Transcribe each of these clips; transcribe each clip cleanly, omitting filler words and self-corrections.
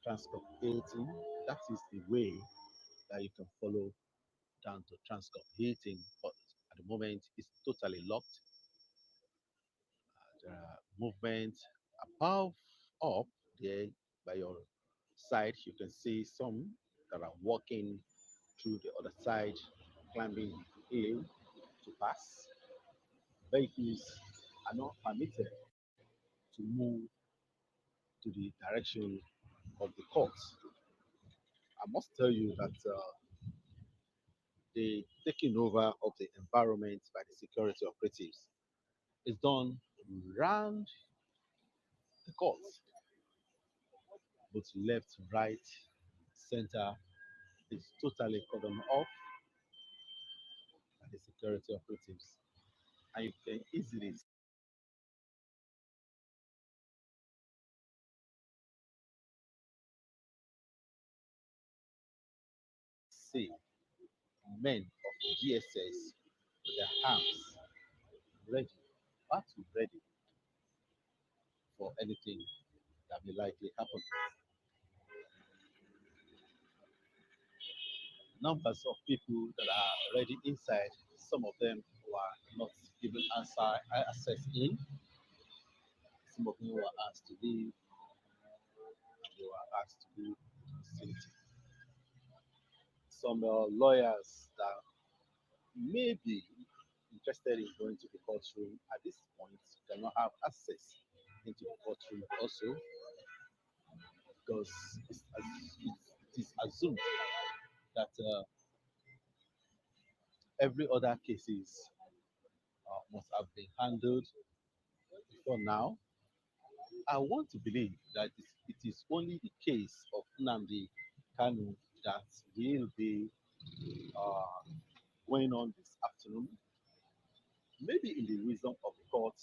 Transcorp 18. That is the way that you can follow down to Transcorp 18. But at the moment, it's totally locked. There are movements above, up there by your side. You can see some that are walking through the other side, climbing the hill to pass. Vehicles are not permitted to move to the direction of the court. I must tell you that the taking over of the environment by the security operatives is done round the court, both left, right, center is totally cordoned off by the security operatives. And you can easily see men of the GSS with their arms ready, battle ready for anything that may likely happen. Numbers of people that are already inside, some of them who are not given access in, some of them were asked to leave, they were asked to leave the vicinity. Some lawyers that may be interested in going to the courtroom at this point cannot have access into the courtroom also because it is assumed that every other cases must have been handled before now. I want to believe that it is only the case of Nnamdi Kanu that will be uh, going on this afternoon. Maybe in the wisdom of the court,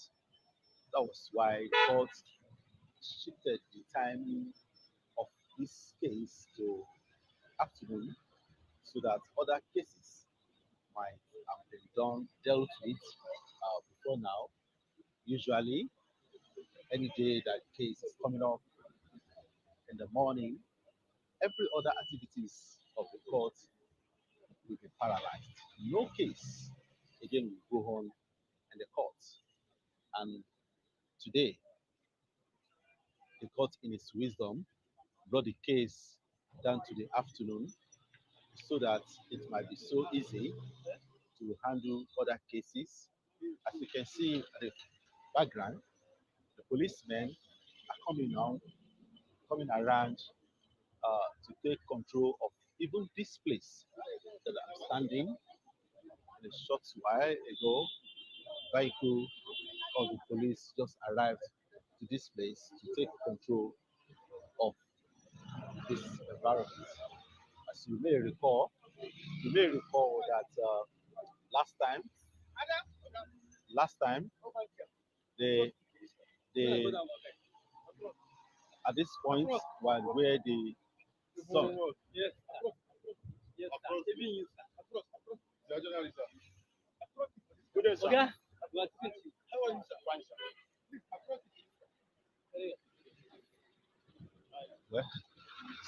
that was why the court shifted the timing of this case to afternoon so that other cases might have been dealt with before now. Usually, any day that case is coming up in the morning, every other activities of the court will be paralyzed. No case again will go on in the court. And today, the court, in its wisdom, brought the case down to the afternoon so that it might be so easy to handle other cases. As you can see at the background, the policemen are coming now, coming around to take control of even this place that I'm standing. In a short while ago, vehicle of the police just arrived to this place to take control of this environment. As you may recall that last time, last time, they, they at this point, while where the sun, well,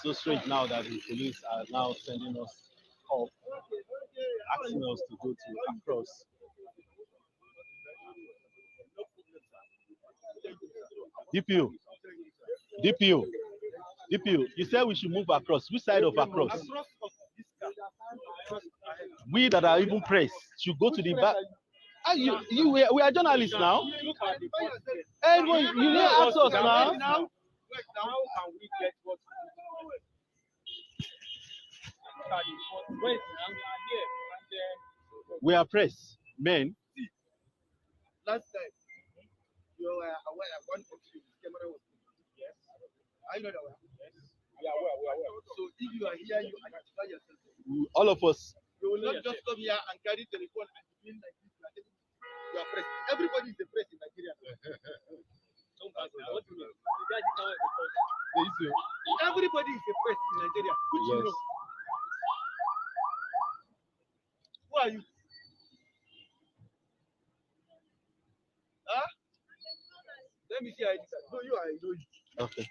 so strange now that the police are now sending us up, asking us to go to across. DPU, DPU, DPU. You said we should move across. Which side of across? We that are even pressed should go to the back. Ah, we are journalists now. And you need to ask us now. How can we get what we are pressed, men. last time you were aware one of you camera was yes. I know that one. Yes. We are aware. So if you are here, you identify yourself. All of us. You will not just come here and carry telephone and begin like this. You are press. Everybody is a press in Nigeria. Everybody is a press in Nigeria. Which Yes. you know. Who are you? Huh? Let me see ID card. No, you are. I know you. Okay.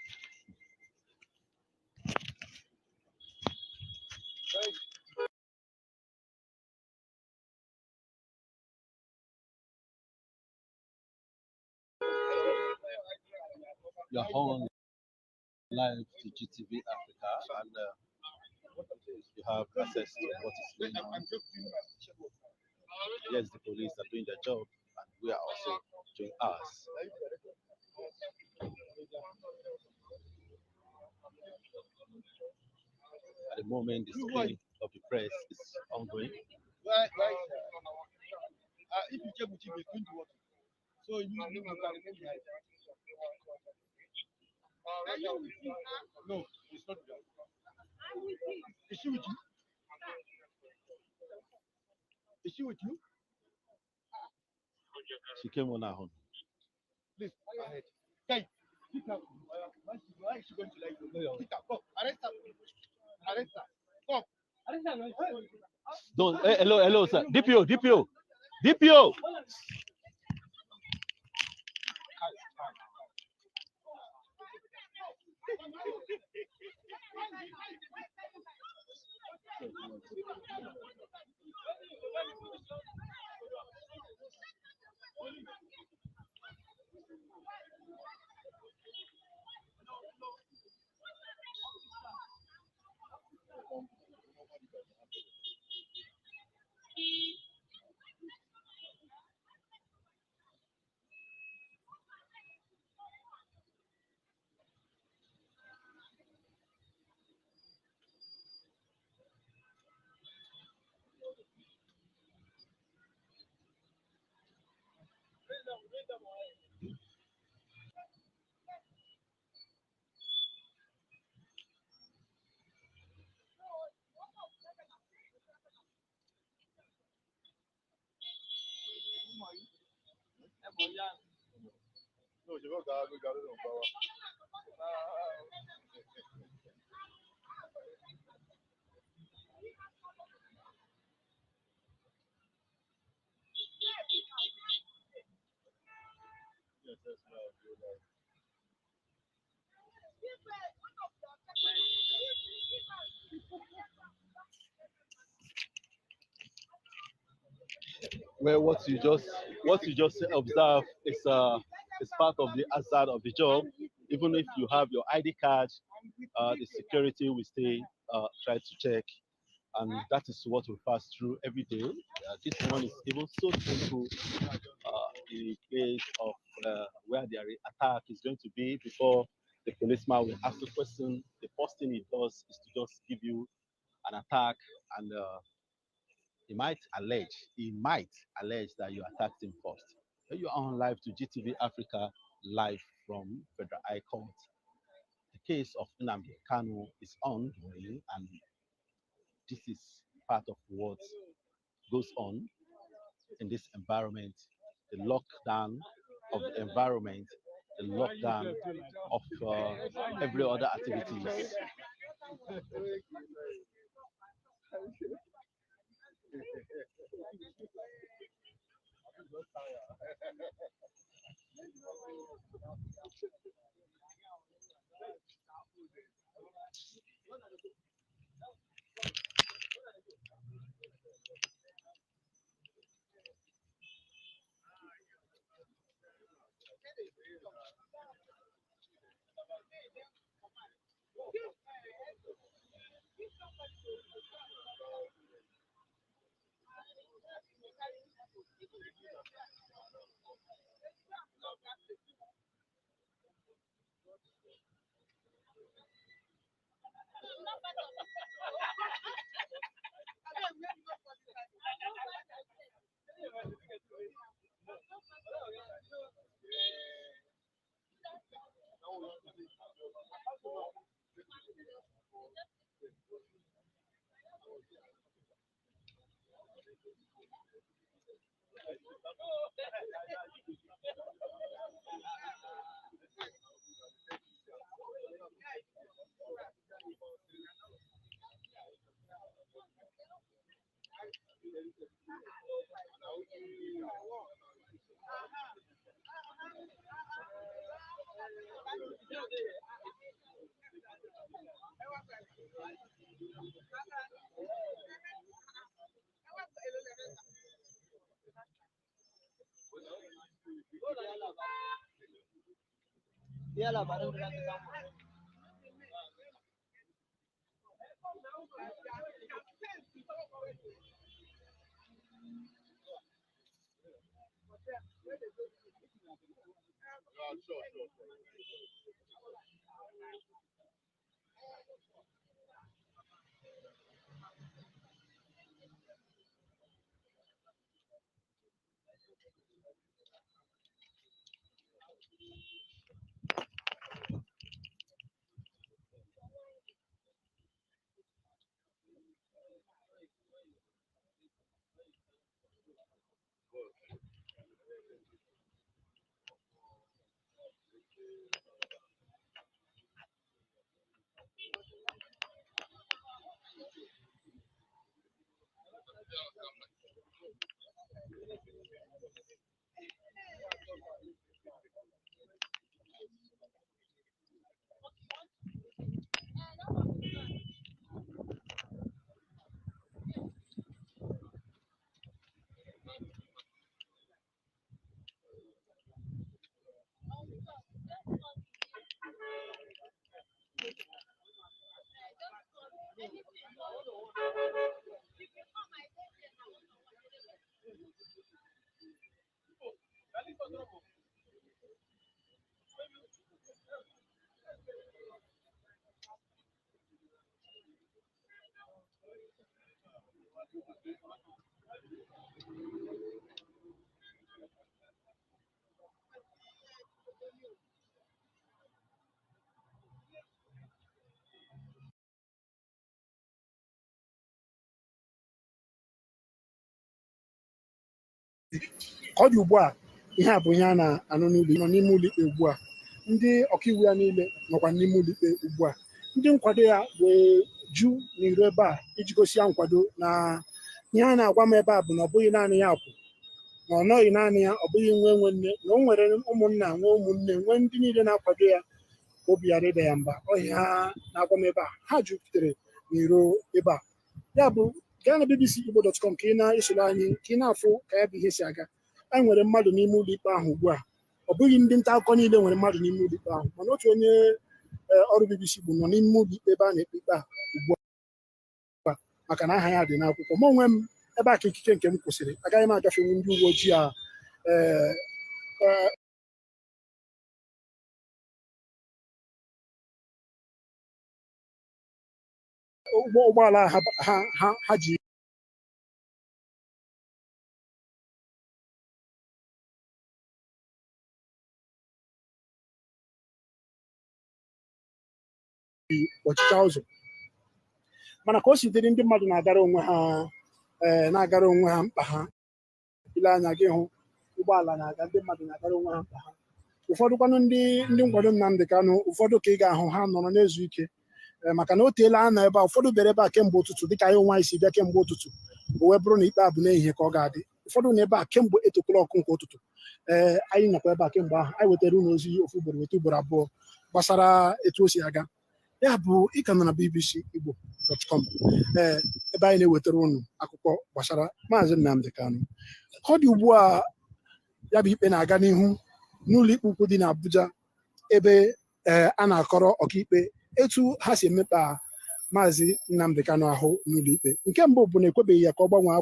You are on live to GTV Africa, and you have access to what is going on. Yes, the police are doing their job, and we are also doing ours. At the moment, the screening of the press is ongoing. If you check with him, he's going to work. So you can remain behind. No, it's not with us. Is she with you? Is she with you? She came on her own. Please, ahead. Guy, pick her. Why is she going to like you? Pick her. Come, arrest her. Arrest her. Come. Don't. Hello, sir. DPO. DPO. No, she won't go. Well, what you just observe is part of the hazard of the job. Even if you have your ID card, the security will still try to check, and that is what we pass through every day. This one is even so simple. The place of where the attack is going to be before the policeman will ask the question. The first thing he does is to just give you an attack, and he might allege that you attacked him first. When you are on live to GTV Africa, live from Federal High Court. The case of Nnamdi Kanu is ongoing, and this is part of what goes on in this environment. The lockdown of the environment, the lockdown of every other activities. Ka ọ dị ugbu a, ihe a bụ ihe a na-anụ n'ụlọ nọ n'ime ụlọ ikpe ugbu a. Ndị ọkaiwu ya niile nọkwa n'ime ụlọ ikpe ugbu a. Ndị nkwado ya wee ju n'iro ebe a iji gosi ya nkwado na ihe a na-agwa m ebe a bụ na ọ bụghị naanị ya kwụ, na ọ nọghị naanị ya, ọ bụghị nwe nne, na o nwere ụmụnna, nwee ụmụnne, nwee ndị niile na-akwado ya. Obi ghara ịda ya mba. Ọhịa ha na-agwa m ebe a, ha jupụtere n'iro ebe a. Ya bụ, gaa na bbcigbo.com ka ị na-esoro anyị, ka ị na-afụ ka ya bụ ihe si aga. E nwere mmadụ n'ime ụlọ ikpe ahụ ugbu a. Ọ bụghị ndị nta akụkọ niile nwere mmadụ n'ime ụlọ ikpe ahụ, mana otu onye ọrụ BBC Igbo nọ n'ime ụlọ ikpe ebe a na-ekpe ikpe a ugbu a maka na aha ya dị n'akwụkwọ. M onwe m, ebe a ka ikike nke m kwụsịrị. Agaghị m agafenwu ndị uwe ojii a ụgbọala ha ji ọchịcha ụzọ. Mana ka o si dịrị, ndị mmadụ na-agara onwe ha mkpa ha. Ile anya gị hụ ụgbọala na-aga, ndị mmadụ na-agara onwe ha mkpa ha. Ụfọdụ kwanụ ndị nkwado Nnamdi Kanu, ụfọdụ ka ị ga-ahụ ha nọrọ na-ezu ike maka na o teela a nọ ebe a. Ụfọdụ bịara ebe a kemgbe ụtụtụ, dịka anyị onwe anyị si bịa kemgbe ụtụtụ, o wee bụrụ na ikpe a bụ n'ehihie ka ọ ga-adị. Ụfọdụ na ebe a kemgbe 8 o'clock nke ụtụtụ. Anyị nọkwa ebe a kemgbe ahụ. Anyị wetara unu ozi ofu ugboro, weta ugboro abụọ gbasara etu o si aga. Ya bụ, ị ka nọ na bbcigbo.com ebe anyị na-ewetara unu akụkọ gbasara Mazi Nnamdi Kanu. Ka ọ dị ugbu a, ya bụ ikpe na-aga n'ihu n'ụlọ ikpe ukwu dị n'Abuja, ebe a na-akọrọ ọkaikpe etu ha si emekpa Mazi Nnamdi Kanu ahụ n'ụlọ ikpe. Nke mbụ bụ na ekwebeghị ya ka ọ gbanwee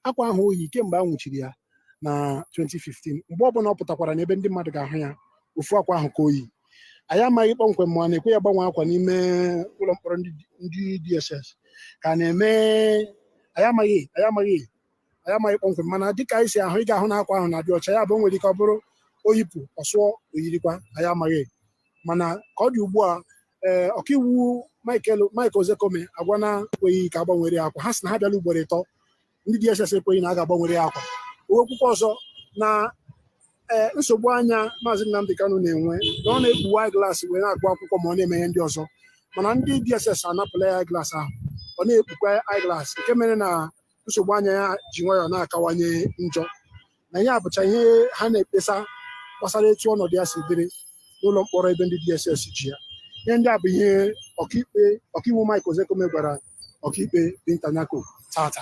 akwa ahụ oyi kemgbe a nwụchiri ya na 2015. Mgbe ọbụla ọ pụtakwara n'ebe ndị mmadụ ga-ahụ ya, ofu akwa ahụ ka oyi. Anyị amaghị kpọmkwem ma na-ekwe ya gbanwee akwa n'ime ụlọ mkpọrọ ndị DSS ka na-eme. Anyị amaghị kpọmkwem, mana dịka anyị si ahụ, ị ga-ahụ na akwa ahụ na-adị ọcha. Ya bụ, o nwere ike ọ bụrụ oyipụ ọsụọ oyirikwa, anyị amaghị. Mana ka ọ dị ugbu a, ọkaiwu Mike Ozekome agwana ekweghị ka agbanwere akwa. Ha sị na ha bịala ugboro 3, ndị DSS ekweghị na a ga-agbanwere akwa. Okwukwe ọzọ na nsogbu anya Mazi Nnamdi Kanu na-enwe, na ọ na-ekpu eyeglass wee na-agụ akwụkwọ ma ọ na-eme ihe ndị ọzọ, mana ndị DSS anapụla ya eyeglass ahụ. Ọ na-ekpukwa eyeglass, nke mere na nsogbu anya ya ji nwayọọ na-akawanye njọ. Na ihe a bụcha ihe ha na-ekpesa gbasara etu ọnọdụ ya si dịrị n'ụlọ mkpọrọ ebe ndị DSS ji ya. Ihe ndị a bụ ihe ọkaiwu Mike Ozekome gwara ọkaikpe Binta Nyako tata.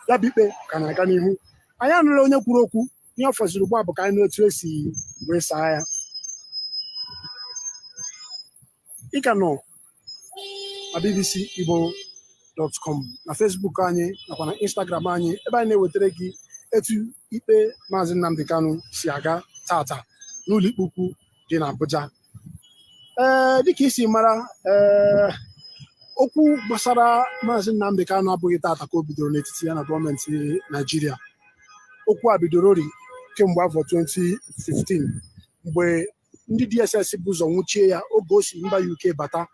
Ya bụ ikpe ka na-aga n'ihu. Anyị anụla onye kwuru okwu. Ihe ọ fọziri ugbu a bụ ka anyị nụ etu esi wee saa ya. ị ka nọ na bbcigbo.com na Facebook anyị nakwa na Instagram anyị ebe anyị na-ewetara gị etu ikpe Maazị Nnamdi Kanu si aga tata n'ụlọ ikpe ukwu dị n'Abuja. Dịka isi mara, okwu gbasara Maazị Nnamdi Kanu abụghị tata ka o bidoro n'etiti ya na gọọmenti Naijiria. Okwu a bidorori kemgbe afọ 2015 mgbe ndị DSS bụ ụzọ nwụchie ya oge o si mba UK bata.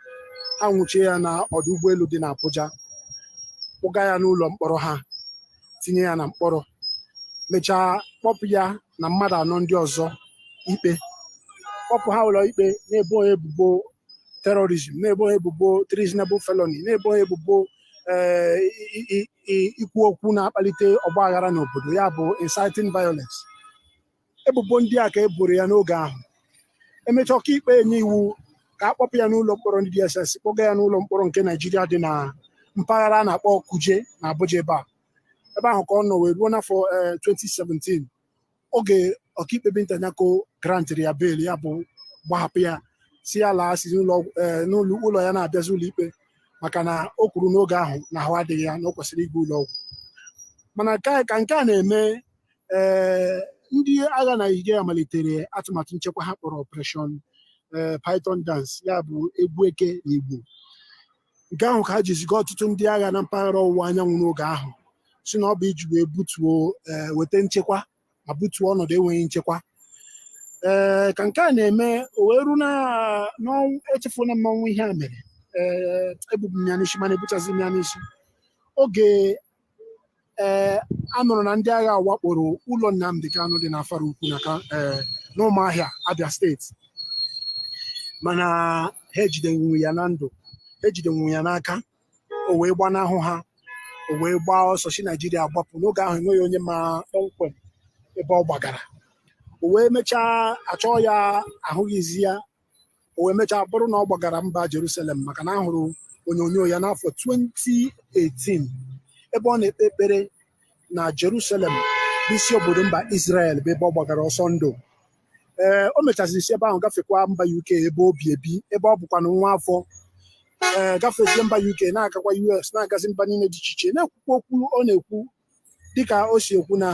Ha nwụchie ya na ọdụ ụgbọelu dị n'Abuja, kpụga ya n'ụlọ mkpọrọ ha, tinye ya na mkpọrọ, mechaa kpọpụ ya na mmadụ anọ ndị ọzọ ikpe, kpọpụ ha ụlọ ikpe na-ebo ha ebubo terrorism, na-ebo ha ebubo treasonable felony, na-ebo ha ebubo ikwu okwu na-akpalite ọgbaghara n'obodo, ya bụ inciting violence. Ebubo ndị a ka e boro ya n'oge ahụ. Emechaa ọkaikpe enye iwu ka a kpọpụ ya n'ụlọ mkpọrọ ndị DSS, kpọga ya n'ụlọ mkpọrọ nke Naijiria dị na mpaghara a na-akpọ Kuje na Abuja. Ebe ahụ ka ọ nọ wee ruo n'afọ 2017 oge ọkaikpe Binta Nyako grantịrị ya bel, ya bụ gbahapụ ya, si ya laa si n'ụlọ ya na-abịazi ụlọ ikpe maka na o kwuru n'oge ahụ na ahụ adịghị ya na o kwesịrị ịga ụlọ ọgwụ. Mana ka nke a na-eme, ndị agha Naijiria malitere atụmatụ nchekwa ha kpọrọ Operation Python Dance, ya bụ egwu eke n'Igbo. Nke ahụ ka ha ji ziga ọtụtụ ndị agha na mpaghara ọwụwa anyanwụ n'oge ahụ, si na ọ bụ iji wee butuo weta nchekwa ma butuo ọnọdụ enweghị nchekwa. Ka nke a na-eme, o wee ru na echefu na mmanwụ ihe a mere, ebubu m ya n'isi mana ebuchazi m ya n'isi. Oge a nụrụ na ndị agha wakporo ụlọ Nnamdi Kanu dị n'Afara Ukwu n'Ụmụahịa, Abia steeti, mana ha ejidenwu ya na ndụ, ejidenwu ya n'aka. O wee gbanahụ ha, o wee gbaa ọsọ si Naijiria gbapụ. N'oge ahụ enweghị onye ma kpọmkwem ebe ọ gbagara. O wee mechaa achọọ ya ahụghịzi ya. O wee mechaa bụrụ na ọ gbagara mba Jerusalem maka na ahụrụ onyonyo ya n'afọ 2018 ebe ọ na-ekpe ekpere na Jerusalem bụ isi obodo mba Israel, bụ ebe ọ gbagara ọsọ ndụ. O mechaziri si ebe ahụ gafekwa mba UK ebe o bi ebi, ebe ọ bụkwa na nwa afọ, gafezie mba UK na-agakwa US, na-agazi mba niile dị iche iche, na-ekwukwa okwu ọ na-ekwu dịka o si ekwu na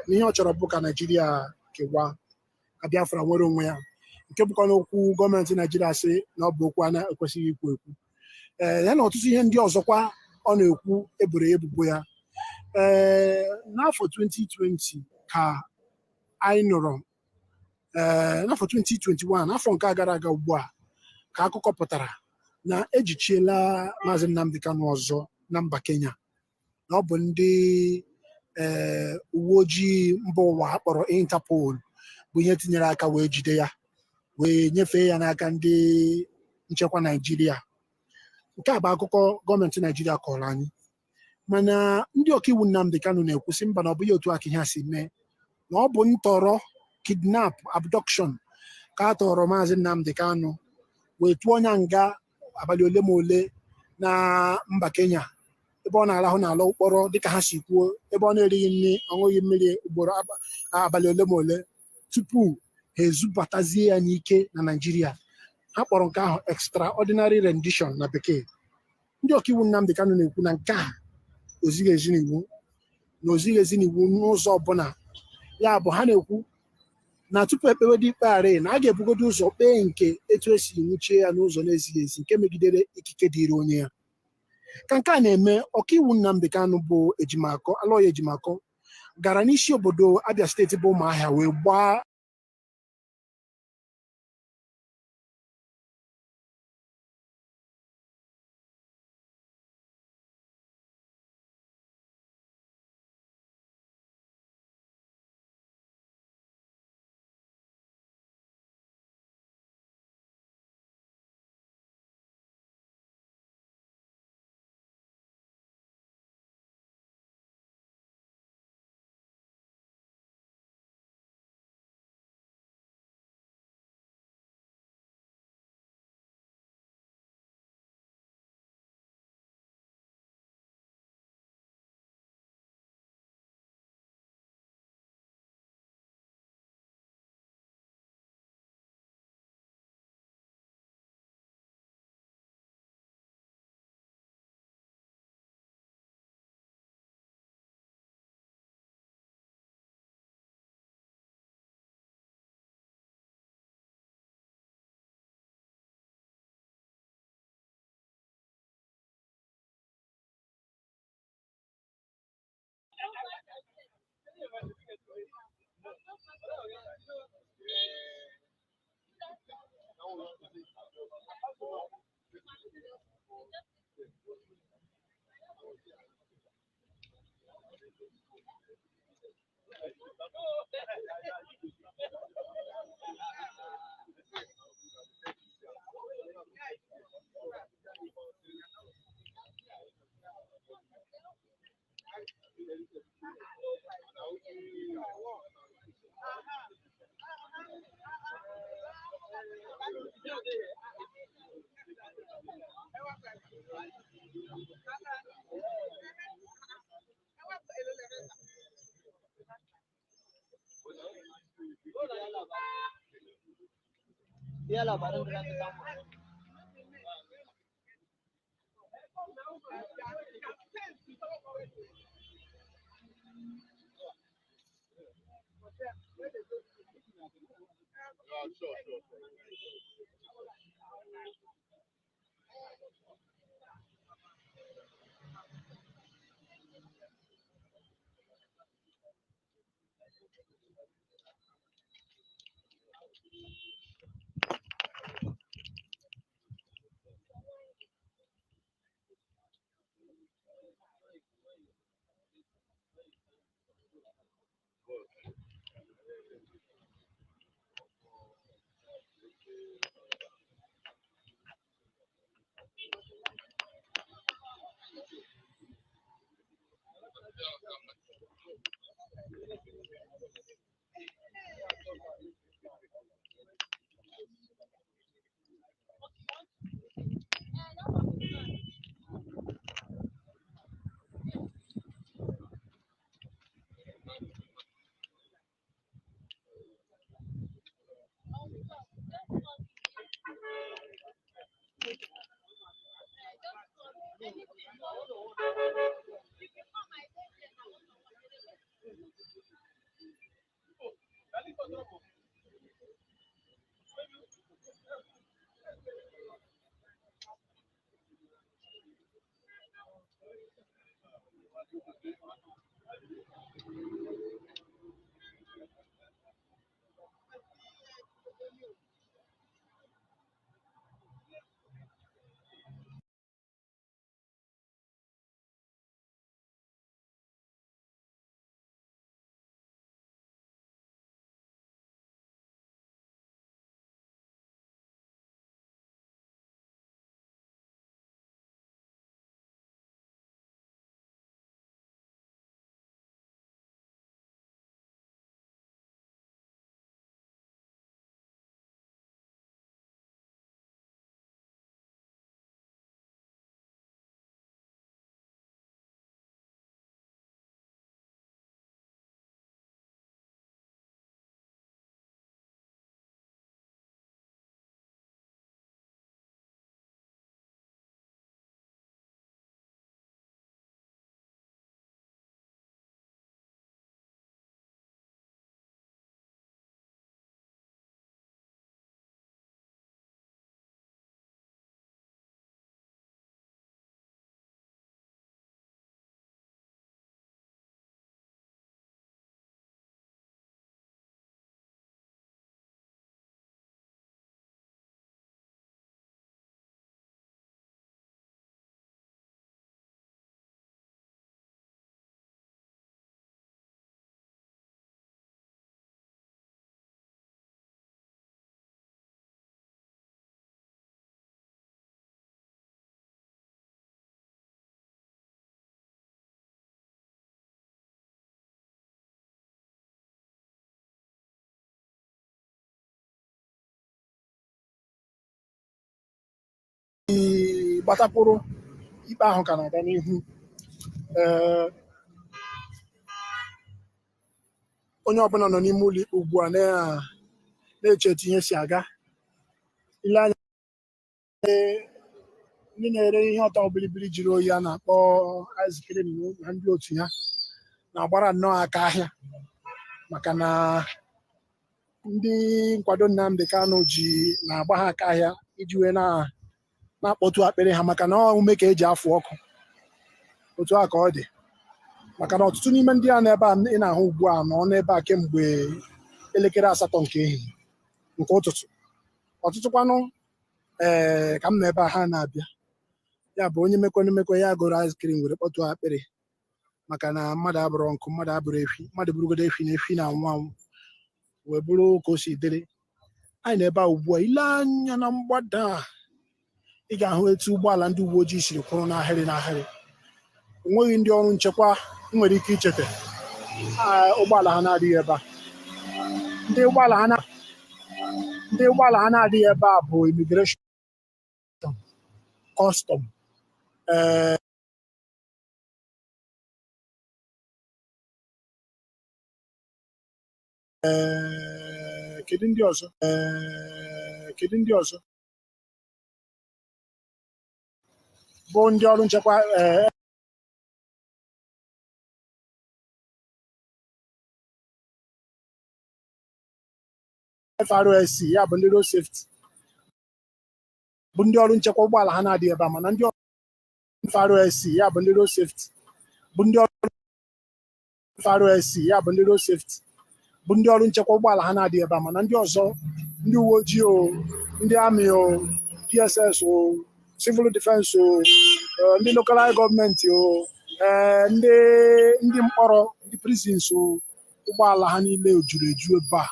ihe ọ chọrọ bụ ka Naijiria kewaa, ka Biafra nwere onwe ya, nke bụkwa n'okwu gọọmenti Naijiria sị na ọ bụ okwu a na-ekwesịghị ikwu ekwu. Ya na ọtụtụ ihe ndị ọzọkwa ọ na-ekwu eboro ebubo ya. N'afọ 2020 ka anyị nụrụ, n'afọ 2021, afọ nke gara aga ugbu a, ka akụkọ pụtara na ejichiela Maazị Nnamdi Kanu ọzọ na mba Kenya, na ọ bụ ndị uwe ojii mba ụwa akpọrọ Interpol bụ ihe tinyere aka wee jide ya, wee nyefee ya n'aka ndị nchekwa Naijiria. Nke a bụ akụkọ gọọmenti Naijiria kọrọ anyị. Mana ndị ọkaiwu Nnamdi Kanu na-ekwusị mba na ọ bụghị otu aka ihe a si mee, na ọ bụ ntọrọ, kidnap, abduction ka a tọrọ Maazị Nnamdi Kanu wee tụọ ọnya nga abalị ole ma ole na mba Kenya, ebe ọ na-arahụ n'ala mkpọrọ dịka ha si kwuo, ebe ọ na-erighị nri, ọṅụghị mmiri ugboro abalị ole ma ole tupu ha ezubatazie ya n'ike na Naijiria. Ha kpọrọ nke ahụ extraordinary rendition na bekee. Ndị ọkaiwu Nnamdi Kanu na-ekwu na nke a ozighị ezi n'iwu, na ozighị ezi n'iwu n'ụzọ ọbụla. Ya bụ, ha na-ekwu na tupu ekpewedo ikpe arị, na a ga-ebugodo ụzọ kpee nke etu esi nwụchie ya n'ụzọ na-ezighị ezi, nke megidere ikike dịịrị onye ya. Ka nke a na-eme, ọkaiwu Nnamdi Kanu bụ Ejimakọ, Aloya Ejimakọ, gara n'isi obodo Abia steeti bụ Ụmụahịa wee gbaa gbatakwuru ikpe ahụ ka na-aga n'ihu. Onye ọbụla nọ n'ime ụlọ ikpe ugbu a na-eche etu ihe si aga. Ile anya ndị na-ere ihe ọtọ bilibili jiri oyi a na-akpọ ice cream na ndị otu ya na-agbara nnọọ aka ahịa maka na ndị nkwado Nnamdi Kanu ji na-agba ha aka ahịa iji wee na-akpọtu akpịrị ha maka na ume ka eji afụ ọkụ. Otu a ka ọ dị maka na ọtụtụ n'ime ndị a n'ebe a ị na-ahụ ugbu a nọ n'ebe a kemgbe elekere 8 nke ehihie nke ụtụtụ. Ọtụtụkwanụ ka m nọ ebe a ha na-abịa, ya bụ onye mekwe ya gụrụ ice cream were kpọtụ akpịrị, maka na mmadụ abụrụ nkụ, mmadụ abụrụ efi, mmadụ bụrụgodo efi na efi na-anwụ anwụ wee bụrụ ka o si dịrị. Anyị na ebe a ugbu a, ile anya na mgbada a, ị ga-ahụ etu ụgbọala ndị uwe ojii siri kwụrụ n'ahịrị n'ahịrị. Enweghị ndị ọrụ nchekwa nwere ike icheta ụgbọala ha na-adịghị ebe a. Ndị ụgbọala ha na-adịghị ebe a bụ immigration, custom, kedu ndị ọzọ bụ ndị ọrụ nchekwa FRSC, ya bụ ndị road safety, bụ ndị ọrụ nchekwa ụgbọala ha na-adịghị ebe a, mana ndị FRSC, ya bụ ndị road safety, bụ ndị ọrụ FRSC, ya bụ ndị road safety, bụ ndị ọrụ nchekwa ụgbọala ha na-adịghị ebe a, mana ndị ọzọ, ndị uwe ojii o, ndị amị o, DSS o, civil defense o, ndị local gọọmenti o, ndị mkpọrọ, ndị prisons o, ụgbọala ha niile juru eju ebe a.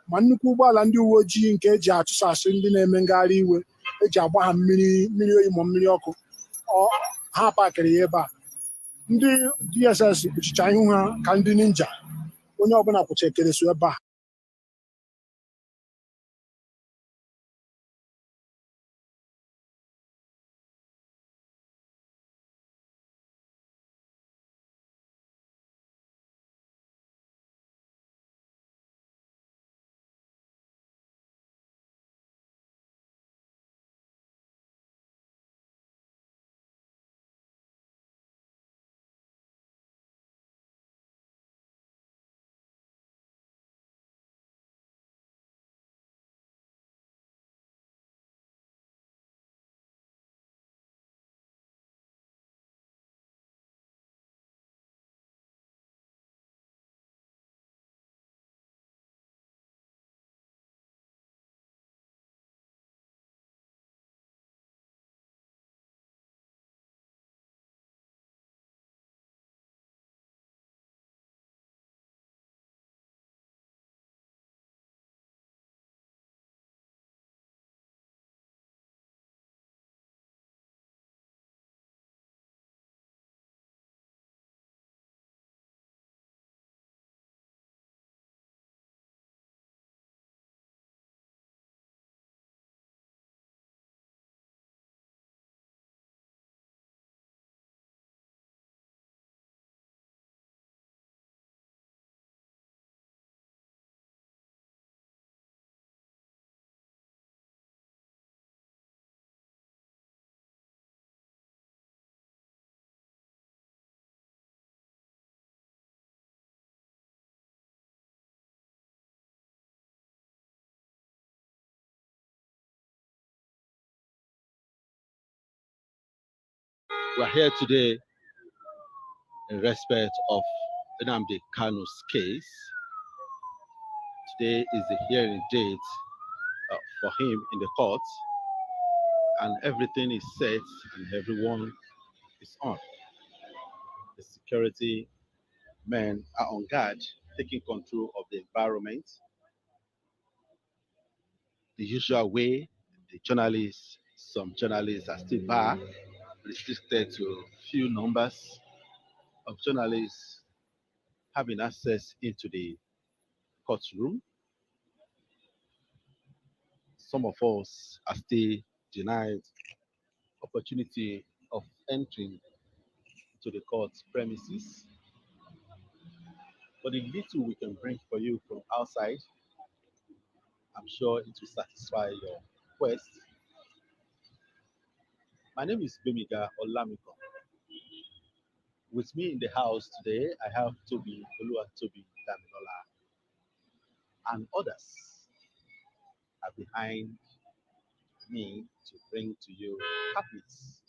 Ma nnukwu ụgbọala ndị uwe ojii nke eji achụsasị ndị na-eme ngagharị iwe, eji agba ha mmiri oyi ma mmiri ọkụ, ha pakịrị ya ebe a. Ndị DSS kpuchicha ihu ha ka ndị ninja, onye ọbụla kwụcha ekereso ebe a. We're here today in respect of Nnamdi Kanu's case. Today is the hearing date for him in the court, and everything is set and everyone is on. The security men are on guard, taking control of the environment. The usual way, some journalists are still barred, restricted to few numbers of journalists having access into the courtroom. Some of us are still denied opportunity of entering to the court premises. But the little we can bring for you from outside, I'm sure it will satisfy your quest. My name is Bemiga Olamiko. With me in the house today, I have Toby Oluwatobi Damilola, and others are behind me to bring to you happiness.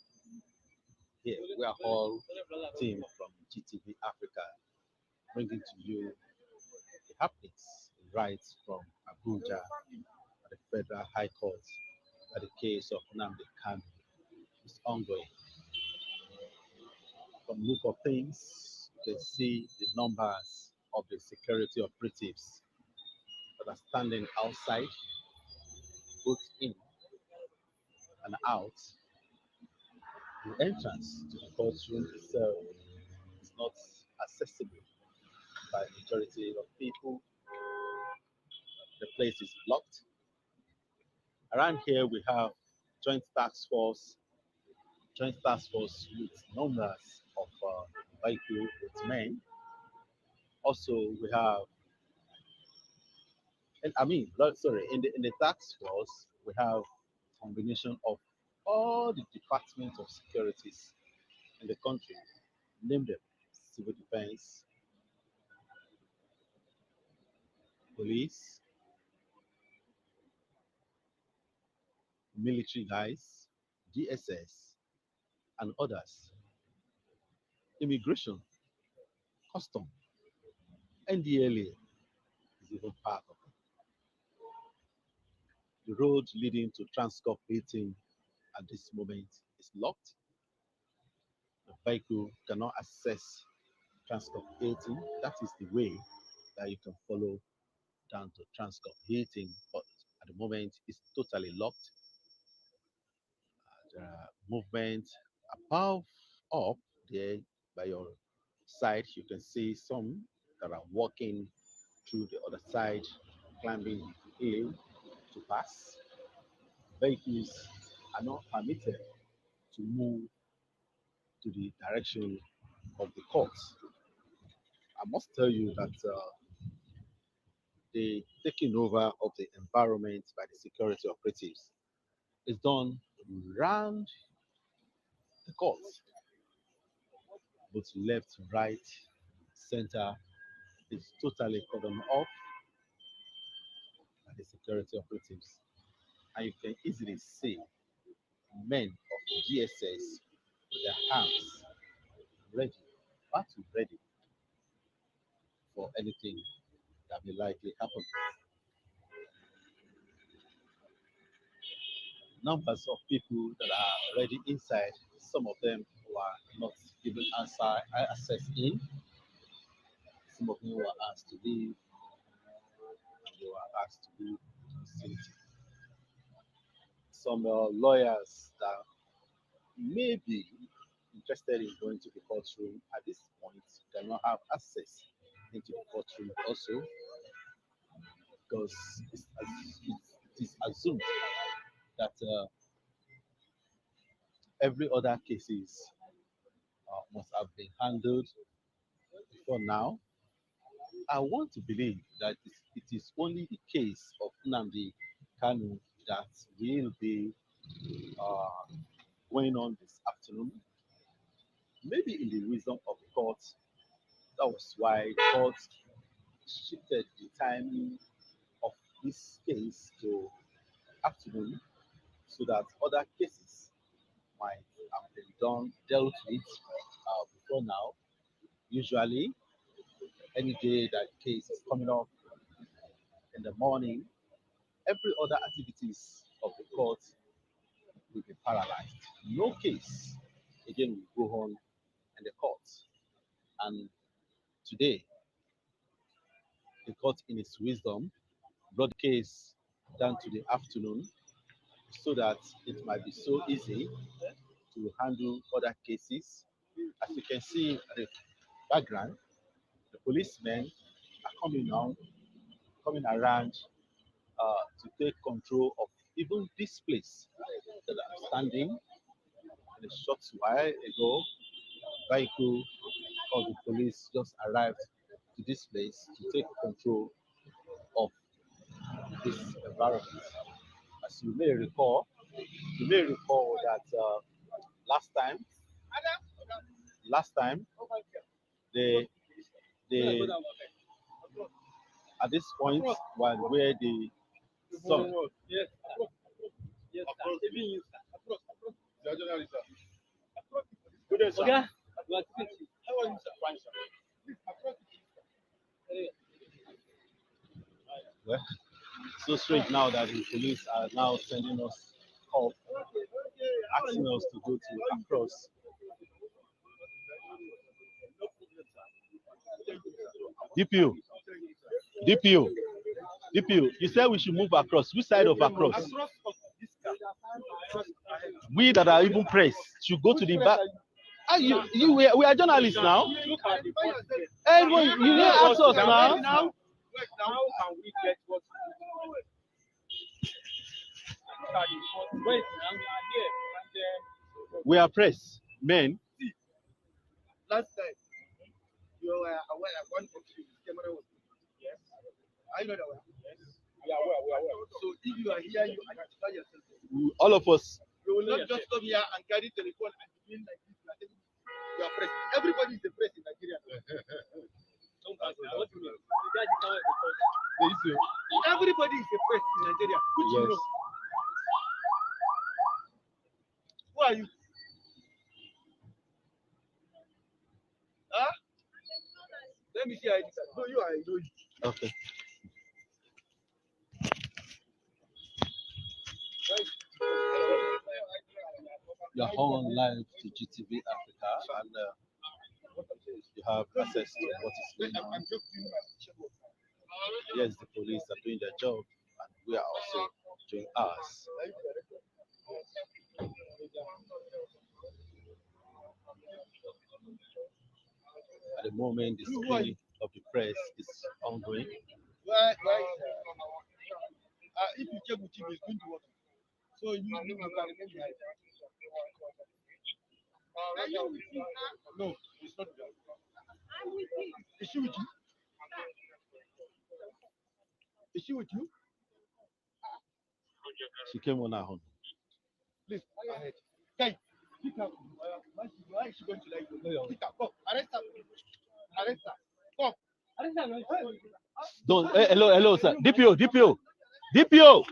Here, we are all team from GTV Africa, bringing to you the happiness in right from Abuja at the Federal High Court that the case of Nnamdi Kanu is ongoing. From the look of things, you can see the numbers of the security operatives that are standing outside, both in and out. The entrance to the courtroom itself is not accessible by the majority of people. The place is blocked. Around here we have joint task force, joint task force with numbers of vehicles with men. Also, we have, and I mean, sorry, in the task force we have combination of all the departments of securities in the country. Name them: civil defense, police, military guys, DSS, and others. Immigration, custom, NDLA is even part of it. The road leading to Transcorp 18 at this moment is locked. The vehicle cannot access Transcorp 18. That is the way that you can follow down to Transcorp 18, but at the moment it's totally locked. There are movement above, up there by your side. You can see some that are walking through the other side, climbing the hill to pass. Vehicles are not permitted to move to the direction of the court. I must tell you that the taking over of the environment by the security operatives is done round the court, both left, right, center is totally cordoned off by the security operatives. And you can easily see men of GSS with their arms ready, battle ready for anything that may likely happen. Numbers of people that are already inside, some of them who are not given access in, some of them were asked to leave, and they were asked to leave the facility. Some lawyers that may be interested in going to the courtroom at this point cannot have access into the courtroom also because it is assumed that every other cases must have been handled before now. I want to believe that it is only the case of Nnamdi Kanu that will be uh, going on this afternoon. Maybe in the wisdom of the court, that was why the court shifted the timing of this case to afternoon so that other cases might have been dealt with before now. Usually, any day that case is coming up in the morning, every other activities of the court will be paralyzed. No case again will go on in the court. And today, the court, in its wisdom, brought the case down to the afternoon so that it might be so easy to handle other cases. As you can see at the background, the policemen are coming on, coming around to take control of even this place that I'm standing. In a short while ago, vehicle of the police just arrived to this place to take control of this environment. As you may recall that last time, last time they they at this point while where the sun Okay. You are speaking. Well, so strange now that the police are now sending us up, asking us to go to across. DPO, DPO, DPO. You said we should move across. Which side of across? We that are even pressed should go to the back. Ah, we are journalists now. Everyone, you didn't ask us now. How can we get what We are pressed, men. last time you were aware of one of you camera was yes. I know that one. Yes. We are aware. So if you are here, you identify yourself. All of us. You will not just come here and carry telephone and begin like this. You are press. Everybody is a press in Nigeria. Everybody is a press in Nigeria. Which you know. Who are you? Huh? Let me see ID card. No, you are. I know you. Okay. You're on live to GTV Africa, and you have access to what is going on. Yes, the police are doing their job, and we are also doing ours. At the moment, the screening of the press is ongoing. Why? If you check with him, he's going to work. So you can remain behind. Are you with him now? No, it's not with him. I'm with him. Is she with you? Is she with you? She came on her own. Please, ahead. Guy, pick her. Why is she going to like you? Pick her. Come, arrest her. Arrest her. Come. Arrest her. Don't. Hello, sir. DPO, DPO, DPO.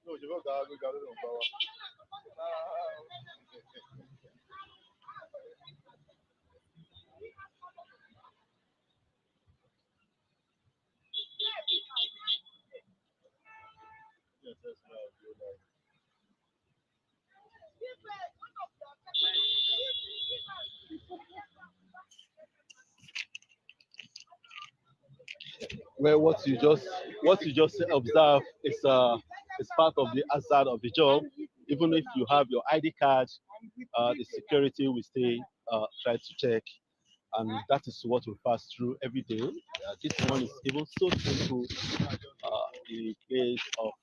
No, je vais regarder dans le bas. Well, what you just observe is part of the hazard of the job. Even if you have your ID card, the security will still try to check, and that is what we pass through every day. This one is even so simple. The place of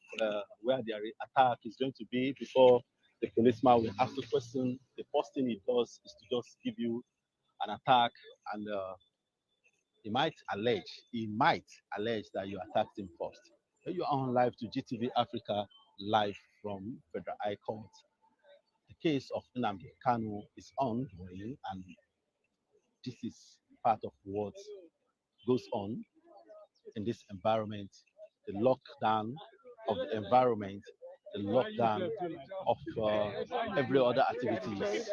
where the attack is going to be before the policeman will ask the question. The first thing he does is to just give you an attack, and he might allege that you attacked him first. When you are on live to GTV Africa, live from Federal High Court. The case of Nnamdi Kanu is ongoing, and this is part of what goes on in this environment. The lockdown of the environment, the lockdown of every other activities.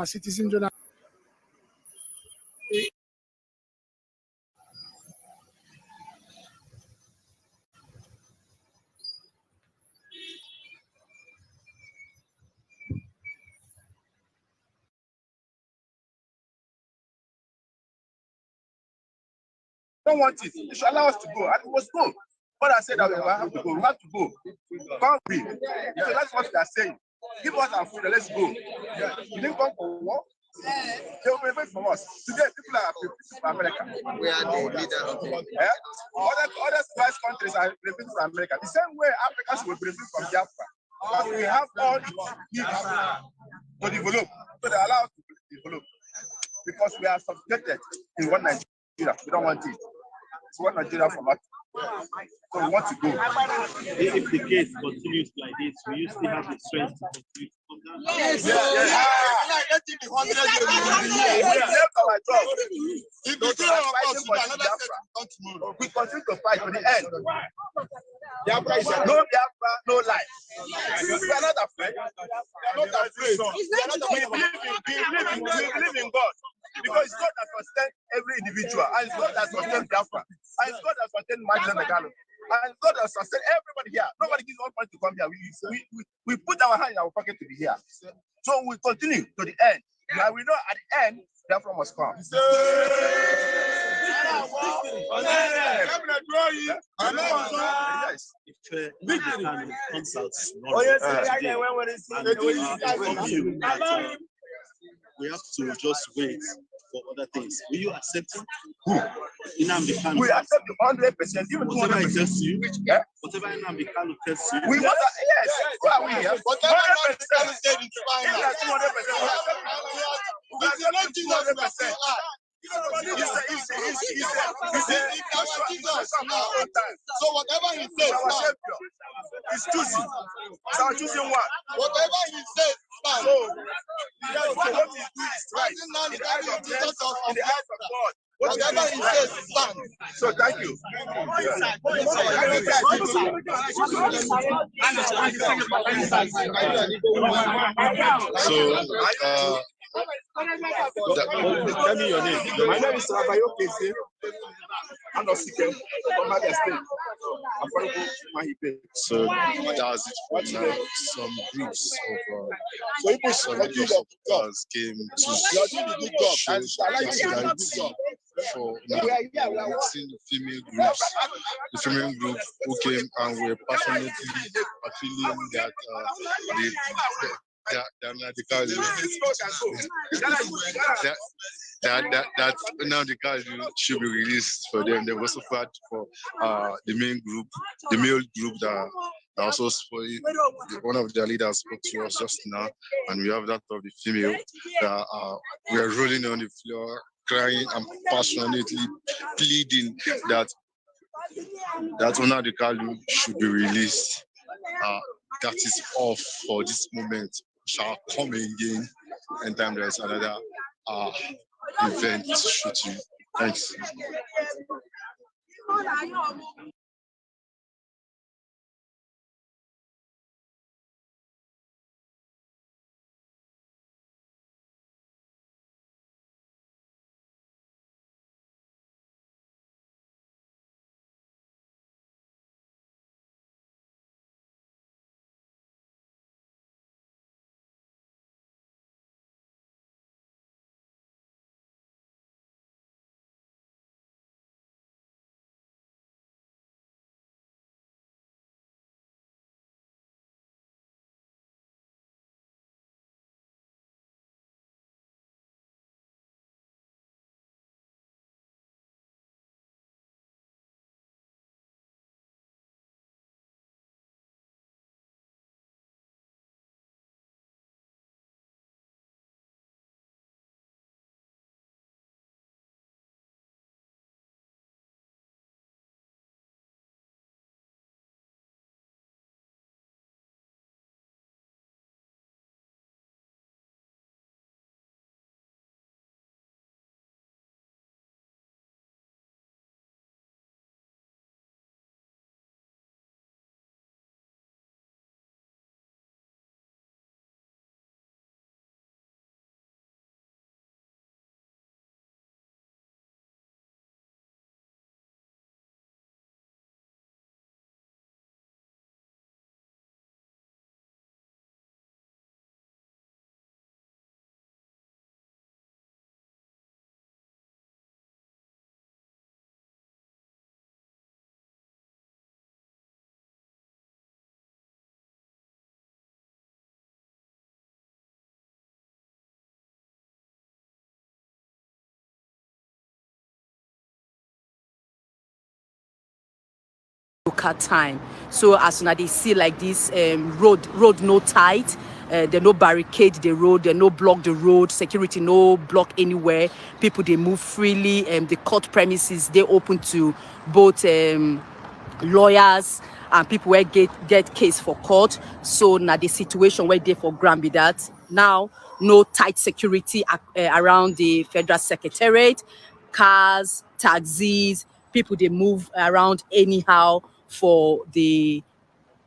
Citizen journal. Don't want it. You should allow us to go. And we must go. But I said that we have to go. We have to go. Can't we? So that's what they are saying. Give us our food and let's go. You didn't come for war? They will prevent from us. Today, people are from America. We are the leader of it. Other spice countries are benefiting from America. The same way Africans will benefit from Biafra. Because we have all the needs to develop. So they allow us to develop. Because we are subjected in one Nigeria. We don't want it. It's one Nigeria from us. So we want to go. If the case continues like this, will you still have the strength to continue to come down? Yes. We continue to fight to the end. Biafra is no Biafra, no life. We are not afraid. We are not afraid. We believe in God. Because it's God that sustains every individual, and it's God that sustains Biafra, and it's God that sustains Mazi Nnamdi Kanu, and it's God that sustains everybody here. Nobody gives us money to come here. We put our hand in our pocket to be here. So we continue to the end. And we know at the end, Biafra must come. If Kanu comes out tomorrow, we have to just wait for other things. Will you accept who? Nnamdi Kanu. We accept 100%, even whatever he 200%. tells you. Yeah? Whatever Nnamdi Kanu tells you. We want that, yes. Who are we here? Whatever Nnamdi Kanu said is fine. Even at 200%. We accept 200%. So whatever he says, our savior is choosing. So I'm choosing one. Whatever he says, fine. So what he's doing is right. In the eyes of men, in the eyes of God. Whatever he says, fine. So thank you. Tell me your name. My name is Rabayo Kese. I'm not sick. I'm not state. So that's it for now. Some groups of supporters came to show solidarity for the female groups. The female group who came and were passionately appealing that that Nnamdi Kanu should be released for them. They were also fought for the main group, the male group that also one of their leaders spoke to us just now, and we have that of the female that we are rolling on the floor, crying and passionately pleading that Nnamdi Kanu should be released. That is all for this moment. Shall come again anytime there is another event shooting. Thanks. Local time. So as soon as they see like this road no tight, they no barricade the road, they no block the road, security no block anywhere, people they move freely, the court premises they open to both lawyers and people where get case for court. So now the situation where they for ground be that now no tight security around the federal secretariat, cars, taxis, people they move around anyhow for the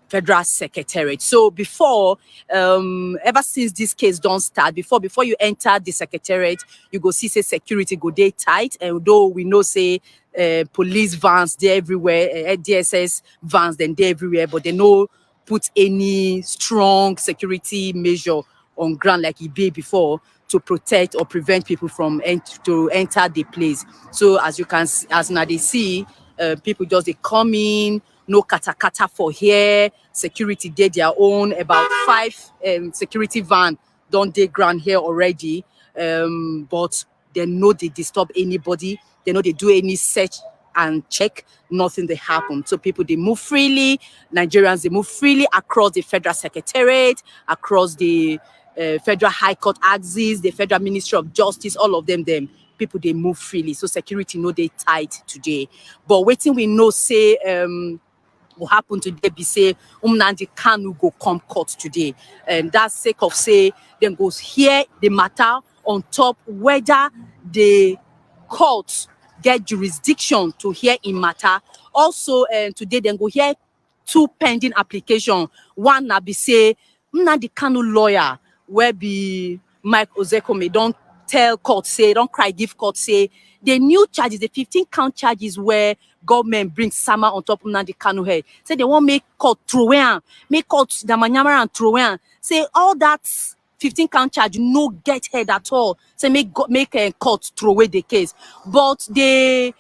federal secretariat. So before, ever since this case don't start, before you enter the secretariat, you go see say security go day tight. And though we know say police vans they everywhere, DSS vans then they everywhere, but they no put any strong security measure on ground like it be before to protect or prevent people from to enter the place. So as you can see, as now they see, people just they come in, no kata for here, security did their own, about 5 security van don't they ground here already, but They know they disturb anybody. They know they do any search and check, nothing they happen. So people, they move freely. Nigerians, they move freely across the Federal Secretariat, across the Federal High Court axis, the Federal Ministry of Justice, all of them, people, they move freely. So security know they tight today. But waiting, we know, say, will happen today be say Nnamdi Kanu go come court today, and that's sake of say then goes hear the matter on top whether the court get jurisdiction to hear in matter. Also today then go hear two pending application. One na be say Nnamdi Kanu lawyer where be Mike Ozekome don't tell court say, don't cry give court say the new charges, the 15 count charges where government brings Sama on top of Nnamdi Kanu head. Say they won't make court throw in, make court Damanyamara and throw in. Say all that 15 count charge no get head at all. Say make court throw away the case. But the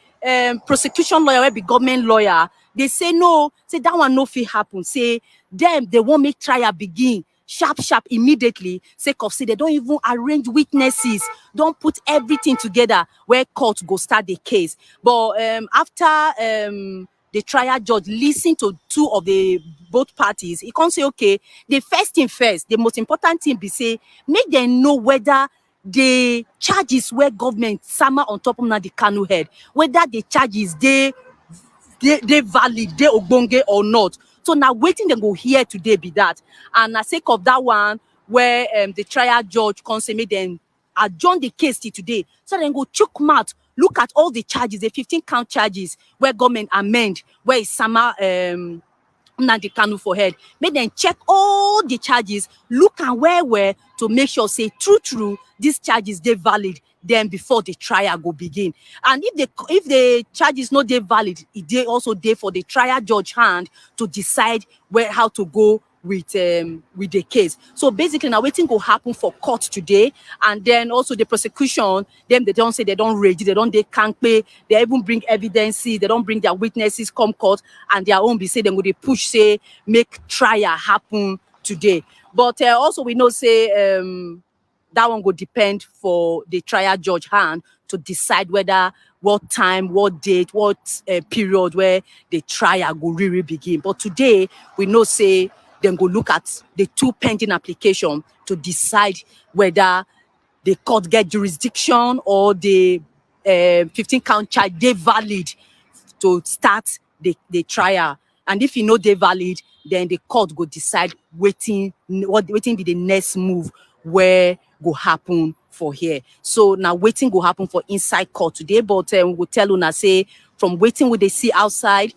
prosecution lawyer, be government lawyer, they say no, say that one no fit happen. Say them, they won't make trial begin. Sharp immediately, sake of say they don't even arrange witnesses, don't put everything together where court go start the case. But after the trial judge listen to two of the both parties, he can't say okay, the first thing first, the most important thing be say make them know whether the charges where government Sama on top of Nnamdi Kanu head, whether the charges they valid, they ogbonge or not. So now waiting them go here today be that. And at sake of that one, where the trial judge can say make them adjourn the case till today. So then go chook mouth, look at all the charges, the 15 count charges where government amend, where is Sama Nnamdi Kanu for head. Make them check all the charges, look and where to make sure say true these charges they valid. Then before the trial go begin, and if the charges not they valid, they also there for the trial judge hand to decide how to go with the case. So basically now waiting will happen for court today, and then also the prosecution, them they don't say they don't ready, they can't pay, they even bring evidences, they don't bring their witnesses come court, and their own be say them go they push say make trial happen today. But also we know say that one will depend for the trial judge hand to decide whether what time, what date, what period where the trial will really begin. But today we know say then go look at the two pending application to decide whether the court get jurisdiction or the 15 count charge they valid to start the trial. And if you know they valid, then the court go decide waiting be the next move where go happen for here. So now waiting go happen for inside court today, but we will tell una say from waiting what they see outside,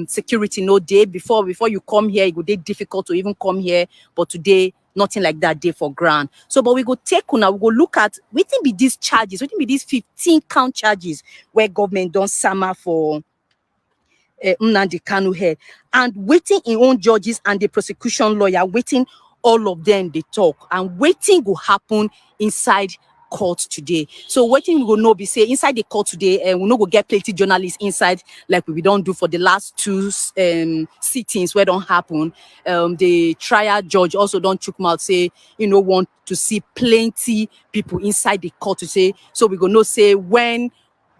security no day before you come here, it would be difficult to even come here, but today nothing like that day for ground. So but we go take una, we go look at waiting be these charges, waiting be these 15 count charges where government don't summer for Nnamdi Kanu head, and waiting in own judges and the prosecution lawyer waiting all of them they talk, and waiting will happen inside court today. So waiting we will know be say inside the court today, and we no go get plenty journalists inside like we don't do for the last two sittings where don't happen. The trial judge also don't chook mouth say want to see plenty people inside the court to say. So we gonna say when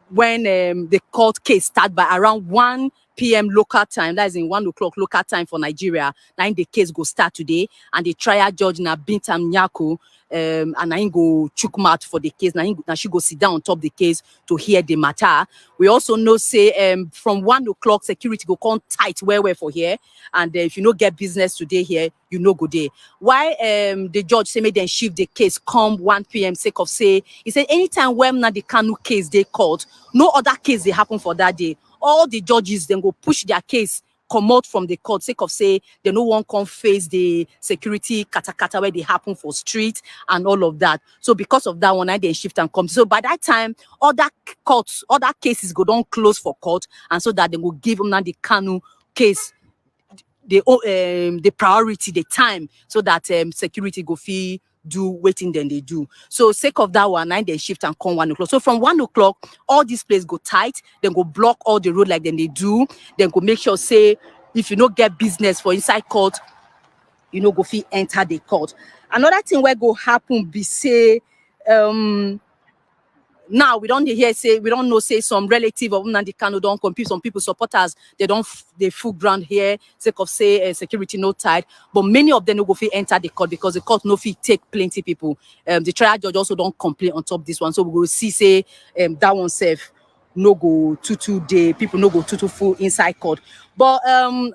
the court case start by around 1 p.m. local time, that is in 1 o'clock local time for Nigeria, now the case go start today, and the trial judge na Bintam Nyako, and I go chook mouth for the case. Now she go sit down on top the case to hear the matter. We also know say from 1 o'clock security go come tight where for here, and if you no get business today here, you no go there. Why the judge say make them shift the case come 1 p.m. sake of say he said anytime when the Kanu case they called, no other case they happen for that day. All the judges then go push their case come out from the court sake of say they no one come face the security kata where they happen for street and all of that. So because of that one, I then shift and come. So by that time, other cases go down close for court, and so that they will give them the Kanu case the priority, the time, so that security go fee do waiting then they do. So sake of that one, they shift and come 1 o'clock. So from 1 o'clock, all these places go tight, then go block all the road like then they do, then go make sure say if you no get business for inside court, go fee enter the court. Another thing where go happen be say now we don't hear say we don't know say some relative of Nnamdi Kanu don't compete, some people supporters they full ground here sake of say security no tight, but many of them no go fit enter the court because the court no fit take plenty people. The trial judge also don't complain on top this one, so we will see say that one safe no go tutu day, people no go tutu full inside court. But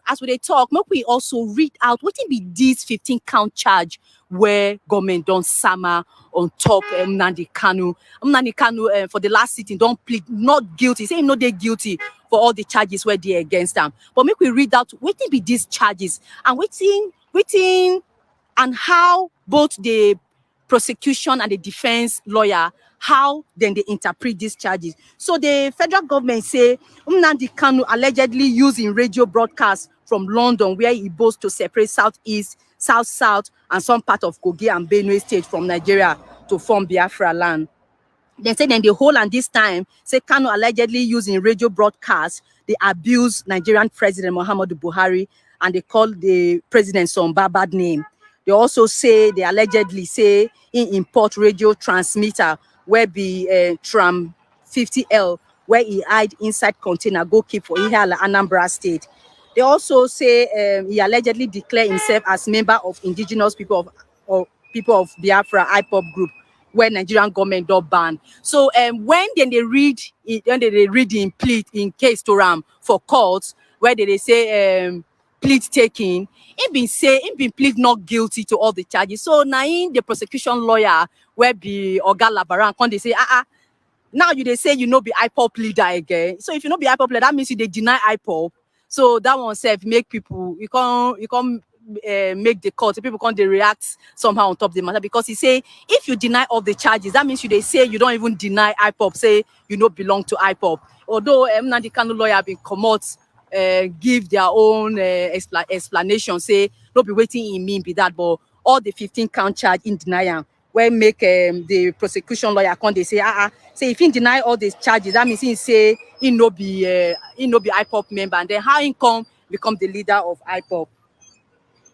as we talk, maybe we also read out what it be this 15 count charge where government don't summer on top Nnamdi Kanu. Nnamdi Kanu for the last sitting don't plead not guilty, say no they guilty for all the charges where they against them. But make we read out what it be these charges and waiting and how both the prosecution and the defense lawyer, how then they interpret these charges. So the federal government say Nnamdi Kanu allegedly using radio broadcast from London where he boasts to separate Southeast, South, and some part of Kogi and Benue State from Nigeria to form Biafra land. They say then the whole and this time, say Kanu allegedly using radio broadcast, they abuse Nigerian President Muhammadu Buhari and they call the president some bad name. They also say, they allegedly say in import radio transmitter where be Tram 50L, where he hide inside container, go keep for Ihala, Anambra State. They also say he allegedly declared himself as member of indigenous people of Biafra IPOP group, where Nigerian government don't ban. So when they read in plea in case to Ram for courts, where they say plea taking, it been plead not guilty to all the charges. So now in the prosecution lawyer where be Oga Labaran, when they say now they say you know be IPOP leader again. So if you know be IPOP leader, that means they deny IPOP. So that one self make people you can't make the court, people can't they react somehow on top of the matter, because he say if you deny all the charges, that means they say you don't even deny IPOP, say you don't belong to IPOP. Although Nnamdi Kanu lawyer have been come out, give their own explanation, say don't be waiting in me be that, but all the 15 count charge in denial where make the prosecution lawyer come they say say if he deny all these charges, that means he say he no be IPOP member, and then how he come become the leader of IPOP.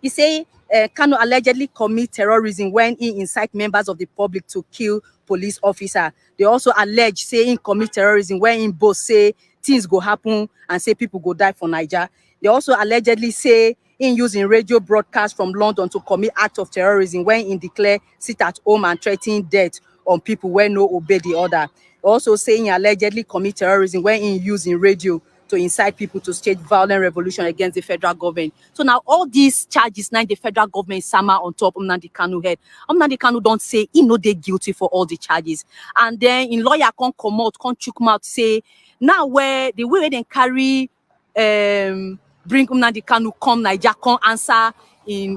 He say Kanu allegedly commit terrorism when he incite members of the public to kill police officer. They also allege say he commit terrorism when he both say things go happen and say people go die for Niger. They also allegedly say in using radio broadcast from London to commit act of terrorism when he declare sit at home and threaten death on people when no obey the order. Also saying he allegedly commit terrorism when he using radio to incite people to stage violent revolution against the federal government. So now all these charges now the federal government summer on top of Nnamdi Kanu head. Nnamdi Kanu don't say he know they guilty for all the charges. And then in lawyer can't come out, can't chook mouth say now where the way they carry bring Nnamdi Kanu come Niger, come answer they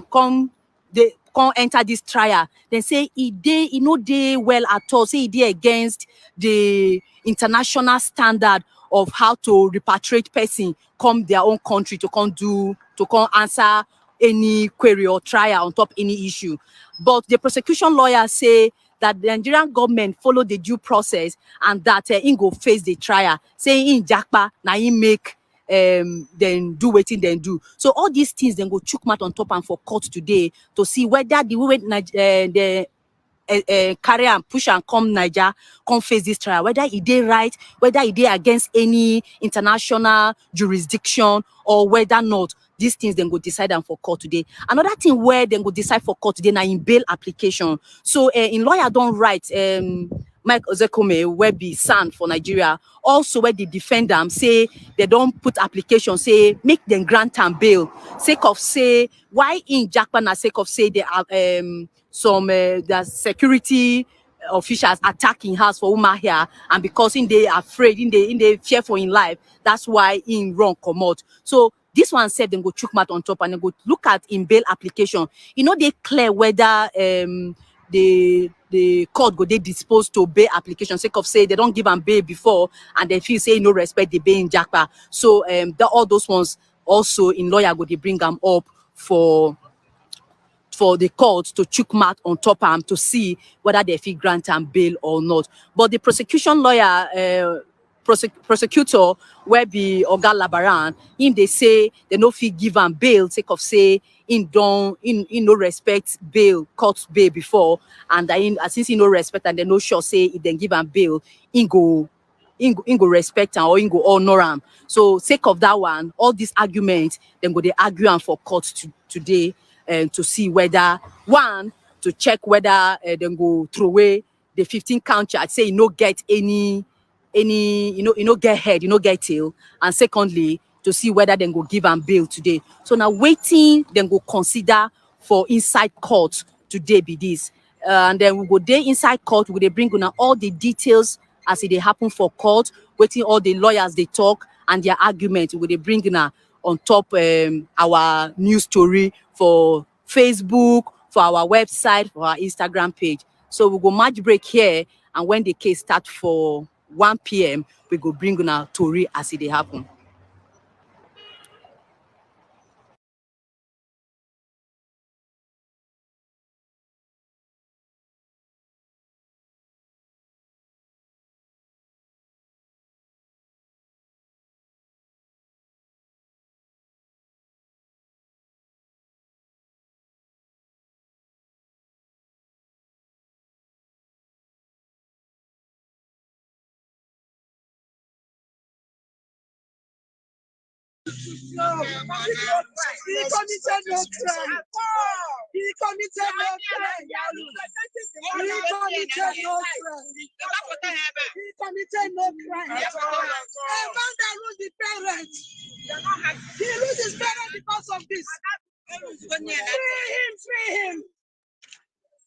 can't enter this trial. Then say he no dey well at all. Say he dey against the international standard of how to repatriate person come their own country to come answer any query or trial on top any issue. But the prosecution lawyer say that the Nigerian government follow the due process and that he go face the trial. Saying in Jakpa na he make then do waiting then do. So all these things then go chook mat on top and for court today to see whether the way the carry and push and come Niger, come face this trial, whether he did right, whether he did against any international jurisdiction or whether not. These things then go decide and for court today. Another thing where then go decide for court today now in bail application. So in lawyer don't write Mike Ozekome where be SAN for Nigeria. Also where the defender say they don't put application, say make them grant and bail. Sake of say why in Japan sake of say they have some the security officials attacking house for Uma here, and because in they afraid, in they fear for in life, that's why in wrong come out. So this one said them go chook mat on top and then go look at in bail application. You know they clear whether the court go they disposed to bail application, sake of say they don't give them bail before and they feel say no respect the bail in Jakpa. So all those ones also in lawyer go they bring them up for the court to chook mat on top to see whether they feel grant and bail or not. But the prosecution lawyer, prosecutor, where be Oga Labaran, him they say they no fee give and bail, take of say in no respect bail, court bail before, and since he no respect and they no sure say if they give him bail, in go respect am or in go honor am. So sake of that one, all these arguments, then go they argue am for court today, to see whether one, to check whether then go throw away the 15 count charge, say you no get any you know get head, you know get tail, and secondly to see whether then go give am bail today. So now waiting then go consider for inside court today be this, and then we go there inside court, we go dey bring una all the details as it happen for court, waiting all the lawyers they talk and their argument, we go dey bring una on top our news story for Facebook, for our website, for our Instagram page. So we go match break here, and when the case start for 1 p.m., we go bring una story as it happen. No, he committed no crime. He committed no crime. He committed no crime. He committed no crime. A man that lose his parents. He lose his parents because of this. Free him, free him.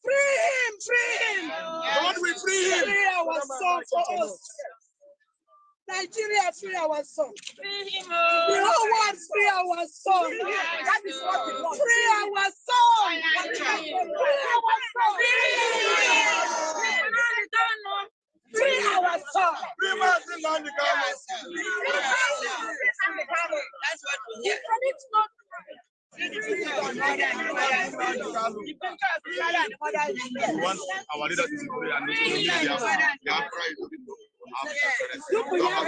Free him, free him. God will free him. Free our son for us. Nigeria, free our son. Free him. The whole world, free our son. That is what we want. Free our son. Free our son. Free our son. Free Mazi Nnamdi Kanu. That's what we want. We want our leaders to pray and make sure they are pride to people. We are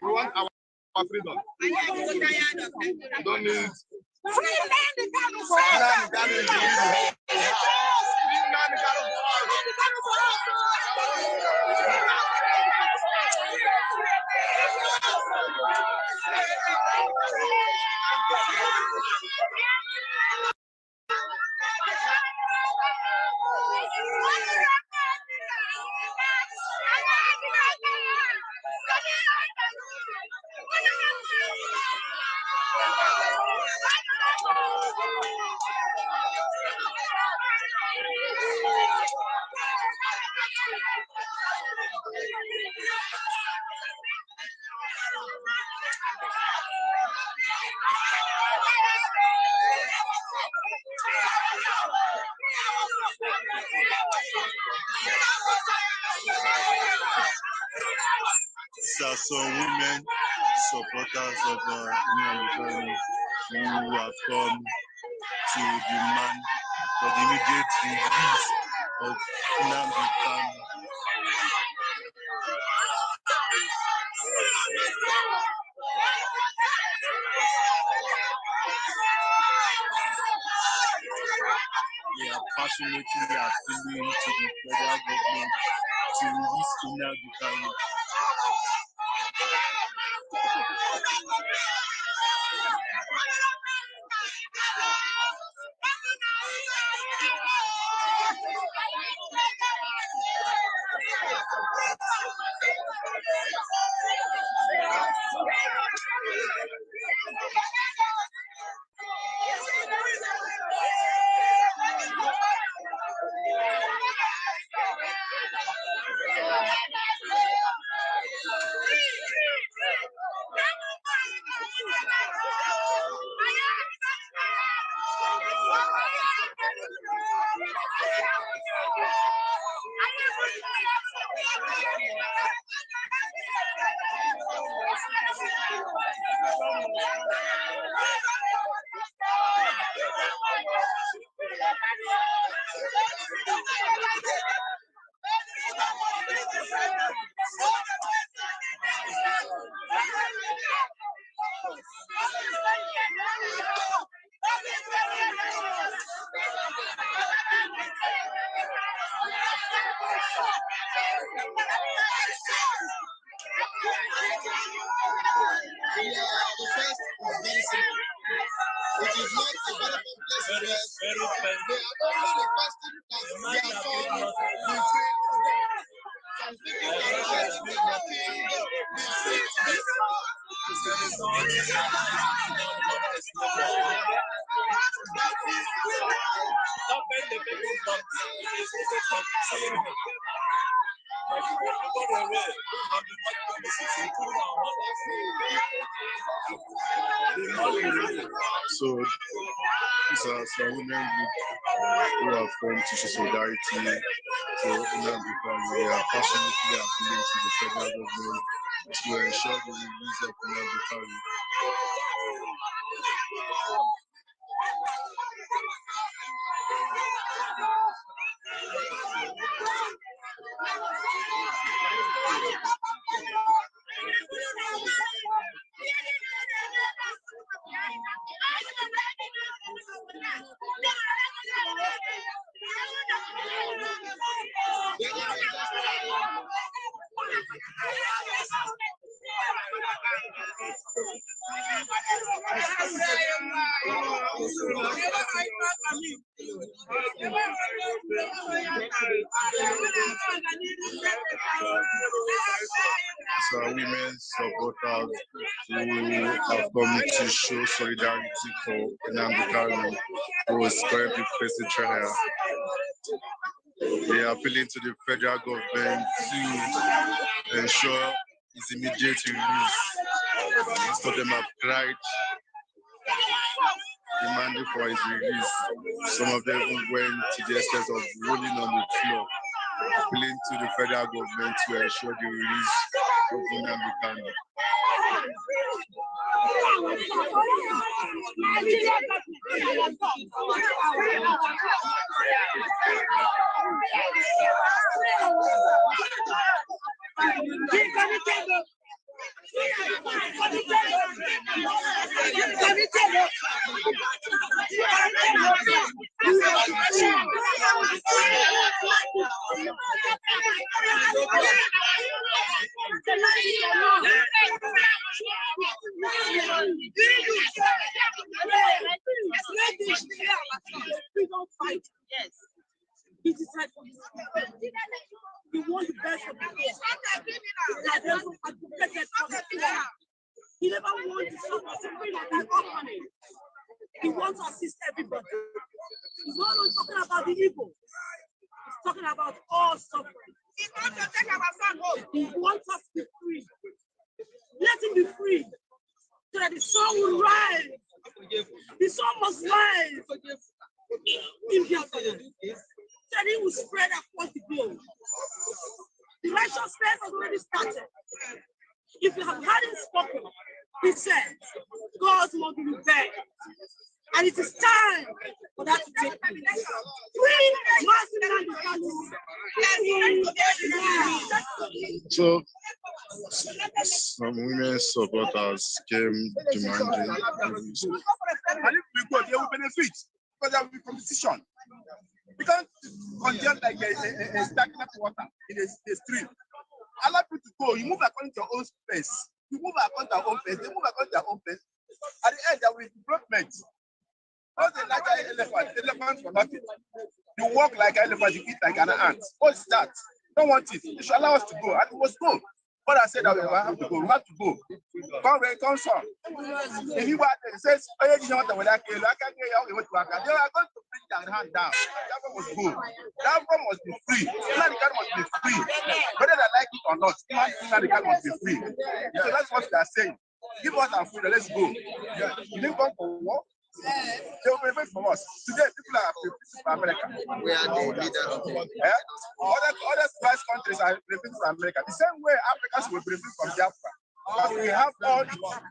we want our freedom. We don't need There are some women supporters of Nnamdi Kanu who have come to demand for the immediate release of Nnamdi Kanu. They are passionately appealing to the federal government to release Nnamdi Kanu. The first is very simple. It is not a very complex request. They are only requesting that their son be free. Some people are requesting that their king be free. So these are some women who have formed to show solidarity to Nnamdi Kanu. They are passionately appealing to the federal government to ensure the release of Nnamdi Kanu. So women supporters who have come to show solidarity for Nnamdi Kanu, who is currently facing trial. They are appealing to the federal government to ensure his immediate release. Most of them have cried, demanding for his release. Some of them went to the extent of rolling on the floor, appealing to the federal government to ensure the release of Nnamdi Kanu. We don't fight. Yes. It is right for his people. We want the best for people. That they have advocated for the poor. He never wants to suffering on that company. He wants to assist everybody. He's not only talking about the evil. He's talking about all suffering. He wants to take our son home. He wants us to be free. Let him be free. So that the sun will rise. The sun must rise. In Biafra. So that it will spread across the globe. The righteousness has already started. If you have heard him spoken, he said, God's will be revenged. And it is time for that to take place. Free Mazi Nnamdi Kanu. So some women supporters came demanding release. And if we go, they will benefit because there will be competition. We can't condemn like a stagnant water in a stream. Allow people to go. You move according to your own space. You move according to your own pace. They move according to their own pace. At the end, there will be development. Not a larger elephant for nothing. You walk like an elephant, you eat like an ant. What's that? Don't want it. You should allow us to go. And we must go. But I said that we have to go. We have to go. Counsel. If you want, it says, oh, you know what I can't get you to work. They are going to bring their hand down. That one must go. That one must be free. Nnamdi Kanu must be free. Whether they like it or not, Nnamdi Kanu must be free. So that's what they are saying. Give us our freedom. Let's go. You didn't come for war. They will benefit from us. Today, people are benefiting from America. We are the leader of the Other price countries are benefiting from America. The same way Africans will benefit from Biafra. Because we have all it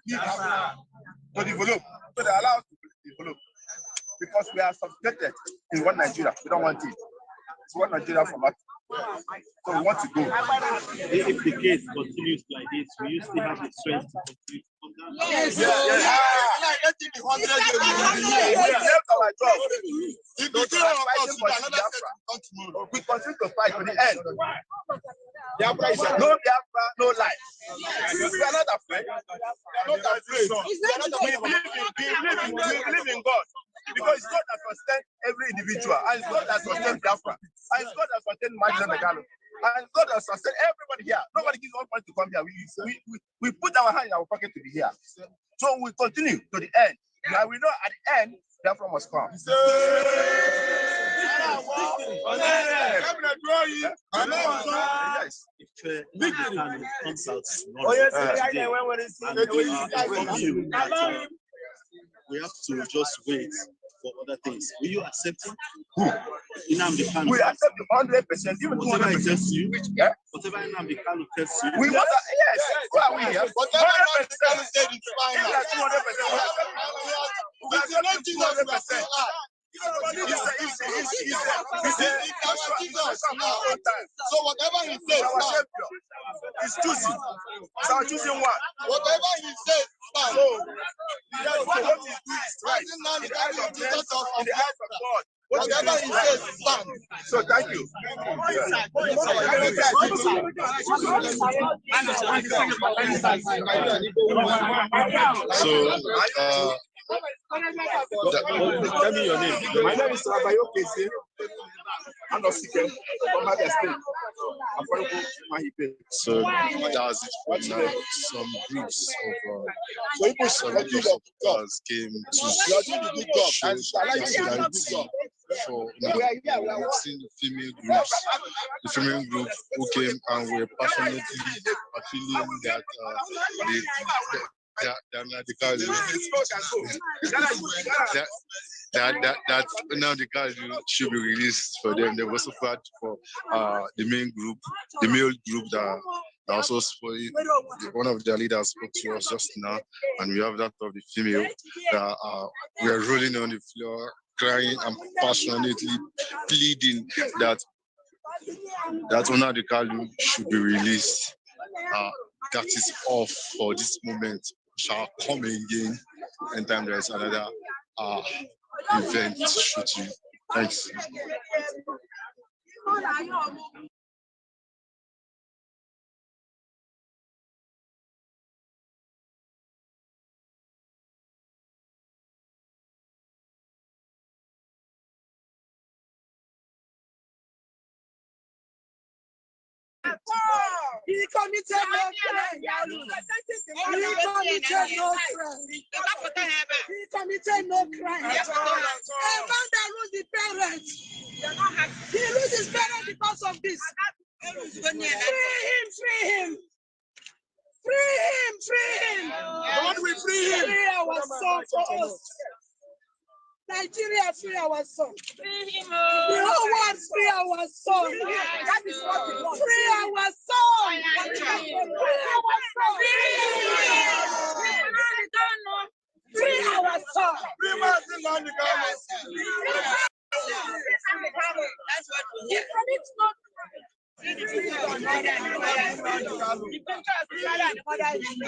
needs to develop. So they allow us to develop. Because we are subjugated in one Nigeria. We don't want it. It's one Nigeria from us. So we want to go. If the case continues like this, will you still have the strength to complete? Yes. We continue to fight to the end. Biafra is no Biafra, no life. We are not afraid. We are not afraid. We believe in God. Because it's God that sustains every individual, and it's God that sustains Biafra, and it's God that sustains Mazi Nnamdi Kanu, and it's God that sustains everybody here. Nobody gives one point to come here. We put our hand in our pocket to be here. So we continue to the end. And we know at the end, Biafra must come. Yes. If Nnamdi Kanu comes out tomorrow, we have to just wait for other things. Will you accept it? Who? Nnamdi Kanu. We accept 100%, even 200%. Whatever he tells you, yeah? whatever Nnamdi Kanu tells you. We want that, yes. Who are we here? Whatever Nnamdi Kanu said is fine. 200%. So whatever he says, he's choosing. So I'm choosing one. Whatever he says, fine. So what he's doing is right. In the eyes of God. Whatever he says, fine. So thank you. So tell me your name. My name is Rabayo Kese. I'm not sick. So that's it for now. Some groups of us came to show solidarity for we've seen the female group who came and were passionately appealing that that Nnamdi Kanu should be released for them. They were also fought for the male group that also one of their leaders spoke to us just now, and we have that of the female that we are rolling on the floor, crying and passionately pleading that Nnamdi Kanu should be released. That is all for this moment. Shall come again anytime there is another event shooting. Thanks. He committed no crime. He committed no crime. He committed no crime. A man that lose the parents. He lose his parents because of this. Free him, free him. Free him, free him. God will free him. Free our son for us. Nigeria, free our son. Free him. The whole world, free our son. That is what we want. Free our son. Free our son. Free our son. Free Mazi Nnamdi Kanu. That's what we need.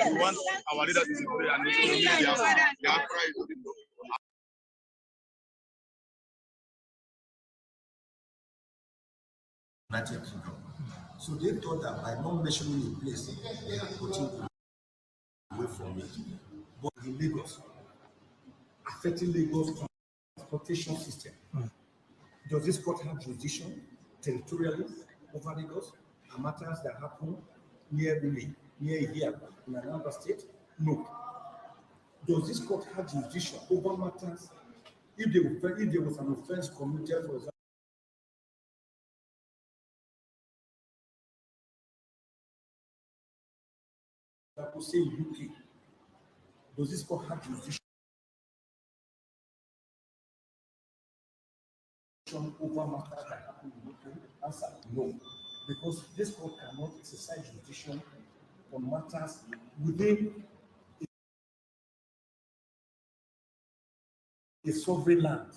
We want our leaders to pray and United Kingdom. So they thought that by not mentioning a place, they are putting away from it. But in Lagos, affecting Lagos transportation system, does this court have jurisdiction territorially over Lagos and matters that happen near here in another state? No. Does this court have jurisdiction over matters if there was an offense committed, for example, say UK, does this court have jurisdiction over matters that happen in UK? Answer, no. Because this court cannot exercise jurisdiction on matters within a sovereign land,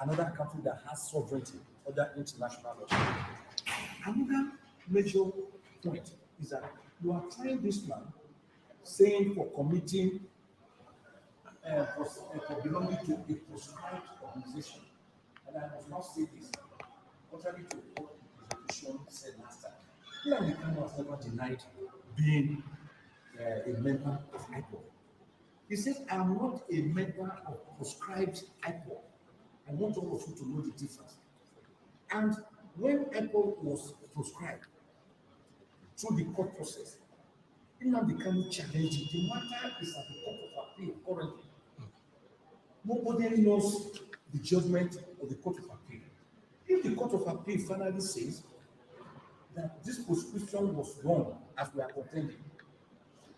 another country that has sovereignty, other international law. Another major point is that you are trying this man saying for committing, for belonging to a proscribed organization. And I must not say this, contrary to what the prosecution said last time. Nnamdi Kanu has never denied being a member of IPOB. He says, I am not a member of proscribed IPOB. I want all of you to know the difference. And when IPOB was proscribed through the court process, Nnamdi Kanu challenged it. The matter is at the Court of Appeal currently. Nobody knows the judgment of the Court of Appeal. If the Court of Appeal finally says that this proscription was wrong as we are contending,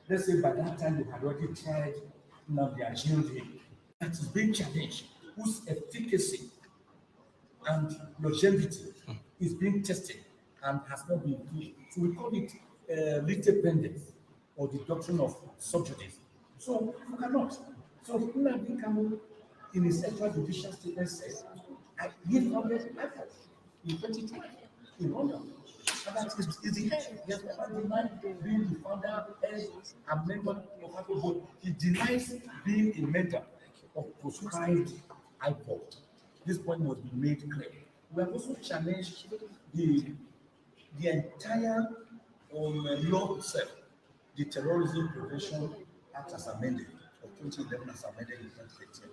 let's say by that time you had already tried Nnamdi and jailed him, that is being challenged, whose efficacy and longevity is being tested and has not been clear. So we call it lite pendens, or the doctrine of subjudice. So you cannot. So Nnamdi Kanu, in his extrajudicial statement, says, he founded IPOB in 2012 in London. And that is the head. He has never denied being the founder, head, and member of IPOB. He denies being a member of proscribed IPOB. This point must be made clear. We have also challenged the entire law itself, the Terrorism Prevention Act as amended of 2011 as amended in 2013.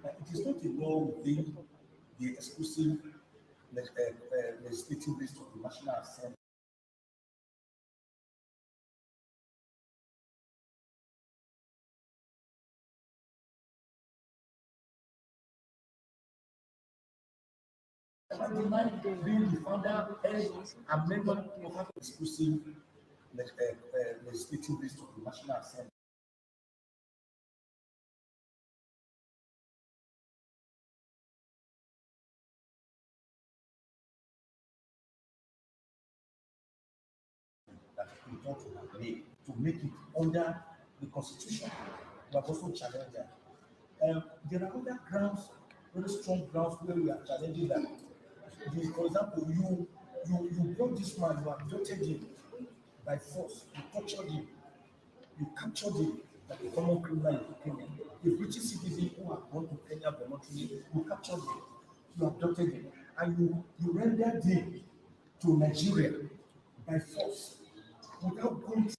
It is not a law within the exclusive legislative list of the National Assembly. Being the founder, head, and member of an exclusive legislative list of the National Assembly. That we want to have made to make it under the Constitution. We have also challenged that. There are other grounds, very strong grounds where we are challenging that. For example, you brought this man, you abducted him by force, you tortured him, you captured him like a common criminal in Kenya. A British citizen who had gone to Kenya voluntarily, you captured him, you abducted him, and you rendered him to Nigeria by force without going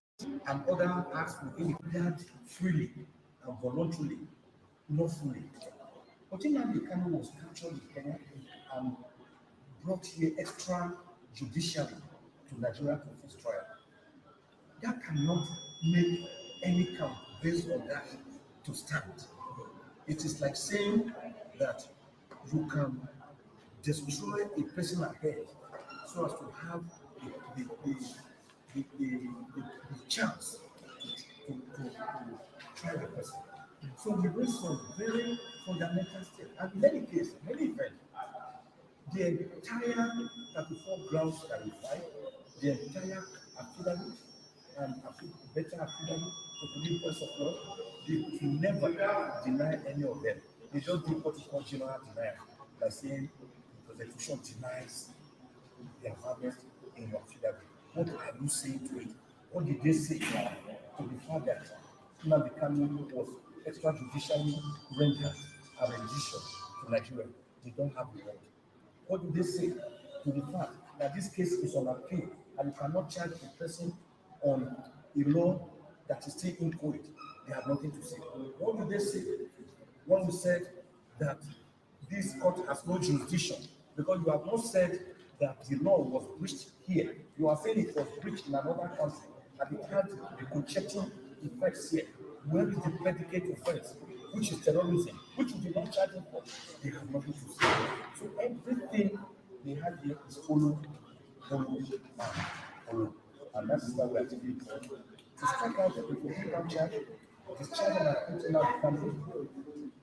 and other acts within it freely and voluntarily, lawfully. But Nnamdi Kanu was captured in Kenya and brought here extrajudicially to Nigeria for first trial. That cannot make any count based on that to stand. It is like saying that you can destroy a person ahead so as to have the chance to try the person. So we raise some very fundamental steps. And in many cases, many events, the entire 34 grounds that we fight, the entire affidavit and better affidavit to the purpose of law, they never deny any of them. They just do what is called general denial by saying the prosecution denies the affidavit in your affidavit. What are you saying to it? What did they say to the fact that Nnamdi Kanu was extrajudicially rendered a rendition to Nigeria? They don't have the word. What do they say to the fact that this case is on appeal and you cannot charge the person on a law that is still inchoate? They have nothing to say. What do they say when we said that this court has no jurisdiction? Because you have not said that the law was breached here. You are saying it was breached in another country and it had the conjectural effects here. Where is the predicate offense, which is terrorism, which we did not charge them for? They have nothing to say. So everything they had here is follow. And that's why we are taking it forward. To strike out the people who can charge, discharge them and put out the country.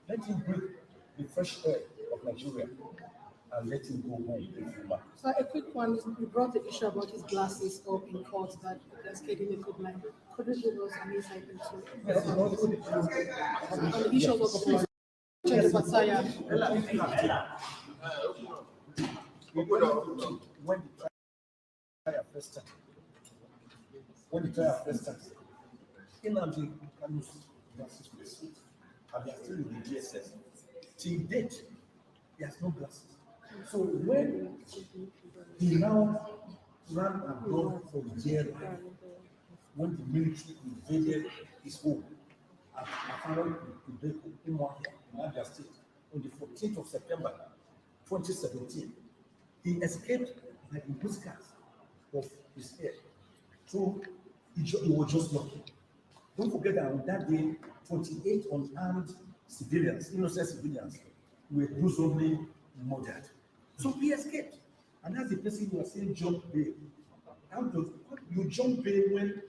Let him breathe the fresh air of Nigeria and let him go home if you want. So a quick one, you brought the issue about his glasses up in court that cascading a good line. Could you give us an insight into on the issues of the police? Check the Pasaya. When the trial first started, Nnamdi Kanu's glasses were sold, and they are still in the DSS. Till date, he has no glasses. So when he now ran abroad from jail when the military invaded his home at Mafaron in Abia State on the 14th of September 2017. He escaped by the whiskers of his hair. So he was just lucky. Don't forget that on that day, 28 unarmed civilians, innocent civilians, were gruesomely murdered. So he escaped. And that's the person who was saying jump bail. You jump bail when,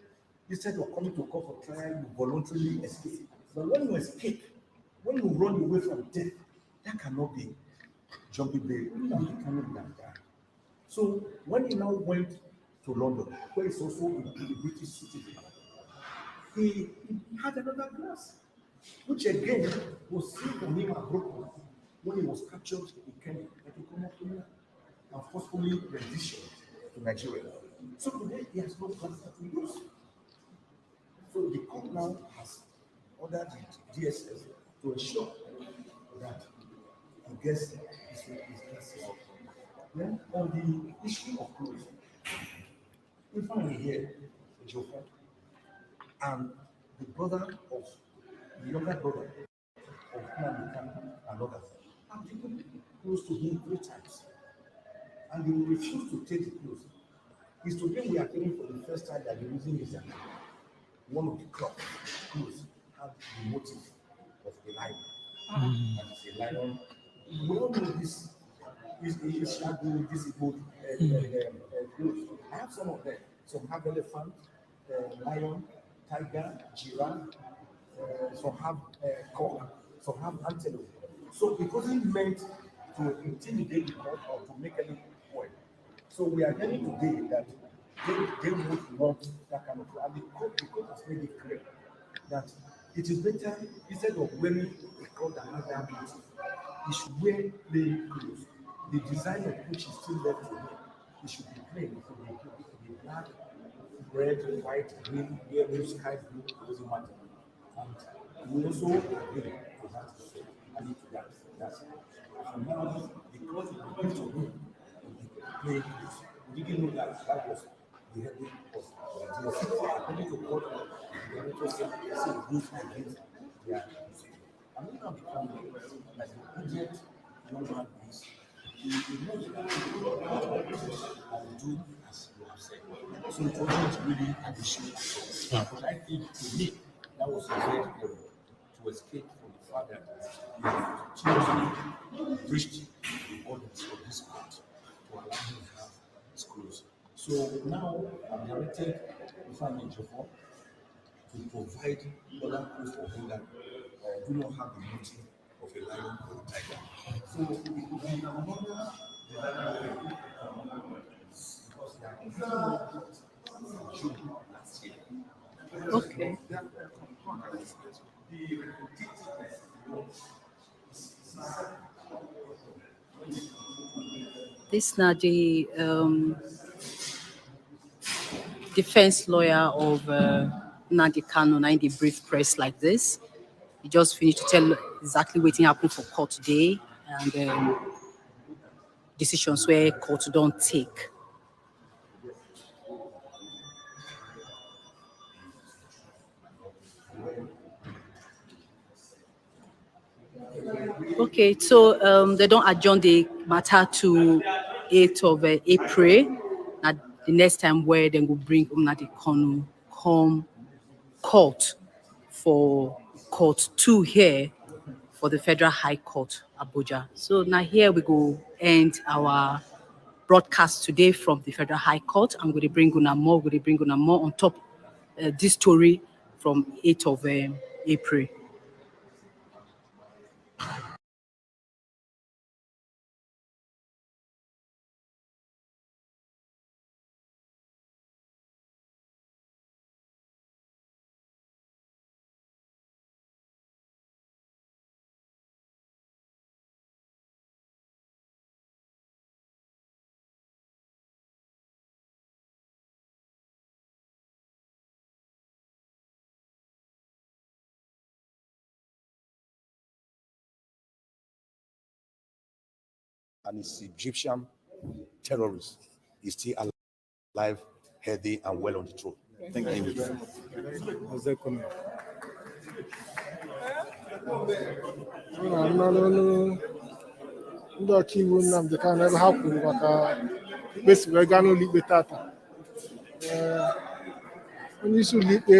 instead of coming to court for trial, you voluntarily escape. But when you escape, when you run away from death, that cannot be jumping bail. You cannot be that. So when he now went to London, where he's also a British citizen, he had another glass, which again was seen on him abroad when he was captured in Kenya, and forcefully rendition to Nigeria. So today he has no glass to use. So the court now has ordered the DSS to ensure that he gets his glasses. Then on the issue of clothes, we find here Jofa and the younger brother of Nnamdi Kanu and others have taken close to him 3 times. And he will refuse to take the clothes. It's today we are hearing for the first time that the reason is that one of the clothes have the motive of a lion. And it's a lion. We all know this is shadow, visible clothes. I have some of them. Some have elephant, lion, tiger, giraffe, some have cock, some have antelope. So it wasn't meant to intimidate the court or to make any point. So we are hearing today that they would want that kind of, and the court has made it clear that it is better, instead of wearing a cloth that has that beauty, he should wear plain clothes. The design of which is still left to him, it should be plain. It could be black, red, white, green, yellow, sky blue, it doesn't matter. And we also agree to that. And to that. That's it. So now, because it gives to him plain clothes, we didn't know that that was the heading of the DSS. According to court, the director said against their I'm not becoming like an idiot young man is. He knows that he will do as you have said. So it wasn't really an issue. But I think to me, that was a great error to escape from the fact that he had continuously breached the orders of this court to allow him to have his clothes. So now I'm directed, if I may, to provide other clothes for him that do not have the motive of a lion or a tiger. So it could be another Okay. This now the defense lawyer of Nnamdi Kanu, now in the brief press like this. He just finished to tell exactly what happened for court today and decisions where court don't take. Okay, so they don't adjourn the matter to 8th of April. Now the next time where they will bring Nnamdi Kanu come court for court 2 here for the Federal High Court, Abuja. So now here we go end our broadcast today from the Federal High Court. I'm going to bring Una more on top this story from 8th of April. And his Egyptian terrorist is still alive, healthy, and well on the throne. Thank you. Ndị ọkaiwu Nnamdi Kanu ebe ha kwuru maka ikpe si wee gaa n'ụlọ ikpe tata. Onye isi ụlọ ikpe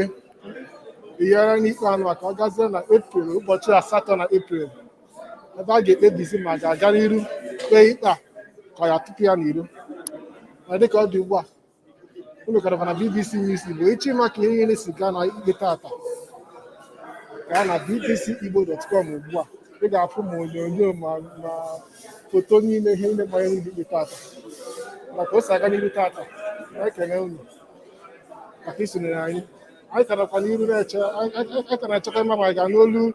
eyiara n'ikpe ahụ maka ọ gazie na Eprel, ụbọchị 8 na Eprel, ebe a ga-ekpebizi ma ga-aga n'iru kpee ikpe a ka ya tupu ya n'iro. Ma dịka ọ dị ugbu a, ụlọ gara na BBC News Igbo echi maka ihe niile si gaa na ikpe tata gaa na bbcigbo.com ugbu a. Ị ga-afụ ma onyonyo ma foto niile ihe niile gbanyere ụlọ ikpe tata maka o si aga n'iru tata. Na-ekele unu maka isonyere anyị. Anyị karakwa n'iru na-eche, anyị ka na-echekwa ịma ma ga n'olu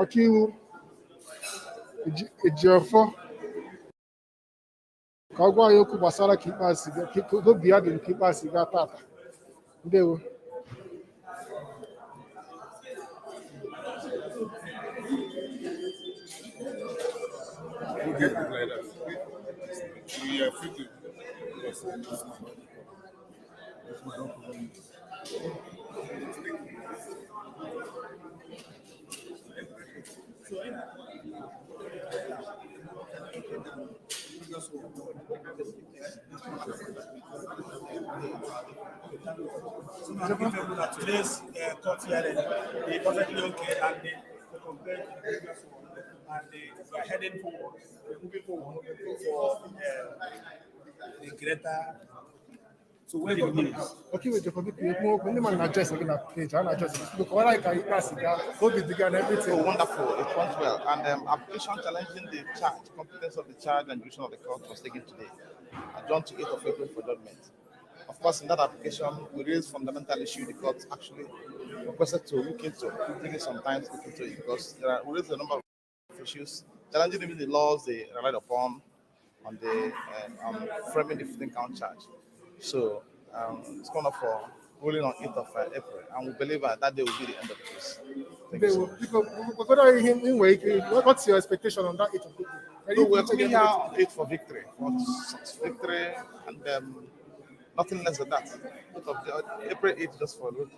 ọkaiwu Ejiofọ ka ọ gwa anyị okwu gbasara ka ikpeazụ ka obi ya dị nke ikpeazụ gaa tata. Ndewo. Today's court hearing is perfectly okay, and they compared to the previous one, and they are heading forward, moving forward for the greater. So where the news? Okay, wait, you forget when the man address again at page, and address look what I can pass it down, hold it together and everything. Oh, wonderful. It went well. And application challenging the charge, competence of the charge and jurisdiction of the court was taken today, adjourned to 8th of April for judgment. Of course, in that application, we raised fundamental issue. The court actually requested to look into it, taking some time to look into it, because we raised a number of issues, challenging even the laws they relied upon on the framing the 15-count charge. So it's kind of for ruling on 8th of April, and we believe that day will be the end of the case. Thank you so much. What's your expectation on that 8th of April? So we're coming here on 8th for victory, victory, and nothing less than that. 8th of April 8th just for road.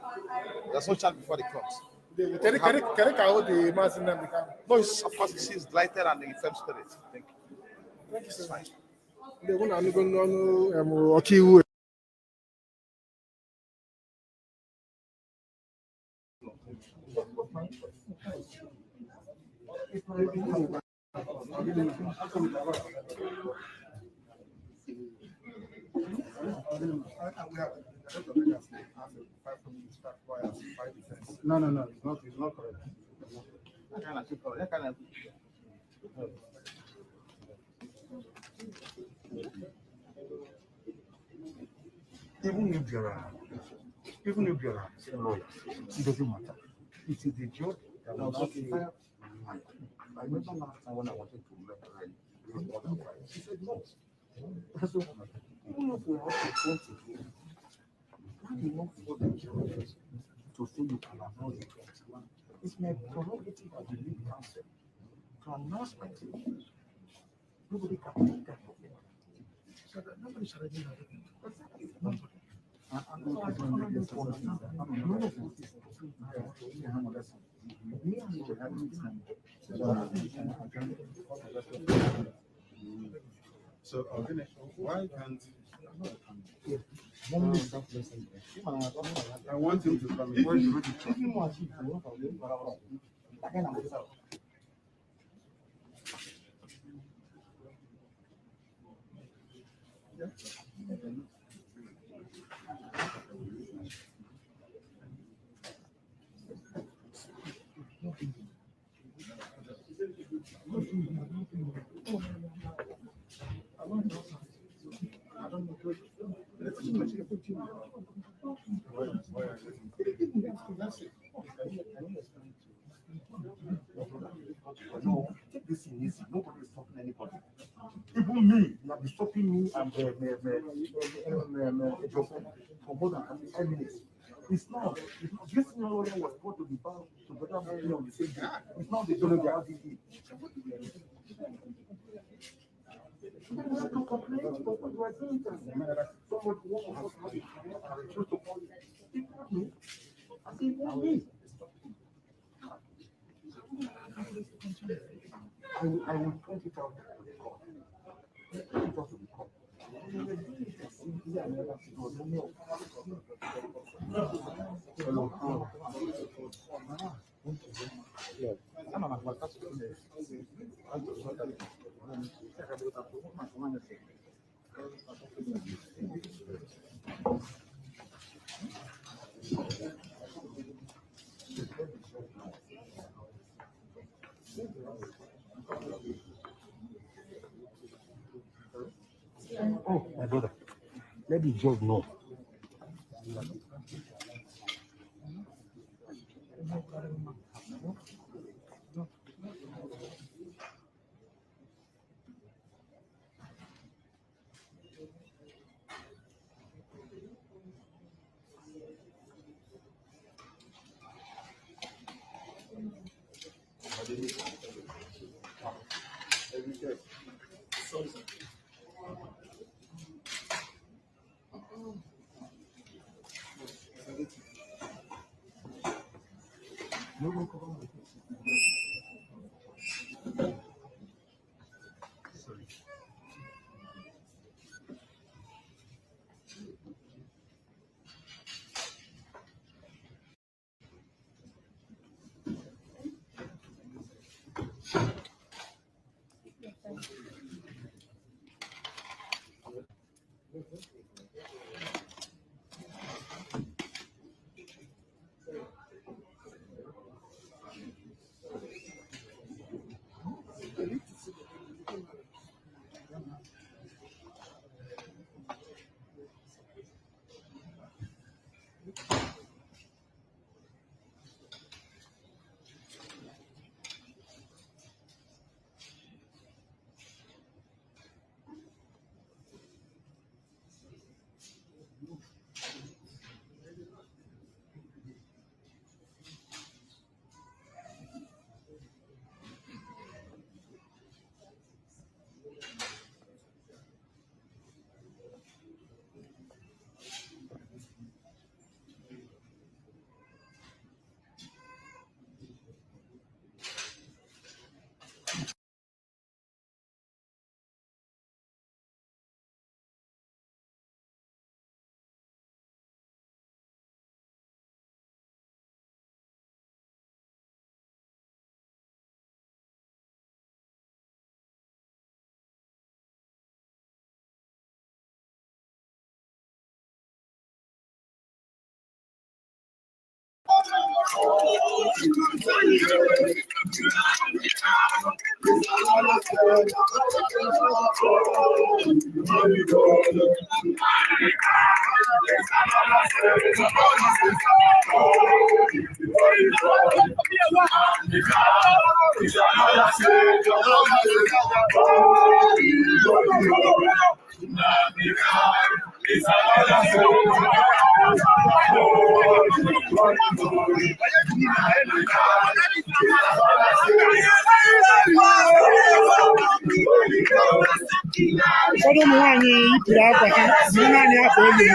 There's no charge before the court. Can I call the Mazi Nnamdi Kanu? No, it's, of course, it's lighter and in firm spirit. Thank you. Thank you so much. Ọkaiwu No, it's not correct. Even if there are lawyers, it doesn't matter. It is the judge that will notify. I remember last time when I wanted to make a he said no. So even if we have to go to him, not enough for the judges to say you can announce it. It's my prerogative as the lead counsel to announce my decisions. Nobody can take that from me. So that nobody shall do that. Exactly. Nobody. And I don't understand that. None of us is me and you have So, why can't I want him to come in? No, take this easy. Nobody is stopping anybody. Even me, you have been stopping me and for more than 10 minutes. It's not. This lawyer was brought to the bar to better me on the same day. It's not the judge they are I will point it out. Oh, my brother, let the judge know. Ụfọdụ ụmụ nwaanyị yipụrụ akwa ha jiri naanị akwa elu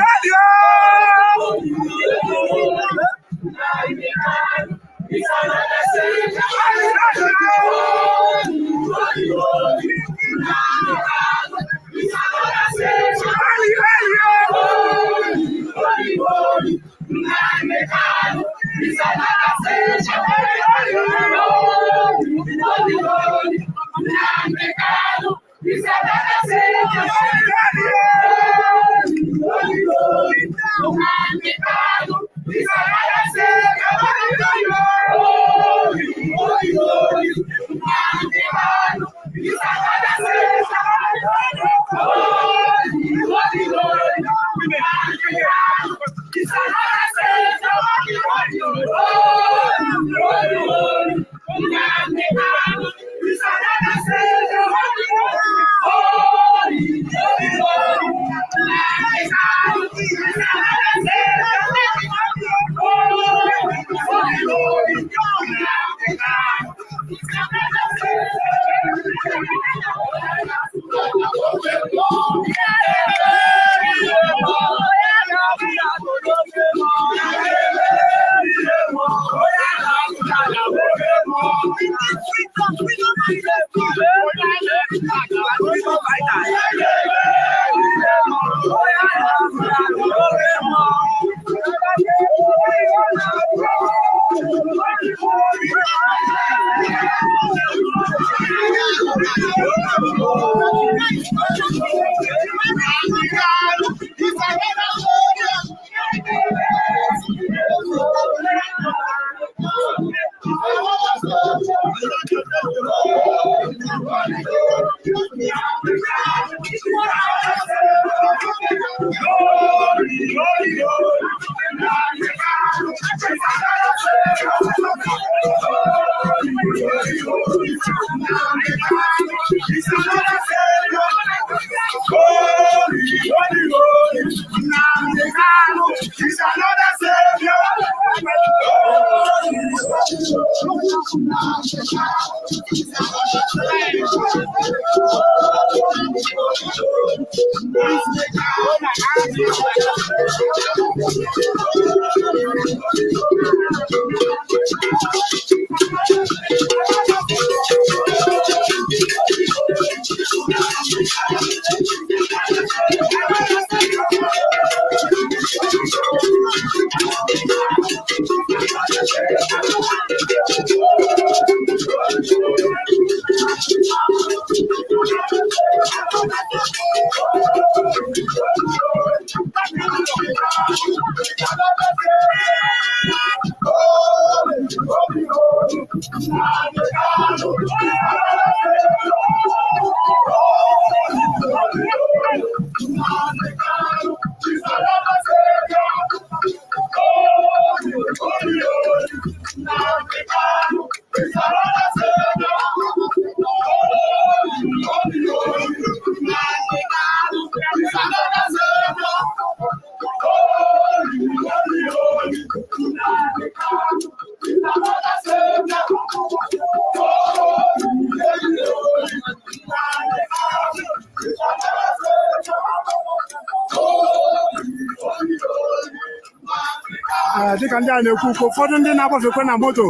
dịka ndị a na-ekwu ukwu ụfọdụ ndị na-agbafekwa na moto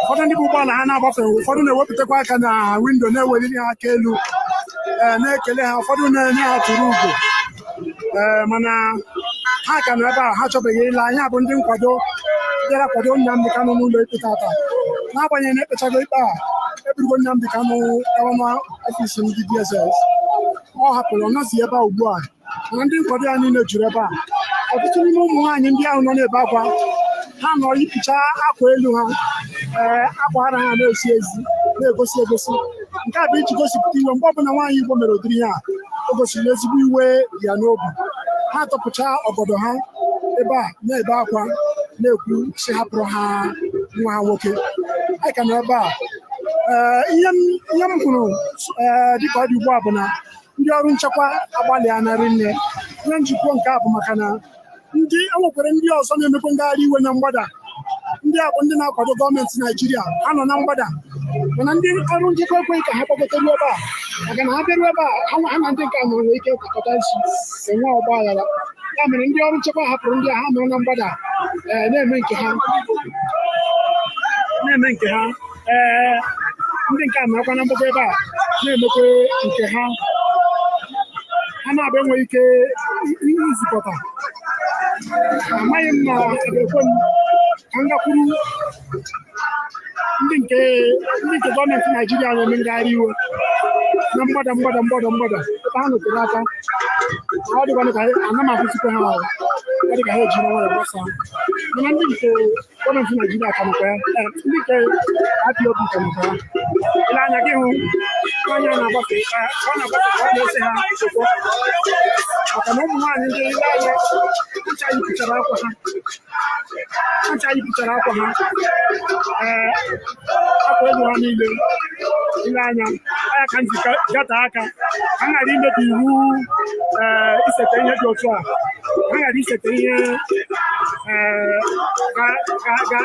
ụfọdụ ndị bụ ụgbọala ha na-agbafe ụfọdụ na-ewepụtakwa aka na windo na-eweliri ha aka elu na-ekele ha ụfọdụ na-enye ha tụrụ ugo mana ha ka nọ ebe a ha chọbeghị ịla anyị bụ ndị nkwado bịara kwado Nnamdi Kanu n'ụlọ ikpe tata n'agbanyeghị na ekpechago ikpe a eburugo Nnamdi Kanu gawa n'ọfisi ndị DSS ọ hapụrụ ọ nọzi ebe a ugbu a mana ndị nkwado ya niile juru ebe a ọtụtụ n'ime ụmụ nwaanyị ndị ahụ nọ n'ebe akwa ha nọ yipụcha akwa elu ha akwa ara ha na-esi ezi na-egosi egosi nke a bụ iji gosipụta iwe mgbe ọbụla nwaanyị Igbo mere ụdịrị ya o gosiri ezigbo iwe ya n'obi ha tọpụcha ọgọdọ ha ebe a na-ebe akwa na-ekwu si hapụrụ ha nwa ha nwoke anyị ka nọ ebe a ihe m hụrụ dịka ọ dị ugbu a bụ na ndị ọrụ nchekwa agbalịa narị nne ihe njikwa nke a bụ maka na ndị enwekwara ndị ọzọ na-emekwa ngagharị iwe na mgbada ndị a bụ ndị na-akwado gọọmenti Naijiria ha nọ na mgbada mana ndị ọrụ nchekwa ekweghị ka ha kpọkọtaruo ebe a maka na ha bịaruo ebe a ha na ndị nke a nwere ike ịkọkọta isi enwe ọgba aghara ya mere ndị ọrụ nchekwa hapụrụ ndị a ha nọ na mgbada na-eme nke ha ndị nke a nọkwa na mgbada ebe a na-emekwa nke ha ha na-abịa enweghị ike izukọta amaghị m na ekwe m ka m gakwuru ndị nke gọọmenti Naijiria na-eme ngagharị iwe na mgbada ebe ha nọtere aka ọ dịkwana ka ana m ahụzikwa ha ahụ ọ dị ka ha ejiri nwayọ gbasa mana ndị nke gọọmenti Naijiria ka nọkwa ya ndị nke IPOB ka nọkwa ya ile anya gị hụ anya na-agbafe ka ọ na-ese ha nsogbu maka na ụmụ nwaanyị ndị ile anya ncha yipụchara akwa ha akwa elu ha niile ile anya ka nji gata aka ha ghara imebi iwu isete ihe dị otu a ha ghara isete ihe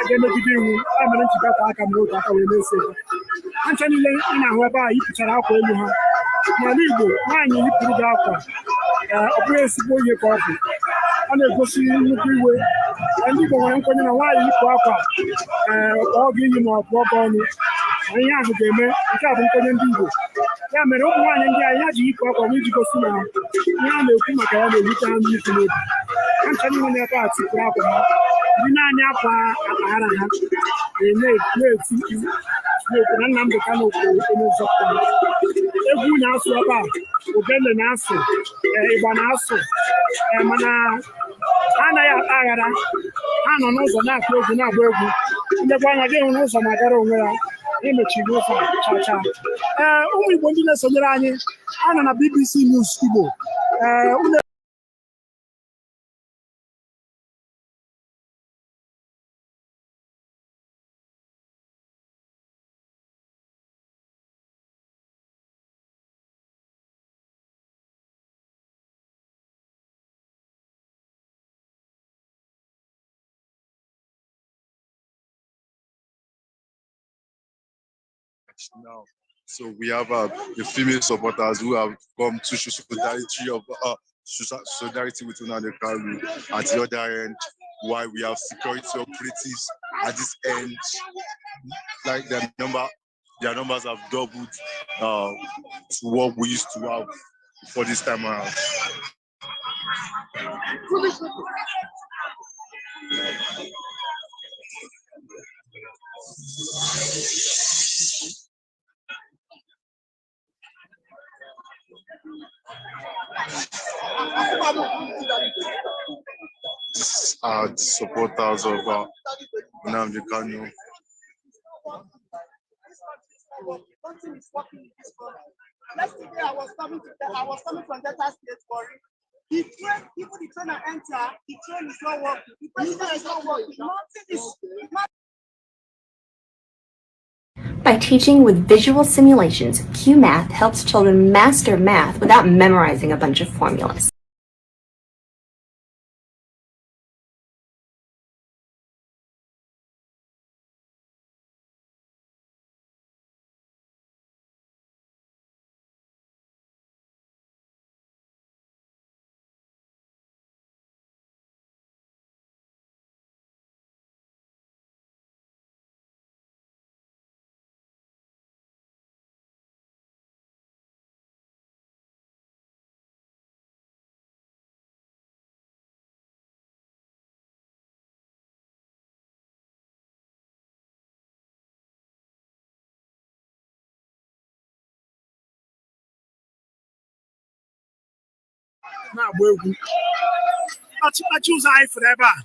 ga-emegide iwu ya mere nji gata aka m n'otu aka wee na-ese ha ncha niile ị na-ahụ ebe a yipụchara akwa elu ha n'ala Igbo nwaanyị yipụrụ gị akwa ọ bụghị ezigbo ihe ka ọ bụ ọ na-egosi nnukwu iwe ndị Igbo nwere nkwenye na nwaanyị yipụ akwa ka ọ ga-iyi ma ọ bụ ọgọ ọnụ ihe ahụ ga-eme nke a bụ nkwenye ndị Igbo ya mere ụmụ nwaanyị ndị anyị ha ji ikwe akwa wee ji gosi na ihe a na-ekwu maka ya na-ewute ha n'ikwu n'obi ha ncha niile n'ebe a tipụrụ akwa ha ndị naanị akwa akpaghara ha na-eti n'okwu na Nnamdi Kanu kwuru onye nzọpụta egwu na-asụ ebe a ogele na-asụ ịgba na-asụ mana ha anaghị akpa aghara ha nọ n'ụzọ na-akụ egwu na-agba egwu ndekwa anya gị hụ n'ụzọ na-agara onwe ya emechiri ụzọ chacha ụmụ Igbo ndị na-esonyere anyị a nọ na BBC News Igbo now. So we have the female supporters who have come to show solidarity with Nnamdi Kanu at the other end, while we have security operatives at this end. Like their numbers have doubled to what we used to have for this time around. These are the supporters of Nnamdi Kanu. Yesterday I was coming from Delta State for it. The train, even the train I enter, the train is not working. The president is not working. Nothing is. By teaching with visual simulations, QMath helps children master math without memorizing a bunch of formulas. na-agba egwu achị ụzọ anyị fere ebe a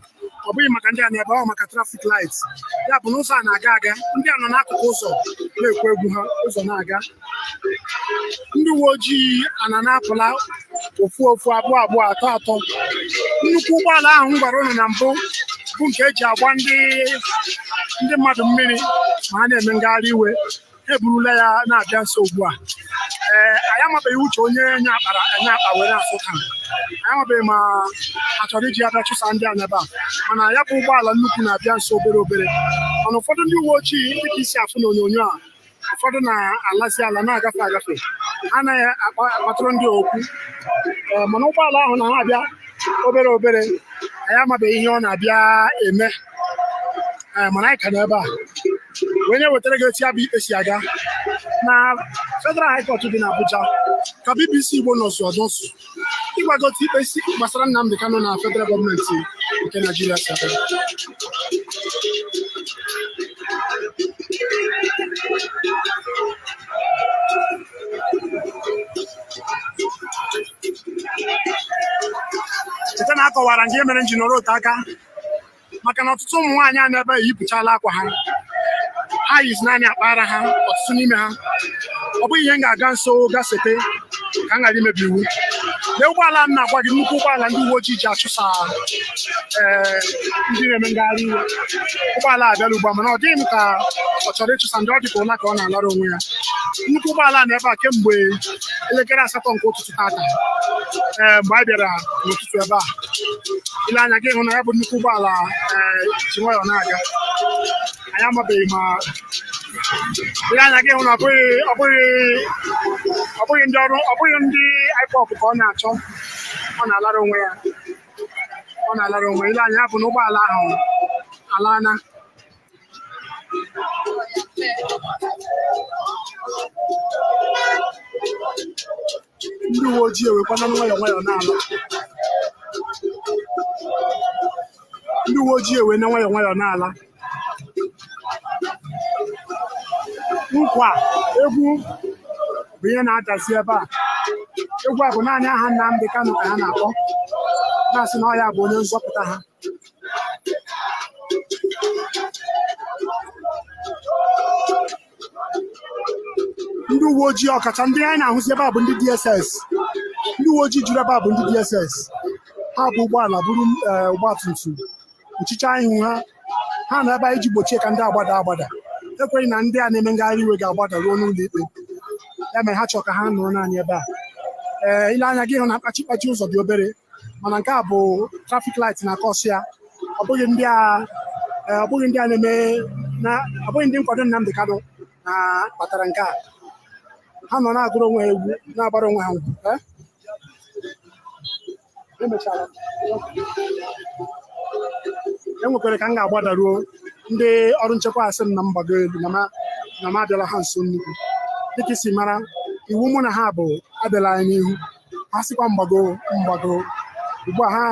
ọ bụghị maka ndị a na-ebe ọ maka trafik light ya bụ na ụzọ a na-aga aga ndị a nọ n'akụkụ ụzọ na-ekwu egwu ha ụzọ na-aga ndị uwe ojii ana na-apụla ofu abụọ atọ nnukwu ụgbọala ahụ m gwara unu na mbụ bụ nke eji agba ndị mmadụ mmiri ma ha na-eme ngagharị iwe ha eburula ya na-abịa nso ugbu a anyị amabeghị uche onye nye akpa were asụ ka anyị amabeghị ma a chọrọ iji ya bịa chụsa ndị a n'ebe a mana ya bụ ụgbọala nnukwu na-abịa nso obere mana ụfọdụ ndị uwe ojii ndị ka isi afụ n'onyonyo a ụfọdụ na-alazi ala na-agafe anaghị akpatụrụ ndị okwu mana ụgbọala ahụ na ha abịa obere anyị amabeghị ihe ọ na-abịa eme mana anyị ka n'ebe a wee nye wetara gị etu ya bụ ikpe si aga na Federal High Court dị n'Abuja ka BBC Igbo nọsụ ọdọsụ ịgwagote ikpe gbasara Nnamdi Kanu na federal gọọmenti nke Nigeria si aga. Cheta na akọwara nke mere nji nọrọ otu aka maka na ọtụtụ ụmụ nwaanyị a n'ebe eyipụchala akwa ha yizi naanị akpara ha ọtụtụ n'ime ha ọ bụghị ihe m ga-aga nso gasete ka m ghara imebi iwu lee ụgbọala m na-agwa gị nnukwu ụgbọala ndị uwe ojii ji achụsa ndị na-eme ngagharị iwe ụgbọala abịala ugbu a mana ọ dịghị m ka ọ chọrọ ịchụsa ndị ọ dịka ụla ka ọ na-alara onwe ya nnukwu ụgbọala na ebe a kemgbe elekere 8 nke ụtụtụ tata mgbe anyị bịara n'ụtụtụ ebe a ile anya gị hụ na ya bụ nnukwu ụgbọala ji nwayọọ na-aga anyị amabeghị ma ile anya gị hụ na ọ bụghị ndị ọrụ ọ bụghị ndị IPOB ka ọ na-achọ ọ na-alara onwe ile anya bụ na ụgbọala ahụ alana uwe ojii ewekwana nwayọọ nwayọọ n'ala. Ndị uwe ojii ewe na nwayọọ nwayọọ n'ala. Nkwa egwu bụ ihe na-adasi ebe a. Egwu a bụ naanị aha Nnamdi Kanu ka ha na-akpọ, na-asị na ọ ya bụ onye nzọpụta ha. Ndị uwe ojii ọkacha ndị anyị na-ahụzi ebe a bụ ndị DSS. Ndị uwe ojii juru ebe a bụ ndị DSS. Ha bụ ụgbọala bụrụ ọgbatumtum. Nchicha ihu ha nọ ebe anyị ji gbochie ka ndị agbada. Ekweghị na ndị a na-eme ngagharị iwe ga-agbada ruo n'ụlọ ikpe. Ya mere ha chọrọ ka ha nọrọ naanị ebe a. Ile anya gị hụ na mkpachi ụzọ dị obere, mana nke a bụ trafik light na-akọsụ ya. Ọ bụghị ndị a na-eme ọ bụghị ndị nkwado Nnamdi Kanu kpatara nke a. Ha nọ na-agụrụ onwe ha egwu, na-agbara onwe ha ngwu. Emechara enwekwara ka m ga-agbadaruo ndị ọrụ nchekwa asị m na mgbago elu na m abịala ha nso nnukwu. Dịka isi mara, iwu mụ na ha bụ abịala anyị n'ihu. Ha sịkwa mgbago. Ugbu a ha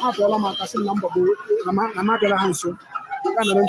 abịala m aka sị m na mgbago na m abịala ha nso. Ya mere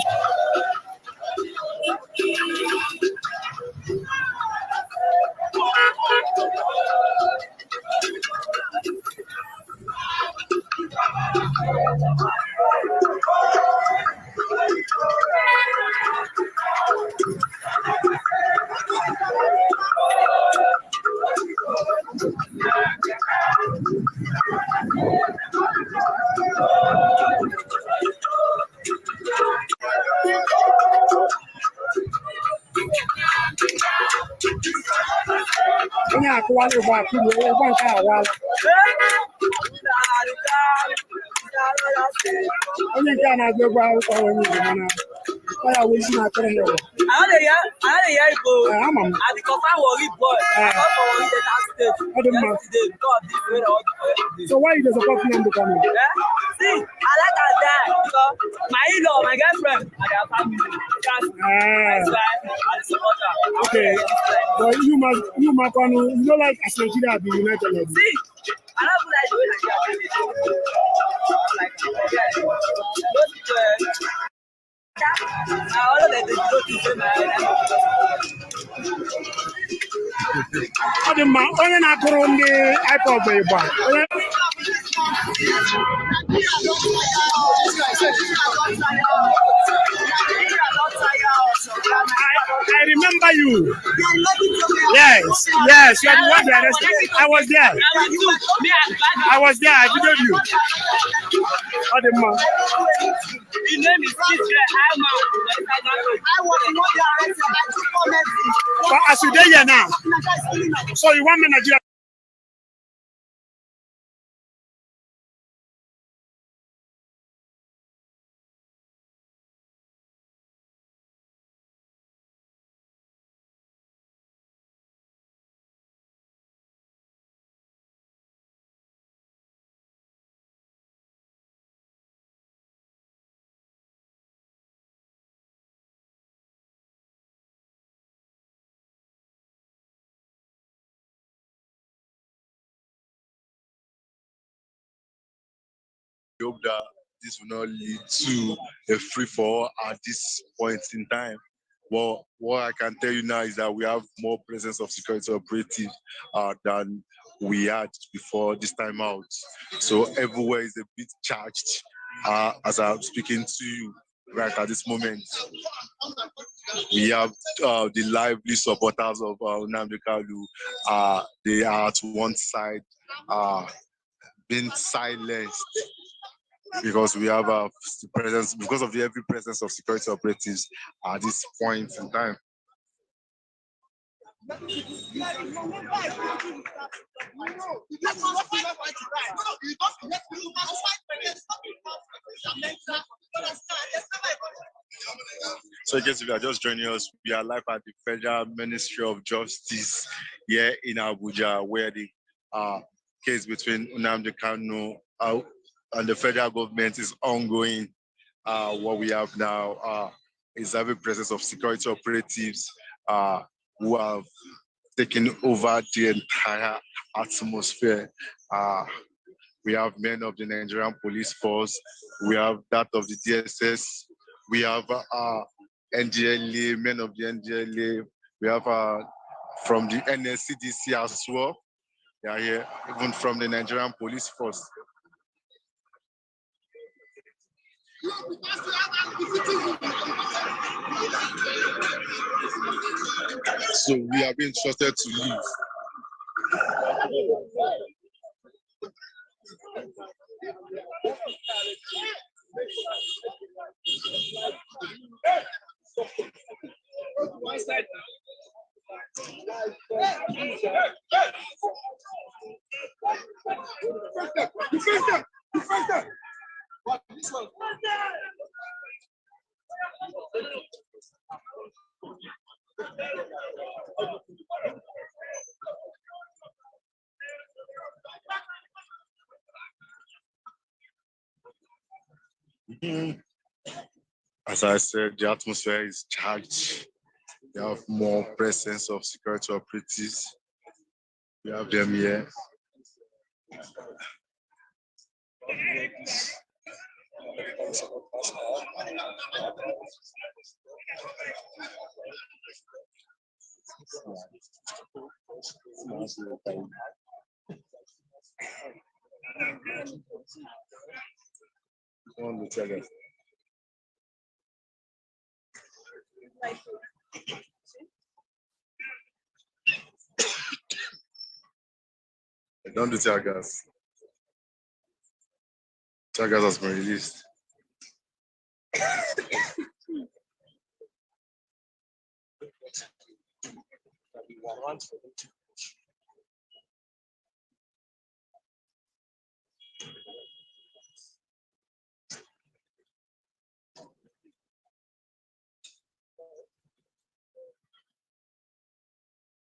onye akụwala ụgbọ akụrụ ụgbọ nke awala. Onye nke a na-agụ egwu akwụkwọ onye Igbo mana ọ ya wezi na-atụrụ ya ụwa. Ama m. Ọ dị mma. So why you dey support Nnamdi Kanu? See, I like her dad because my in-law, my girlfriend, and their family. That's why I support her. Okay, but you Kanu, you don't like as Nigeria be united. See, I don't feel like the way Nigeria all of them ọ dị mma, onye na-akụrụ ndị iPod bụ Igbo. I remember you. Yes, you are the one that arrested. I was there. I videoed you. Oh, the man. His name is But as you there now, so you want me Nigeria? We hope that this will not lead to a free-for-all at this point in time. Well, what I can tell you now is that we have more presence of security operatives than we had before this time out. So everywhere is a bit charged as I'm speaking to you right at this moment. We have the lively supporters of Nnamdi Kanu. They are to one side being silenced because we have presence, because of the heavy presence of security operatives at this point in time. So just if you are just joining us, we are live at the Federal Ministry of Justice here in Abuja, where the case between Nnamdi Kanu and the federal government is ongoing. What we have now is having presence of security operatives who have taking over the entire atmosphere. We have men of the Nigerian police force, we have that of the DSS, we have NGLA, men of the NGLA, we have from the NSCDC as well. They are here, even from the Nigerian police force. So we have been trusted to leave. As I said, the atmosphere is charged. We have more presence of security operatives. We have them here. Don't do tear gas. Tear gas has been released.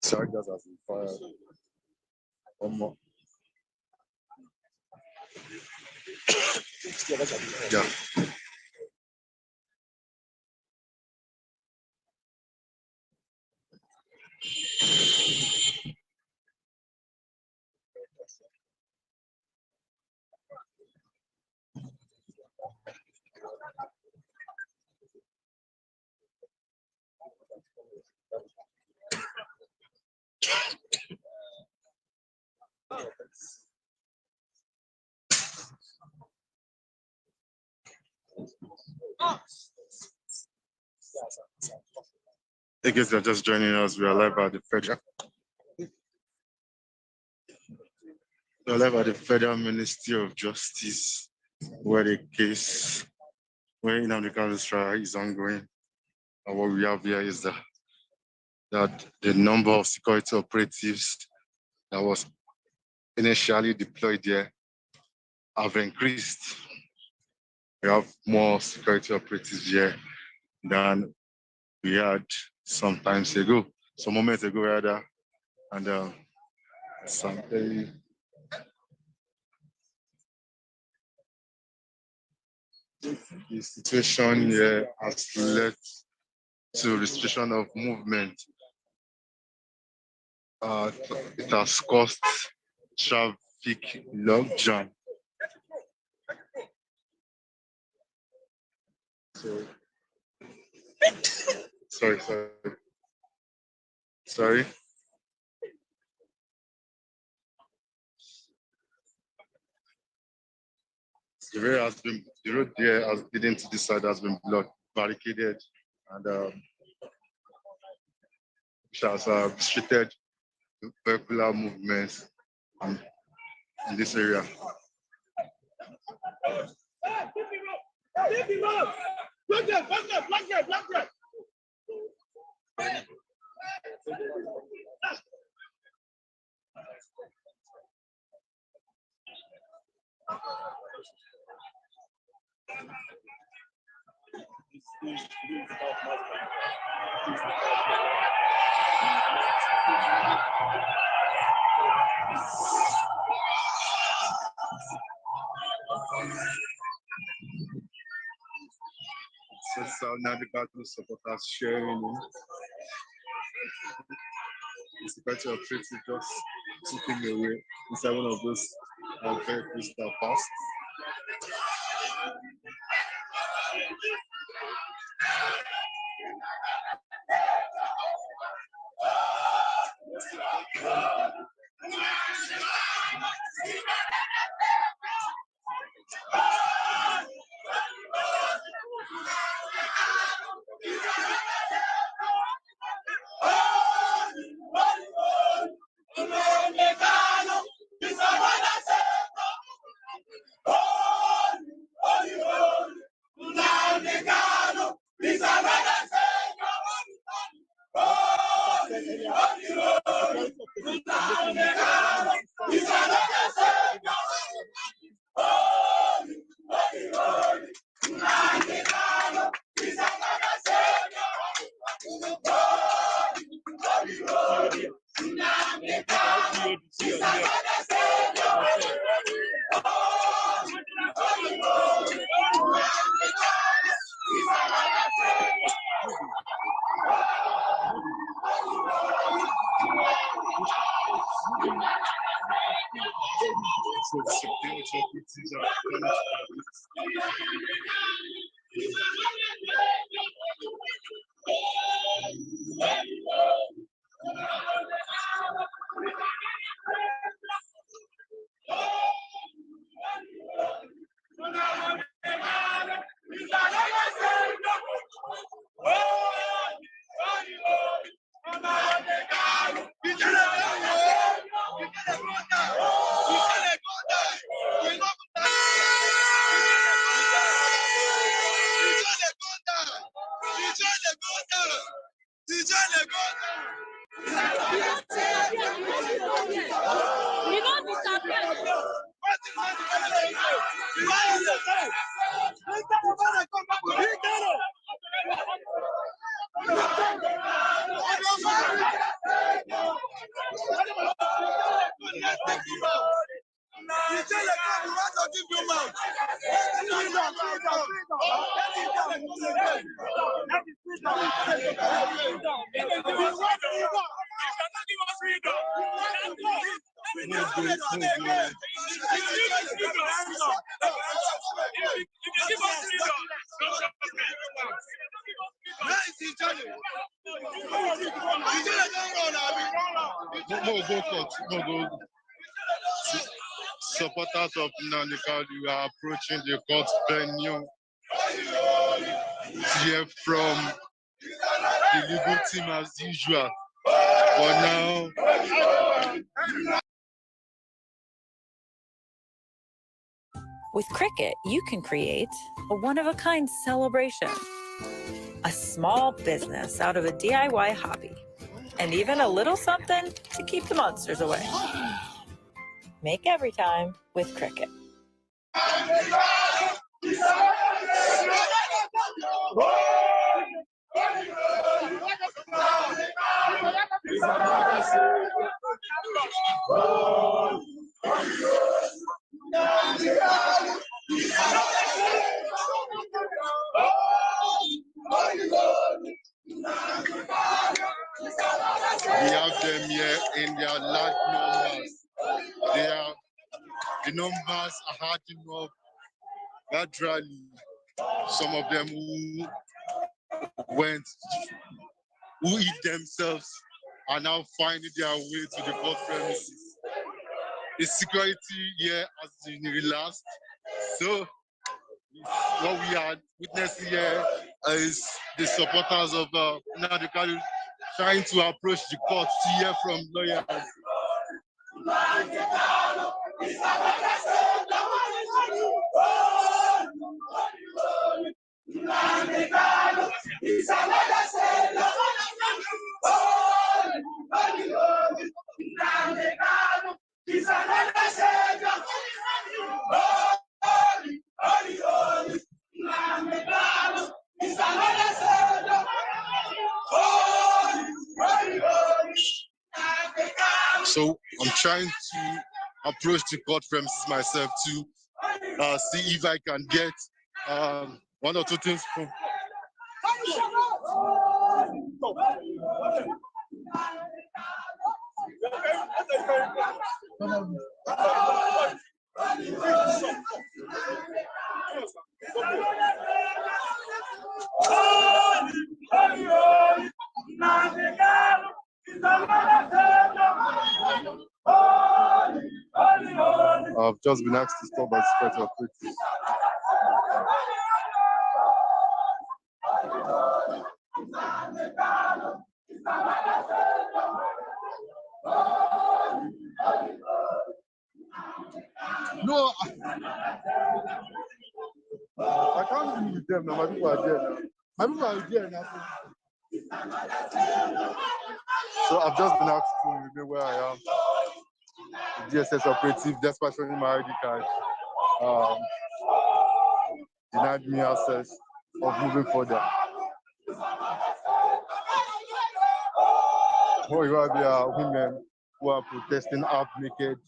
Tear gas has been fired. One more. Yeah. I guess they're just joining us. We are live at the federal. We are live at the Federal Ministry of Justice, where the case, where Nnamdi Kanu's trial is ongoing. And what we have here is that the number of security operatives that was initially deployed there have increased. We have more security operatives here than we had some moments ago rather, and the situation here has led to restriction of movement. It has caused traffic logjam. Sorry. The road there has leading to this side has been blocked, barricaded, and which has restricted vehicular movements in this area. So now the Kanu supporters sharing. the security operative just took him away inside one of those vehicles that passed. Supporters of Nnamdi Kanu are approaching the court venue to hear from the legal team as usual. But now, with Cricut, you can create a one-of-a-kind celebration, a small business out of a DIY hobby, and even a little something to keep the monsters away. Make every time with Cricut. we have them here in their large numbers. The numbers are adding up gradually. Some of them who eat themselves are now finding their way to the court premises. The security here has been relaxed. So what we are witnessing here is the supporters of Nnamdi Kanu trying to approach the court to hear from lawyers. So I'm trying to approach the court premises myself to see if I can get one or two things from. I've just been asked to stop by security operatives. No, I can't be with them now. My people are there now. My people are there now. So I've just been asked to remain where I am. The DSS operative, despite showing my ID card, denied me access of moving further. Or you have women who are protesting half naked.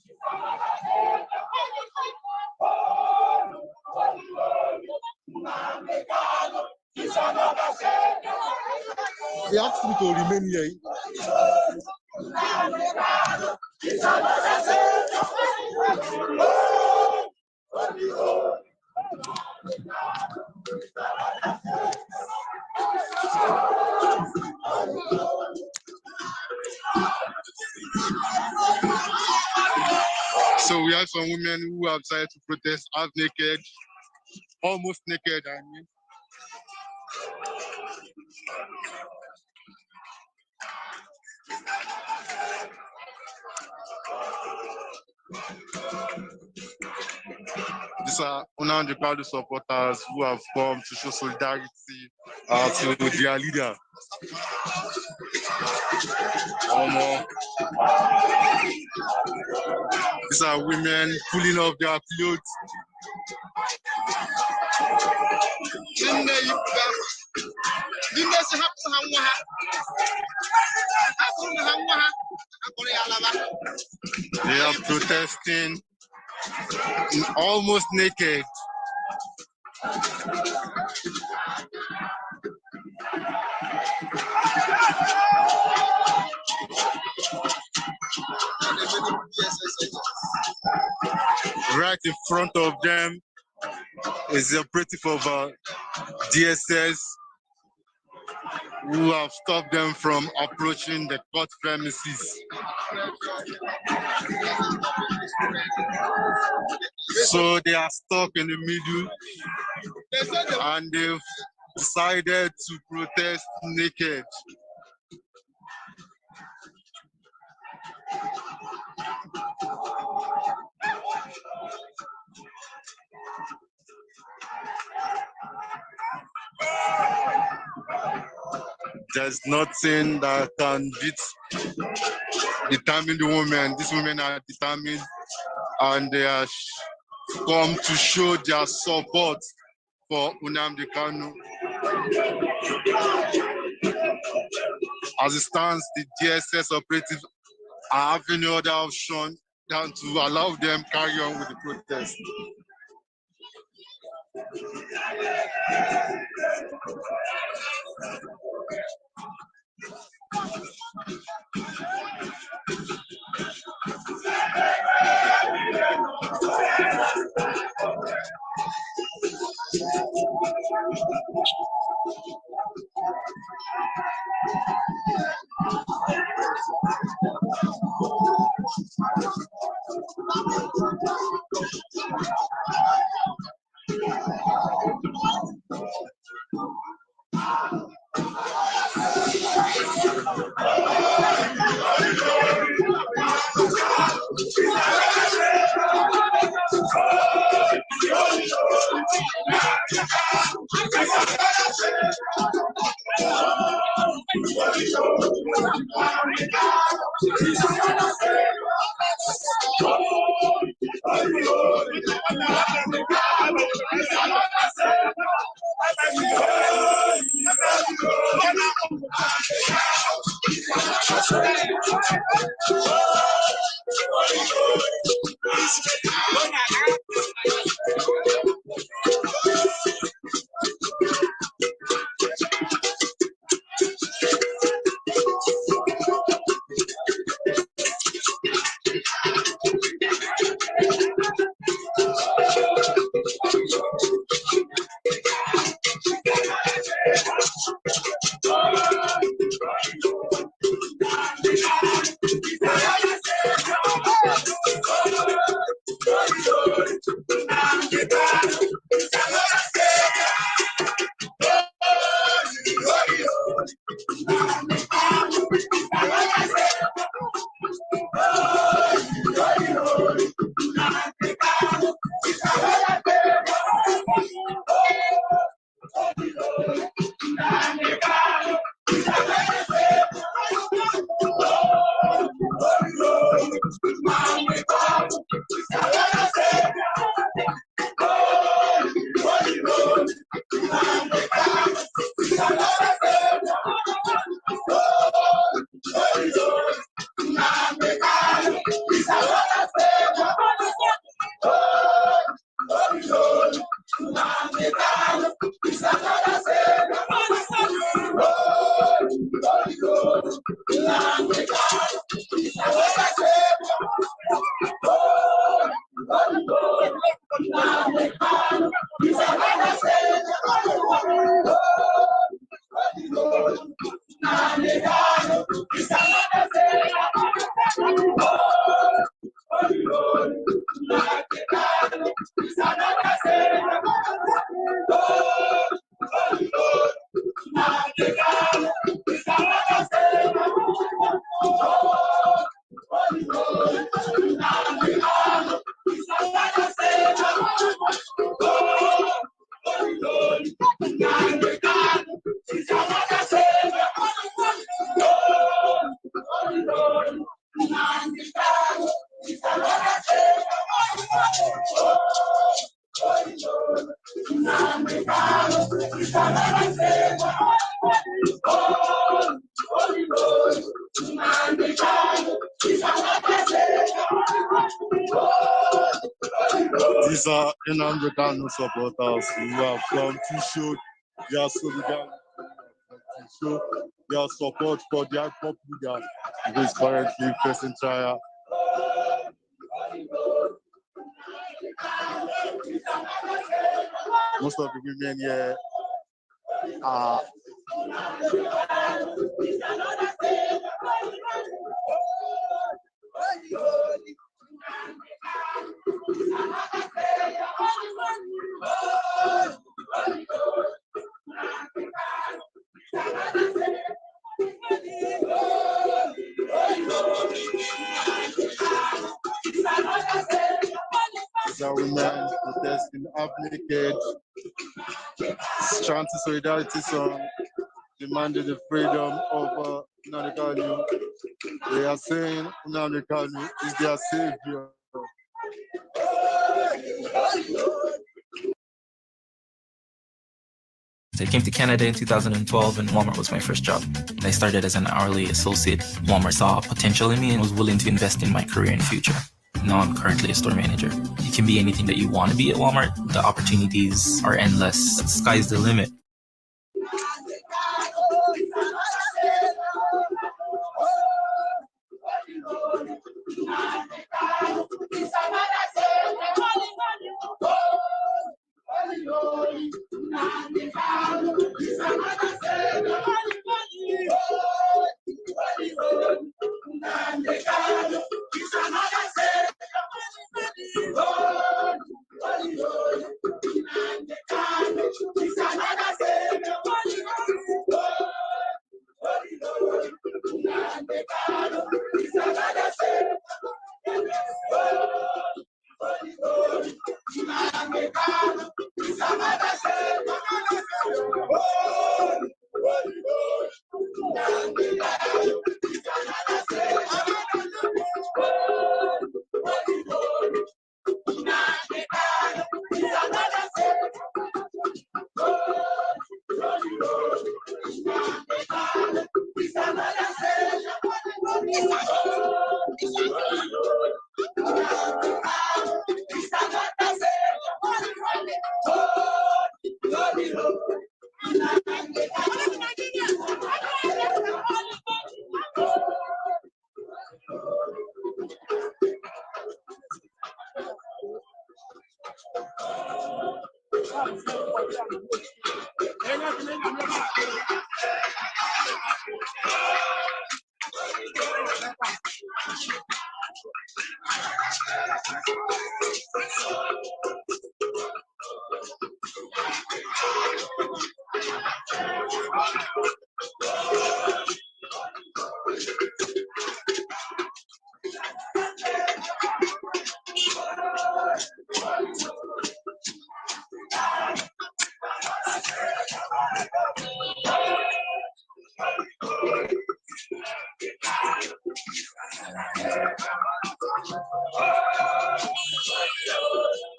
They asked me to remain here. So we have some women who have decided to protest half naked, almost naked, I mean. These are Nnamdi Kanu supporters who have come to show solidarity to their leader. These are women pulling off their clothes. They are protesting almost naked. Right in front of them is the operative of DSS who have stopped them from approaching the court premises. So they are stuck in the middle and they've decided to protest naked. There's nothing that can determine the women. These women are determined and they are come to show their support for Nnamdi Kanu. As it stands, the DSS operatives are having no other option than to allow them carry on with the protest. These are Nnamdi Kanu supporters who have come to show their solidarity, to show their support for their top leader who is currently facing trial. Most of the women here are the women protesting half naked, chanting solidarity song, demanding the freedom of Nnamdi Kanu. They are saying Nnamdi Kanu is their savior. I came to Canada in 2012 and Walmart was my first job. I started as an hourly associate. Walmart saw potential in me and was willing to invest in my career and future. Now I'm currently a store manager. You can be anything that you want to be at Walmart. The opportunities are endless. The sky's the limit.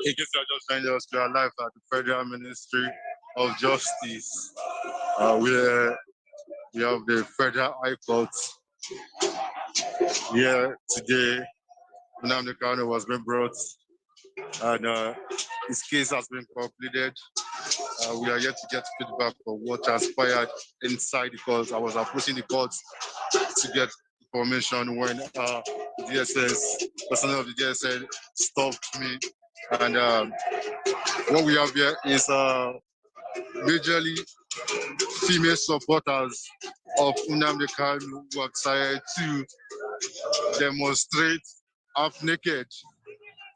In case you're just joining us, we are live at the Federal Ministry of Justice, where We have the Federal High Court here today. Nnamdi Kanu was being brought, and his case has been concluded. We are yet to get feedback of what transpired inside the court. I was approaching the court to get information when personnel of the DSS stopped me. And what we have here is majorly female supporters of Nnamdi Kanu who are excited to demonstrate half naked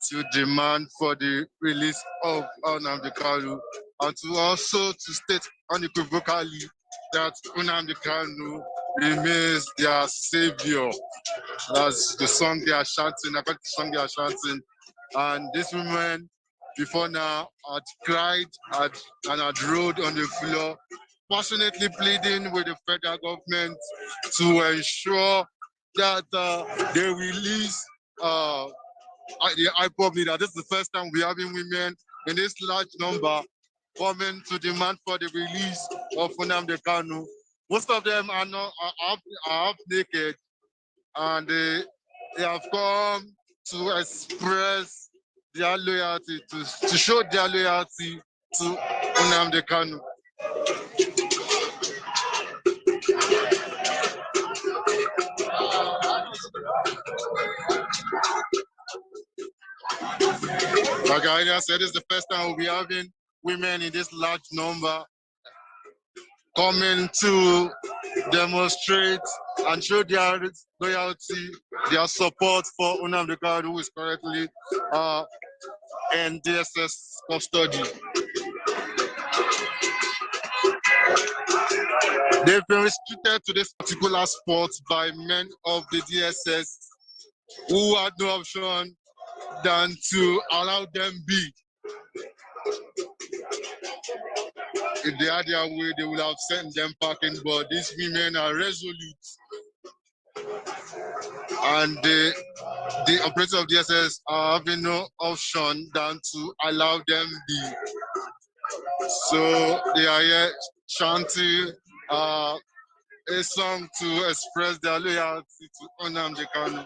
to demand for the release of Nnamdi Kanu, and to also to state unequivocally that Nnamdi Kanu remains their savior. That's the song they are chanting, according to the song they are chanting. And these women before now had cried and had rolled on the floor, passionately pleading with the federal government to ensure that they release the IPOB leader. This is the first time we're having women in this large number coming to demand for the release of Nnamdi Kanu. Most of them are half naked, and they have come to express their loyalty, to show their loyalty to Nnamdi Kanu. Like I earlier said, this is the first time we'll be having women in this large number coming to demonstrate and show their loyalty, their support for Nnamdi Kanu, who is currently in DSS custody. They've been restricted to this particular spot by men of the DSS who had no option than to allow them be. If they had their way, they would have sent them packing, but these women are resolute. And the operators of DSS are having no option than to allow them be. So they are here chanting a song to express their loyalty to Nnamdi Kanu.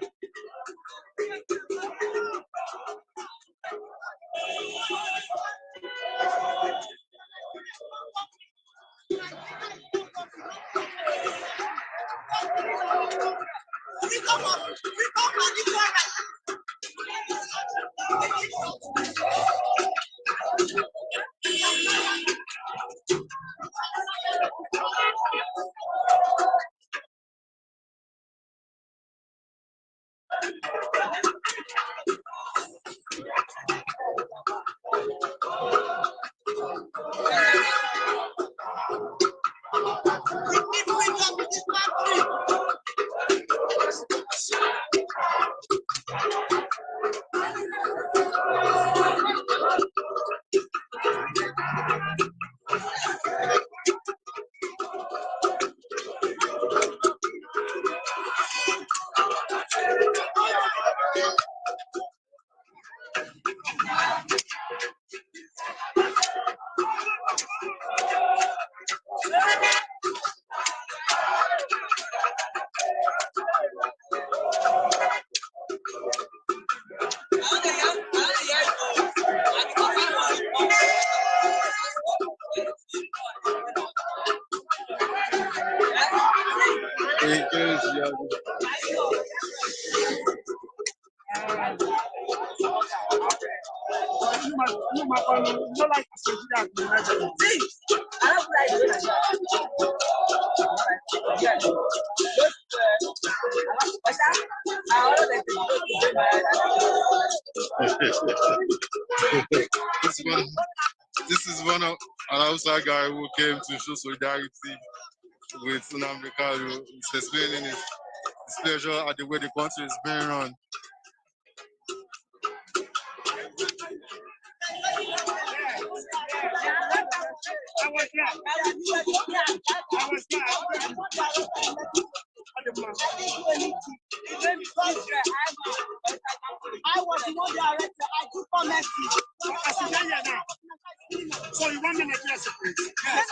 This is one of an outside guy who came to show solidarity with Nnamdi Kanu. He's explaining his displeasure at the way the country is being run. I was the one that arrested. I took for mercy. So you want Nigeria separate? Yes.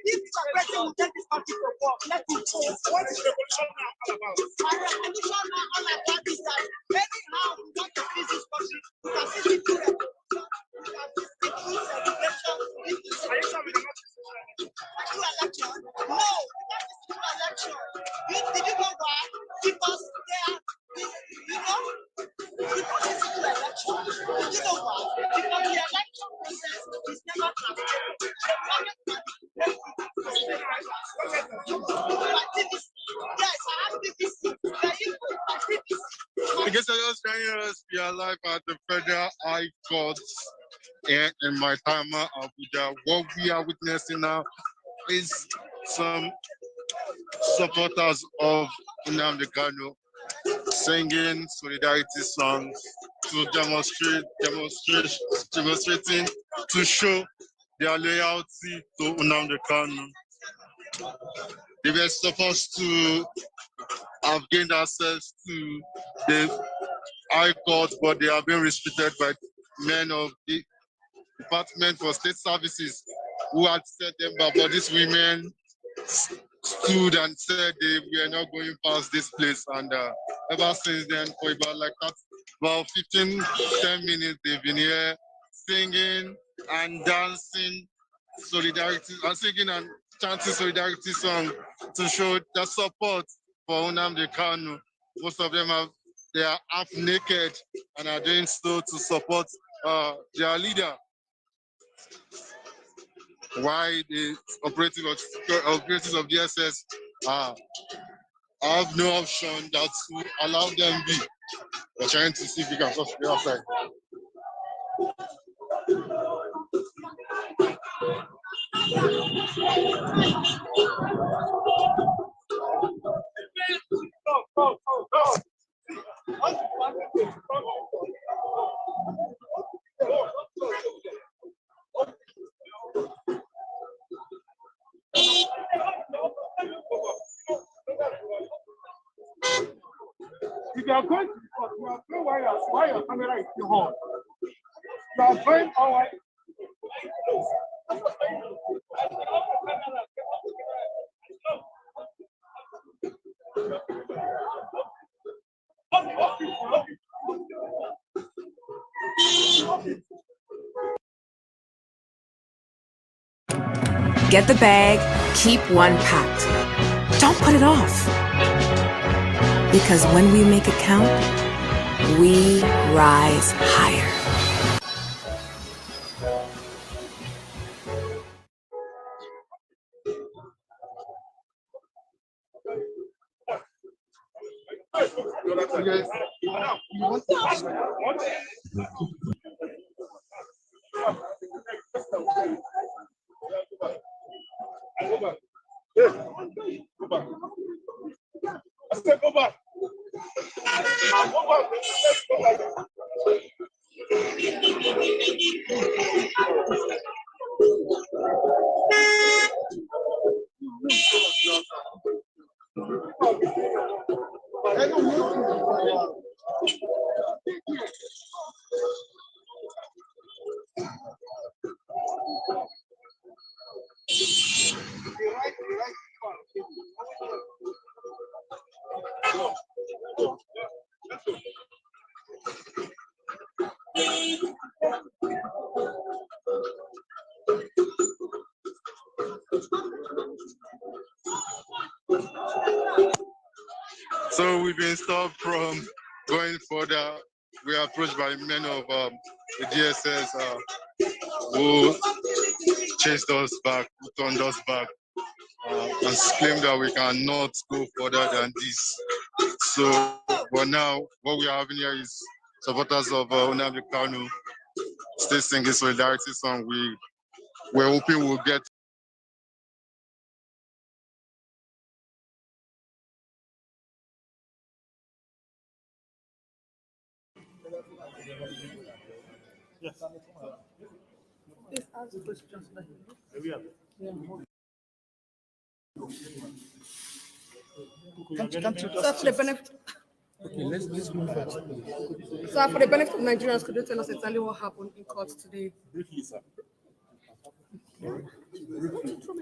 If separating will take this country to war, let me choose. What is revolution now all about? My revolution now all about is that anyhow we want to fix this country, we can see the revolution, we can see the celebration. Are you sure we cannot do election? No, we can't do election. Did you know why? Because they are, you know, we can't do election. Did you know why? Because the election process is never transparent. Yes, I have BBC. I guess I just joining us. We are live at the Federal High Court here in Maitama, Abuja. What we are witnessing now is some supporters of Nnamdi Kanu singing solidarity songs to demonstrating to show their loyalty to Nnamdi Kanu. They were supposed to have gained access to the High Court, but they have been restricted by men of the Department for State Services who had set them back. But these women stood and said they were not going past this place. And ever since then, for about 10 minutes, they've been here singing and dancing solidarity, and singing and chanting solidarity song to show the support for Nnamdi Kanu. Most of them they are half naked and are doing so to support their leader. Why the operatives of DSS have no option that to allow them be. We're trying to see if we can just be outside. If you are going to court, you are going while your camera is still on. You are going all right. Get the bag, keep one packed. Don't put it off. Because when we make it count, we rise higher. So we've been stopped from going further. We are approached by men of the DSS who chased us back, who turned us back, and claimed that we cannot go further than this. So, but now what we are having here is supporters of Nnamdi Kanu still singing solidarity song. We're hoping we'll get. Yes. Please ask the questions. Can't you just Okay, let's move first. So for the benefit of Nigerians, could you tell us exactly what happened in court today? Briefly, sir. If you don't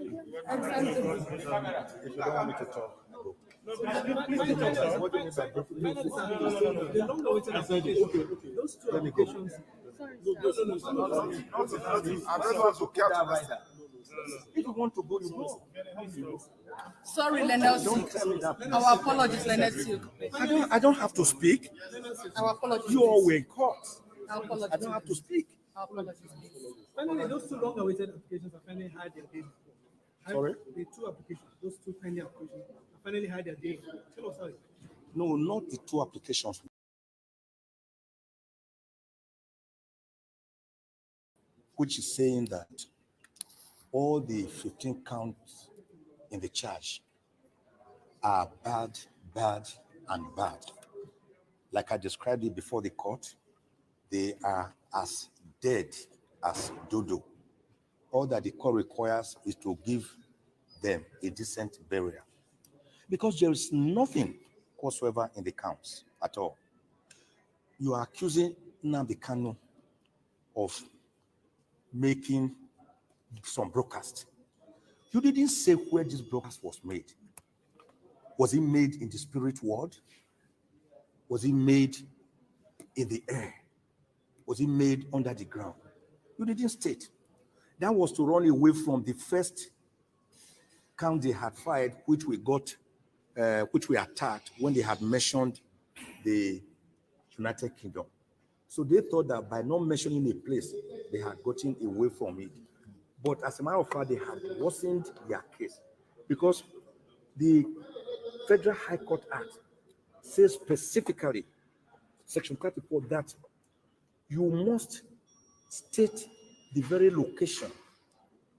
want me to talk, go. What do you mean by The long-awaited application. Those two applications. I don't want to care to rider. If you want to go, you go. Sorry, Leonard. Our apologies, Leonard. I don't have to speak. Our apologies. You all were in court. Our apologies. I don't have to speak. Our apologies. Finally, those two long-awaited applications have finally had their day. Sorry? The two applications, those two pending applications, have finally had their day. Tell us how. No, not the two applications. Which is saying that all the 15 counts in the charge are bad, and bad. Like I described it before the court, they are as dead as dodo. All that the court requires is to give them a decent burial. Because there is nothing whatsoever in the counts at all. You are accusing Nnamdi Kanu of making some broadcast. You didn't say where this broadcast was made. Was it made in the spirit world? Was it made in the air? Was it made under the ground? You didn't state. That was to run away from the first count they had fired, which we attacked when they had mentioned the United Kingdom. So they thought that by not mentioning a place, they had gotten away from it. But as a matter of fact, they had worsened their case because the Federal High Court Act says specifically, Section 34, that you must state the very location,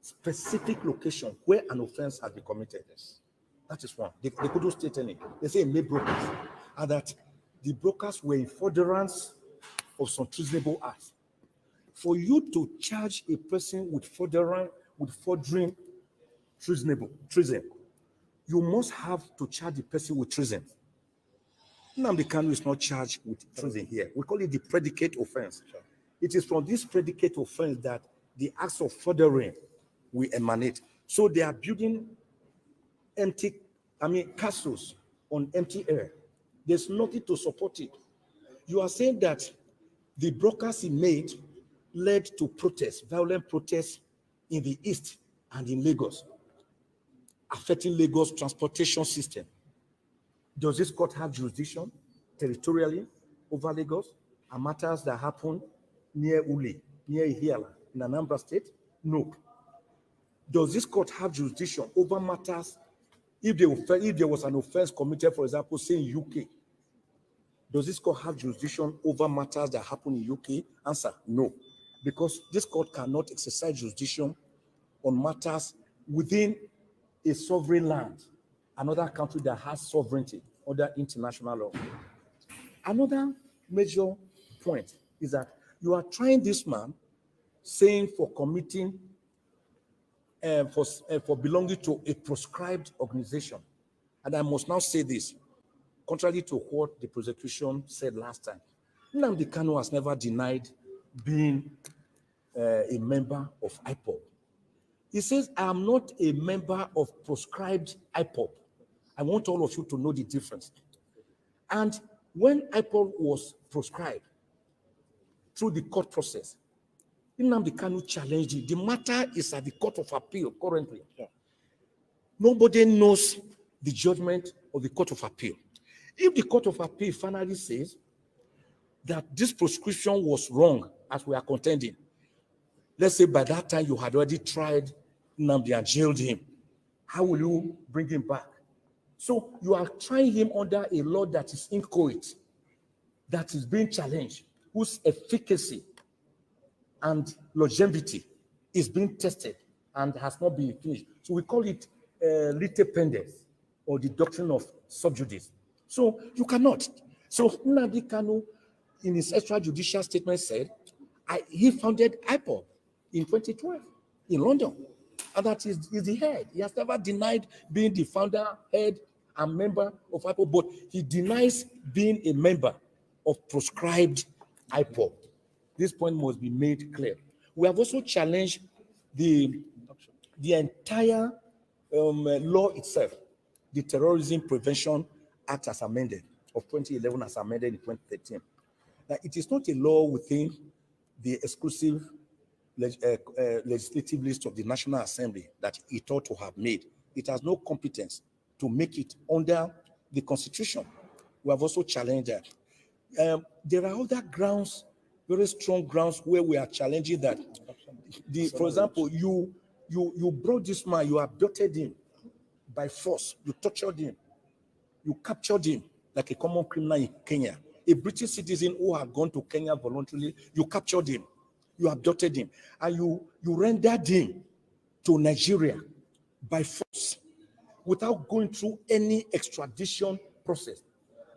specific location where an offense has been committed. That is one. They couldn't state any. They say made brokers, and that the brokers were in furtherance of some treasonable acts. For you to charge a person with furthering treason, you must have to charge the person with treason. Nnamdi Kanu is not charged with treason here. We call it the predicate offense. It is from this predicate offense that the acts of furthering will emanate. So they are building castles on empty air. There's nothing to support it. You are saying that the broadcast he made led to protests, violent protests in the East and in Lagos, affecting Lagos transportation system. Does this court have jurisdiction territorially over Lagos and matters that happen near Uli, near Ihiala, in Anambra State? No. Does this court have jurisdiction over matters if there was an offense committed, for example, say in UK? Does this court have jurisdiction over matters that happen in UK? Answer, no. Because this court cannot exercise jurisdiction on matters within a sovereign land, another country that has sovereignty under international law. Another major point is that you are trying this man, saying for committing, for belonging to a proscribed organization. And I must now say this, contrary to what the prosecution said last time. Nnamdi Kanu has never denied being a member of IPOB. He says, I am not a member of proscribed IPOB. I want all of you to know the difference. And when IPOB was proscribed through the court process, Nnamdi Kanu challenged it. The matter is at the Court of Appeal currently. Nobody knows the judgment of the Court of Appeal. If the Court of Appeal finally says that this proscription was wrong, as we are contending, let's say by that time you had already tried Nnamdi and jailed him, how will you bring him back? So you are trying him under a law that is inchoate, that is being challenged, whose efficacy and longevity is being tested and has not been finished. So we call it lite pendens, or the doctrine of sub judice. So you cannot. So Nnamdi Kanu, in his extrajudicial statement, said he founded IPOB in 2012 in London, and that is the head. He has never denied being the founder, head, a member of IPOB, but he denies being a member of proscribed IPOB. This point must be made clear. We have also challenged the entire law itself, the Terrorism Prevention Act as amended of 2011 as amended in 2013. Now, it is not a law within the exclusive legislative list of the National Assembly that it ought to have made. It has no competence to make it under the Constitution. We have also challenged that. There are other grounds, very strong grounds, where we are challenging that. For example, you brought this man, you abducted him by force, you tortured him, you captured him like a common criminal in Kenya. A British citizen who had gone to Kenya voluntarily, you captured him, you abducted him, and you rendered him to Nigeria by force without going through any extradition process.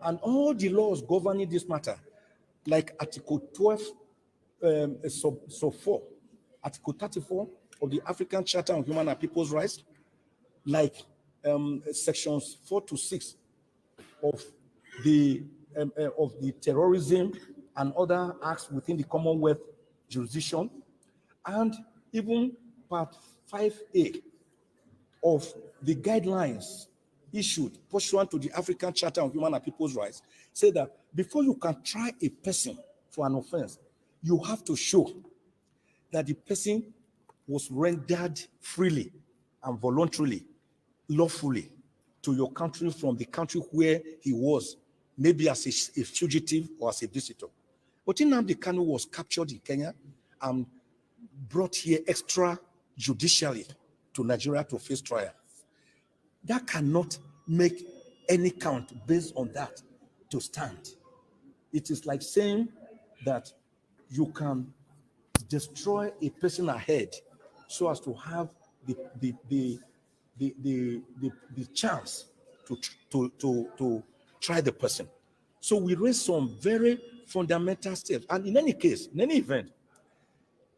And all the laws governing this matter, like Article 12, sub 4, Article 34 of the African Charter on Human and People's Rights, like sections 4 to 6 of the terrorism and other acts within the Commonwealth jurisdiction, and even Part 5A of the guidelines issued pursuant to the African Charter on Human and People's Rights, say that before you can try a person for an offense, you have to show that the person was rendered freely and voluntarily, lawfully, to your country from the country where he was, maybe as a fugitive or as a visitor. But Nnamdi Kanu was captured in Kenya and brought here extrajudicially to Nigeria to face trial. That cannot make any count based on that to stand. It is like saying that you can destroy a person ahead so as to have the chance to try the person. So we raise some very fundamental steps. And in any case, in any event,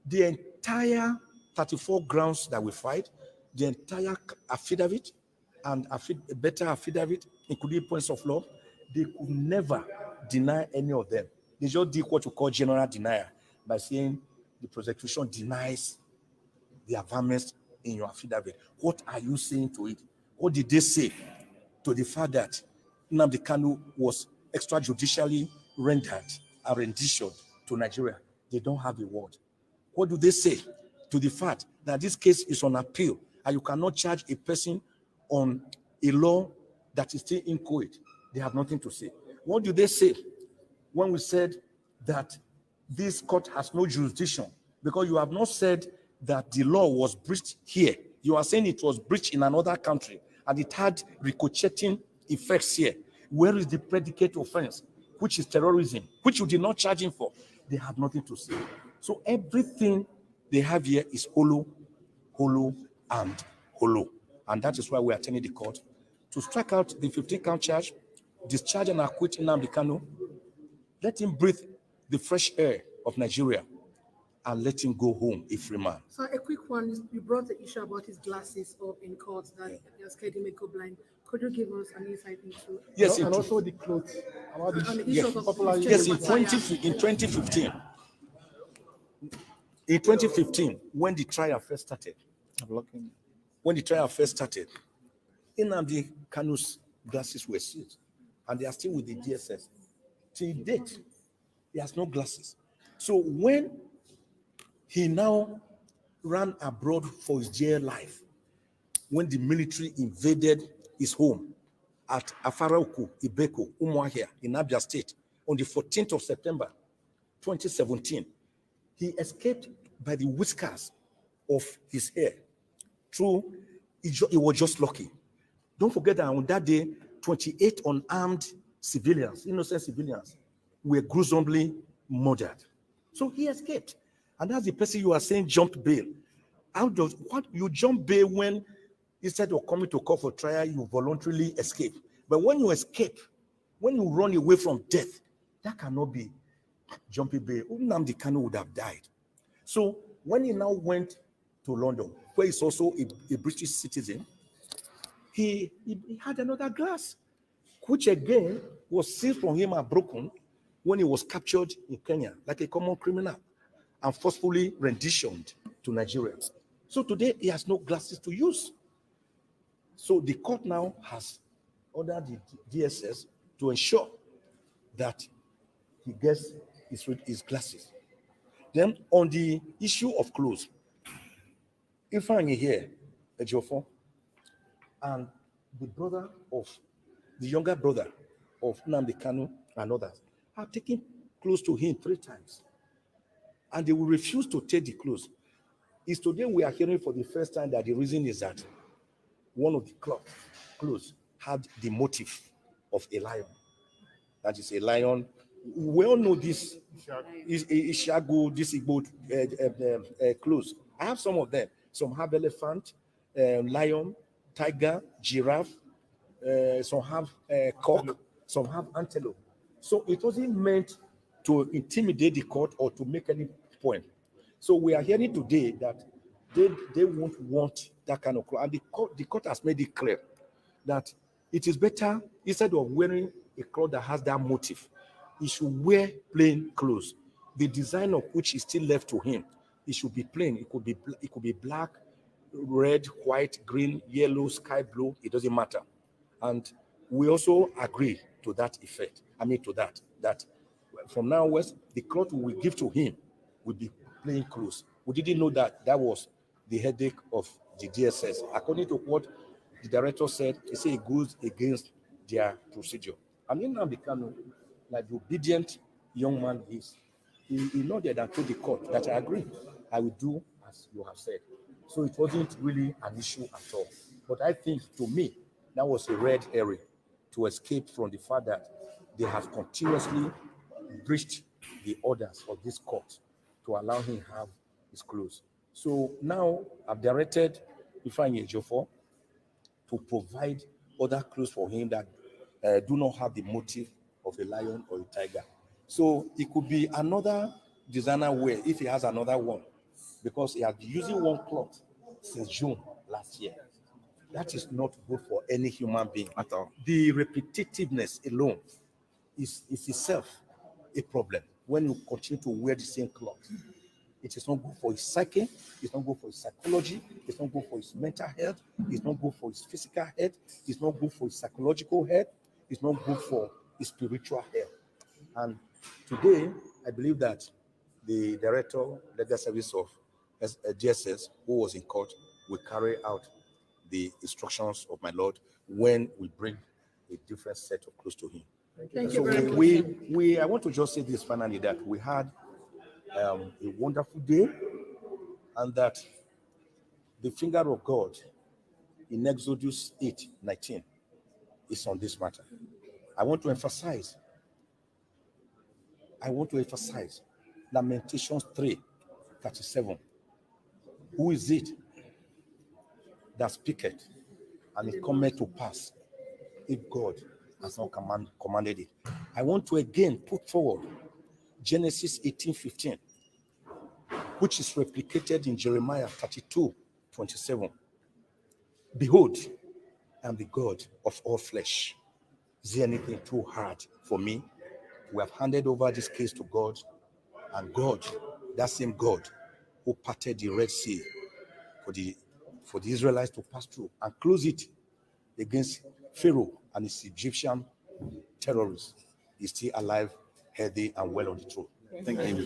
the entire 34 grounds that we fight, the entire affidavit and a better affidavit, including points of law, they could never deny any of them. They just did what we call general denial by saying the prosecution denies the affirmance in your affidavit. What are you saying to it? What did they say to the fact that Nnamdi Kanu was extrajudicially rendered a rendition to Nigeria? They don't have a word. What do they say to the fact that this case is on appeal and you cannot charge a person on a law that is still inchoate? They have nothing to say. What do they say when we said that this court has no jurisdiction? Because you have not said that the law was breached here. You are saying it was breached in another country and it had ricocheting effects here. Where is the predicate offense, which is terrorism, which you did not charge him for? They have nothing to say. So everything they have here is hollow, hollow, and hollow. And that is why we are telling the court to strike out the 15-count charge, discharge and acquit Nnamdi Kanu, let him breathe the fresh air of Nigeria, and let him go home a free man. So a quick one, you brought the issue about his glasses up in court that they're scared he may go blind. Could you give us an insight into? Yes, and also the clothes. And the yes, issue of yes, in 2015, when the trial first started, Nnamdi Kanu's glasses were seized, and they are still with the DSS. Till date, he has no glasses. So when he now ran abroad for his dear life, when the military invaded his home at Afaraoku, Ibeko, Umuahia in Abia State on the 14th of September, 2017, he escaped by the whiskers of his hair. True, he was just lucky. Don't forget that on that day, 28 unarmed civilians, innocent civilians, were gruesomely murdered. So he escaped. And that's the person you are saying jumped bail. What you jump bail when instead of coming to court for trial, you voluntarily escape. But when you escape, when you run away from death, that cannot be jumping bail. Nnamdi Kanu would have died. So when he now went to London, where he's also a British citizen, he had another glass, which again was seized from him and broken when he was captured in Kenya, like a common criminal, and forcefully renditioned to Nigeria. So today he has no glasses to use. So the court now has ordered the DSS to ensure that he gets his glasses. Then on the issue of clothes, if I'm here, Ejiofor, and the younger brother of Nnamdi Kanu and others have taken clothes to him 3 times, and they will refuse to take the clothes. Is today we are hearing for the first time that the reason is that one of the clothes had the motif of a lion. That is a lion. We all know this is Ishago, this Igbo clothes. I have some of them. Some have elephant, lion, tiger, giraffe. Some have cock. Some have antelope. So it wasn't meant to intimidate the court or to make any point. So we are hearing today that they won't want that kind of clothes. And the court has made it clear that it is better, instead of wearing a cloth that has that motif, he should wear plain clothes. The design of which is still left to him, it should be plain. It could be black, red, white, green, yellow, sky blue. It doesn't matter. And we also agree to that effect. That from now onwards, the cloth we give to him will be plain clothes. We didn't know that was the headache of the DSS. According to what the director said, he said it goes against their procedure. I mean, Nnamdi Kanu, like the obedient young man is, he nodded and told the court that I agree, I will do as you have said. So it wasn't really an issue at all. But I think, to me, that was a red herring to escape from the fact that they have continuously breached the orders of this court to allow him to have his clothes. So now I've directed Ifeanyi Ejiofor to provide other clothes for him that do not have the motif of a lion or a tiger. So it could be another designer wear if he has another one, because he has been using one cloth since June last year. That is not good for any human being at all. The repetitiveness alone is itself a problem. When you continue to wear the same cloth, it is not good for his psyche, it's not good for his psychology, it's not good for his mental health, it's not good for his physical health, it's not good for his psychological health, it's not good for his spiritual health. And today, I believe that the director, legal service of DSS, who was in court, will carry out the instructions of my Lord when we bring a different set of clothes to him. Thank So I want to just say this finally, that we had a wonderful day, and that the finger of God in Exodus 8:19 is on this matter. I want to emphasize Lamentations 3:37. Who is it that speaketh, and it cometh to pass, if God has not commanded it? I want to again put forward Genesis 18:15, which is replicated in Jeremiah 32:27. Behold, I am the God of all flesh. Is there anything too hard for me? We have handed over this case to God, and God, that same God who parted the Red Sea for the Israelites to pass through and close it against Pharaoh and his Egyptian terrorists, is still alive, healthy, and well on the throne. Thank you.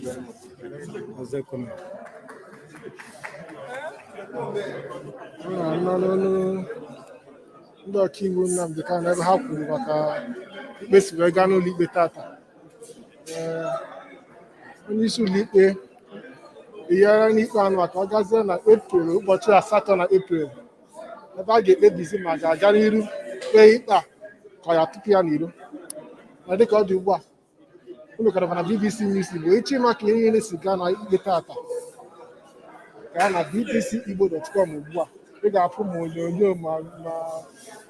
Ndị ọkaiwu Nnamdi Kanu ebe ha kwuru maka ikpe si wee gaa n'ụlọ ikpe tata. Onye isi ụlọ ikpe enyere n'ikpe anụ maka ọ gazie na Eprel, ụbọchị 8 na Eprel, ebe a ga-ekpebizi ma ga-aga n'iru kpee ikpe a ka ya tupu ya n'iro. Na dịka ọ dị ugbu a, ụlọ gara na BBC News Igbo echi maka ihe niile si gaa na ikpe tata, ka ya na bbcigbo.com ugbu a. Ị ga-afụ ma onyonyo ma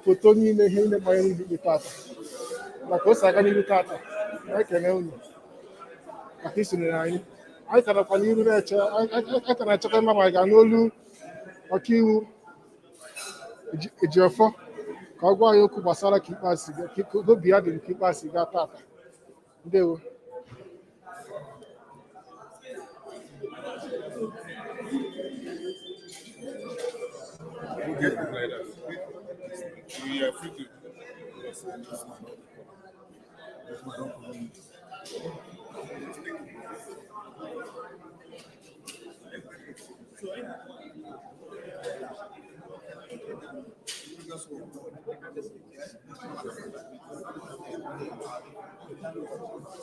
foto niile ihe niile gbanyere ikpe tata. Maka o si aga n'iru tata, na-ekele unu maka isonyere anyị. Anyị ka nakwa n'iru na-echekwa mma ma ga n'olu ọkaiwu Ejiofor ka ọ gwa ya okwu gbasara ka ikpe si gaa, ka obi ya dị nke ikpe si gaa tata. Ndewo. So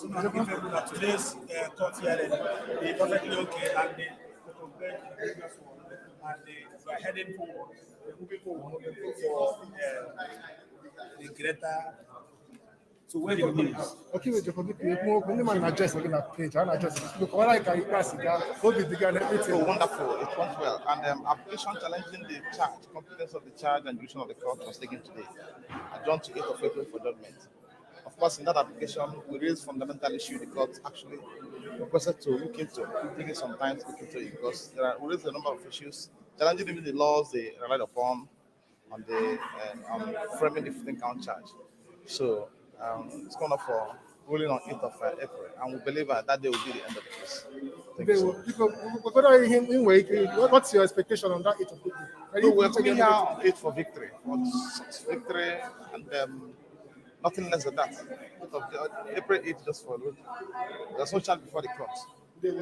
now, if today's court hearing is perfectly okay, and they compare to the previous one, and they are heading forward, moving forward for the greater. So where the news? Okay, we just need to when the man address again at page, and address look what I can pass it down, hold it together, everything. So wonderful, it went well. And application challenging the charge, competence of the charge and jurisdiction of the court was taken today, adjourned to 8th of April for judgment. Of course, in that application, we raised fundamental issue the court actually requested to look into, taking some time to look into it, because we raised a number of issues, challenging even the laws they relied upon on the framing the 15-count charge. So it's coming up for ruling on 8th of April, and we believe that day will be the end of the case. What's your expectation on that 8th of April? We're coming here on 8th for victory, victory, and nothing less than that. April 8th just for ruling. There's no chance before the court.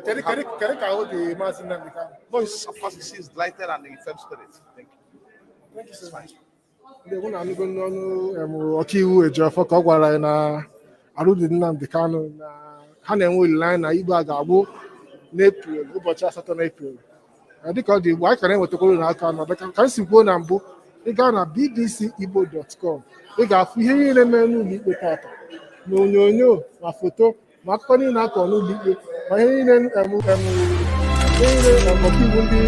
Can you call the Mazi Nnamdi Kanu? No, of course, he's delighted and in firm spirit. Thank you. Thank you so much. Ndị na-anụgo n'ọnụ ọkaiwu Ejiofor ka ọ gwara anyị na Mazi Nnamdi Kanu na ha na-enwe olileanya na ikpe a ga-agbụ n'Epril, ụbọchị 8 n'Epril. Dịka ọ dị Igbo, anyị ka na-enwetakwara n'aka nọ ka m si kwuo na mbụ, ị gaa na bbcigbo.com, ị ga-afụ ihe niile mere n'ụlọ ikpe tata, na onyonyo, na foto, ma akụkọ niile akọ n'ụlọ ikpe, ma ihe niile ọkaiwu ndị